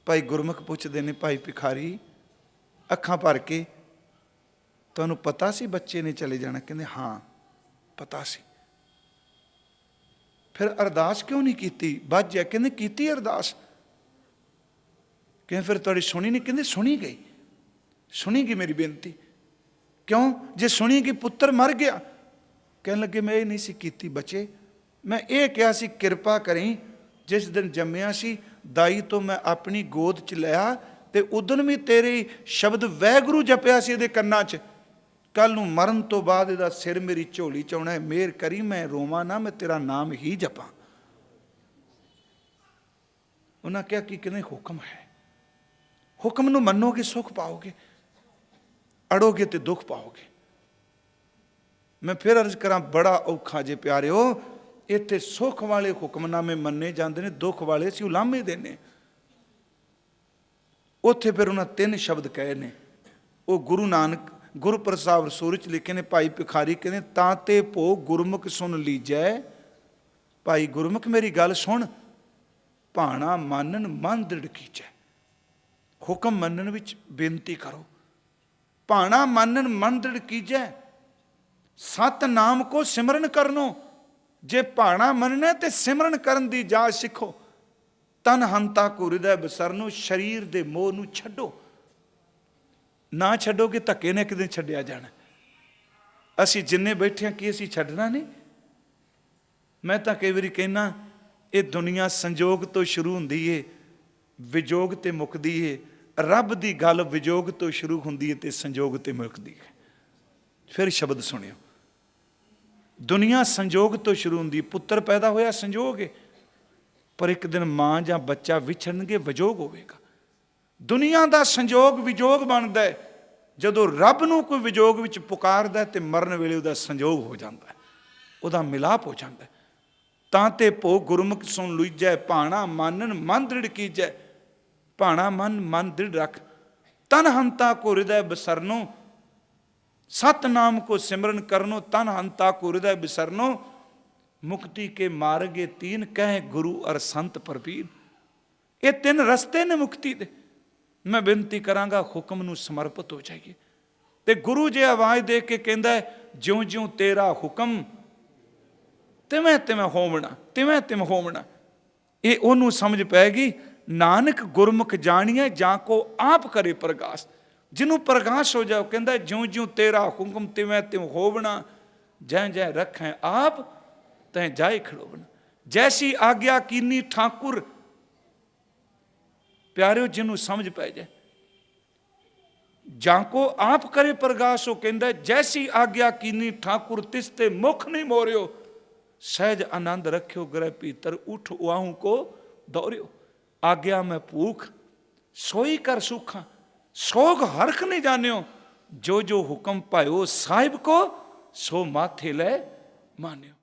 ਭਾਈ ਗੁਰਮੁਖ ਪੁੱਛਦੇ ਨੇ, ਭਾਈ ਭਿਖਾਰੀ ਅੱਖਾਂ ਭਰ ਕੇ, ਤੁਹਾਨੂੰ ਪਤਾ ਸੀ ਬੱਚੇ ਨੇ ਚਲੇ ਜਾਣਾ? ਕਹਿੰਦੇ ਹਾਂ ਪਤਾ ਸੀ। ਫਿਰ ਅਰਦਾਸ ਕਿਉਂ ਨਹੀਂ ਕੀਤੀ? ਵੱਜ ਜਾ। ਕਹਿੰਦੇ ਕੀਤੀ ਅਰਦਾਸ। ਕਹਿੰਦੇ ਫਿਰ ਤੁਹਾਡੀ ਸੁਣੀ ਨਹੀਂ? ਕਹਿੰਦੇ ਸੁਣੀ ਗਈ, ਸੁਣੀ ਗਈ ਮੇਰੀ ਬੇਨਤੀ। ਕਿਉਂ? ਜੇ ਸੁਣੀ ਗਈ ਪੁੱਤਰ ਮਰ ਗਿਆ। ਕਹਿਣ ਲੱਗੇ, ਮੈਂ ਇਹ ਨਹੀਂ ਸੀ ਕੀਤੀ ਬੱਚੇ, ਮੈਂ ਇਹ ਕਿਹਾ ਸੀ ਕਿਰਪਾ ਕਰੀ, ਜਿਸ ਦਿਨ ਜੰਮਿਆ ਸੀ ਦਾਈ ਤੋਂ ਮੈਂ ਆਪਣੀ ਗੋਦ 'ਚ ਲਿਆ ਤੇ ਉਦਣ ਵੀ ਤੇਰੇ ਸ਼ਬਦ ਵਾਹਿਗੁਰੂ ਜਪਿਆ ਸੀ ਇਹਦੇ ਕੰਨਾਂ 'ਚ। ਕੱਲ੍ਹ ਨੂੰ ਮਰਨ ਤੋਂ ਬਾਅਦ ਇਹਦਾ ਸਿਰ ਮੇਰੀ ਝੋਲੀ 'ਚ ਆਉਣਾ ਹੈ, ਮਿਹਰ ਕਰੀ ਮੈਂ ਰੋਵਾਂ ਨਾ, ਮੈਂ ਤੇਰਾ ਨਾਮ ਹੀ ਜਪਾਂ। ਉਹਨਾਂ ਕਿਹਾ ਕਿ ਕਹਿੰਦੇ ਹੁਕਮ ਹੈ, ਹੁਕਮ ਨੂੰ ਮੰਨੋਗੇ ਸੁੱਖ ਪਾਓਗੇ, ਅੜੋਗੇ ਤੇ ਦੁੱਖ ਪਾਓਗੇ। ਮੈਂ ਫਿਰ ਅਰਜ਼ ਕਰਾਂ, ਬੜਾ ਔਖਾ ਜੇ ਪਿਆਰਿਓ, ਇੱਥੇ ਸੁੱਖ ਵਾਲੇ ਹੁਕਮਨਾਮੇ ਮੰਨੇ ਜਾਂਦੇ ਨੇ, ਦੁੱਖ ਵਾਲੇ ਅਸੀਂ ਉਲਾਮੇ ਦੇਣੇ। ਉੱਥੇ ਫਿਰ ਉਹਨਾਂ 3 ਸ਼ਬਦ ਕਹੇ ਨੇ, ਉਹ ਗੁਰੂ ਨਾਨਕ ਗੁਰਪ੍ਰਸਾਦ ਰਸੂਲ ਚ ਲਿਖੇ ਨੇ, ਭਾਈ ਭਿਖਾਰੀ ਕਹਿੰਦੇ ਤਾਂ ਤੇ ਭੋ ਗੁਰਮੁਖ ਸੁਣ ਲੀਜੈ। ਭਾਈ ਗੁਰਮੁਖ ਮੇਰੀ ਗੱਲ ਸੁਣ, ਭਾਣਾ ਮਾਨਨ ਮਨ ਦ੍ਰਿੜ ਕੀਜੈ। ਹੁਕਮ ਮੰਨਣ ਵਿੱਚ ਬੇਨਤੀ ਕਰੋ। ਭਾਣਾ ਮਾਨਨ ਮਨ ਦ੍ਰਿੜ ਕੀਜੈ, ਸਤਨਾਮ ਕੋ ਸਿਮਰਨ ਕਰਨੋ। ਜੇ ਭਾਣਾ ਮੰਨਣਾ ਤੇ ਸਿਮਰਨ ਕਰਨ ਦੀ ਜਾਚ ਸਿੱਖੋ। ਤਨ ਹੰਤਾ ਕੋ ਹਿਰਦੈ ਬਸਰਨੋ, ਸਰੀਰ ਦੇ ਮੋਹ ਨੂੰ ਛੱਡੋ। ਨਾ ਛੱਡੋਗੇ ਧੱਕੇ ਨੇ ਕਿਤੇ ਛੱਡਿਆ ਜਾਣਾ। ਅਸੀਂ ਜਿੰਨੇ ਬੈਠੇ ਹਾਂ ਕੀ ਅਸੀਂ ਛੱਡਣਾ ਨਹੀਂ? ਮੈਂ ਤਾਂ ਕਈ ਵਾਰੀ ਕਹਿੰਦਾ ਇਹ ਦੁਨੀਆ ਸੰਜੋਗ ਤੋਂ ਸ਼ੁਰੂ ਹੁੰਦੀ ਏ, ਵਿਜੋਗ ਤੇ ਮੁੱਕਦੀ ਏ। ਰੱਬ ਦੀ ਗੱਲ ਵਿਜੋਗ ਤੋਂ ਸ਼ੁਰੂ ਹੁੰਦੀ ਹੈ ਤੇ ਸੰਜੋਗ ਤੇ ਮੁੱਕਦੀ ਹੈ। ਫਿਰ ਸ਼ਬਦ ਸੁਣਿਓ, ਦੁਨੀਆ ਸੰਜੋਗ ਤੋਂ ਸ਼ੁਰੂ ਹੁੰਦੀ। ਪੁੱਤਰ ਪੈਦਾ ਹੋਇਆ ਸੰਜੋਗ ਹੈ, ਪਰ ਇੱਕ ਦਿਨ ਮਾਂ ਜਾਂ ਬੱਚਾ ਵਿਛੜਨਗੇ, ਵਿਜੋਗ ਹੋਵੇਗਾ। ਦੁਨੀਆ ਦਾ ਸੰਜੋਗ ਵਿਜੋਗ ਬਣਦਾ ਹੈ ਜਦੋਂ ਰੱਬ ਨੂੰ ਕੋਈ ਵਿਜੋਗ ਵਿੱਚ ਪੁਕਾਰਦਾ ਤੇ ਮਰਨ ਵੇਲੇ ਉਹਦਾ ਸੰਜੋਗ ਹੋ ਜਾਂਦਾ, ਉਹਦਾ ਮਿਲਾਪ ਹੋ ਜਾਂਦਾ। ਤਾਂ ਤੇ ਭੋ ਗੁਰਮੁਖ ਸੁਣ ਲੁਈਜੈ, ਭਾਣਾ ਮਾਨਨ ਮਨ ਦ੍ਰਿੜ ਕੀਜੈ। ਭਾਣਾ ਮਨ ਦ੍ਰਿੜ ਰੱਖ। ਤਨ ਹੰਤਾ ਕੋ ਹਿਰਦੈ ਬਸਰਨੋ, ਸਤਨਾਮ ਕੋ ਸਿਮਰਨ ਕਰਨੋ। ਤਨ ਹੰਤਾ ਕੋ ਹਿਰਦੈ ਬਿਸਰਨੋ, ਮੁਕਤੀ ਕੇ ਮਾਰਗੇ ਤੀਨ, ਕਹਿ ਗੁਰੂ ਅਰ ਸੰਤ ਪਰਪੀਨ। ਇਹ ਤਿੰਨ ਰਸਤੇ ਨੇ ਮੁਕਤੀ ਦੇ। ਮੈਂ ਬੇਨਤੀ ਕਰਾਂਗਾ ਹੁਕਮ ਨੂੰ ਸਮਰਪਿਤ ਹੋ ਜਾਈਏ। ਤੇ ਗੁਰੂ ਜੇ ਆਵਾਜ਼ ਦੇ ਕੇ ਕਹਿੰਦਾ ਜਿਉਂ ਜਿਉਂ ਤੇਰਾ ਹੁਕਮ, ਤਿਵੇਂ ਤਿਵੇਂ ਹੋਵਣਾ, ਤਿਵੇਂ ਤਿਵੇਂ ਹੋਵਣਾ। ਇਹ ਉਹਨੂੰ ਸਮਝ ਪੈਗੀ। ਨਾਨਕ ਗੁਰਮੁਖ ਜਾਣੀਏ ਜਾਂ ਕੋ ਆਪ ਕਰੇ ਪ੍ਰਗਾਸ। ਜਿਹਨੂੰ ਪ੍ਰਗਾਸ ਹੋ ਜਾਓ, ਕਹਿੰਦਾ ਜਿਉਂ ਜਿਉਂ ਤੇਰਾ ਹੁਕਮ ਤਿਵੇਂ ਤਿਵੇਂ ਹੋਵਣਾ, ਜੈ ਜੈ ਰੱਖੈ ਆਪ ਤੈਂ ਜਾਏ ਖੜੋਵਣਾ। ਜੈਸੀ ਆਗਿਆ ਕੀਨੀ ਠਾਕੁਰ। ਪਿਆਰਿਓ, ਜਿਹਨੂੰ ਸਮਝ ਪੈ ਜਾਏ, ਜਾਂ ਕੋ ਆਪ ਕਰੇ ਪ੍ਰਗਾਸ, ਉਹ ਕਹਿੰਦਾ ਜੈਸੀ ਆਗਿਆ ਕੀਨੀ ਠਾਕੁਰ, ਤਿਸ ਤੇ ਮੁਖ ਨਹੀਂ ਮੋਰਿਓ। ਸਹਿਜ ਆਨੰਦ ਰੱਖਿਓ ਗ੍ਰਹਿ ਭੀਤਰ, ਉਠ ਉਆਹੂ ਕੋ ਦੌੜਿਓ। ਆਗਿਆ ਮੈਂ ਭੂਖ ਸੋਈ ਕਰ ਸੁਖਾਂ, ਸੋਗ ਹਰਖ ਨਹੀਂ ਜਾਣਿਓ। ਜੋ ਜੋ ਹੁਕਮ ਪਾਇਓ ਸਾਹਿਬ ਕੋ, ਸੋ ਮਾਥੇ ਲੈ ਮਾਨਿਓ।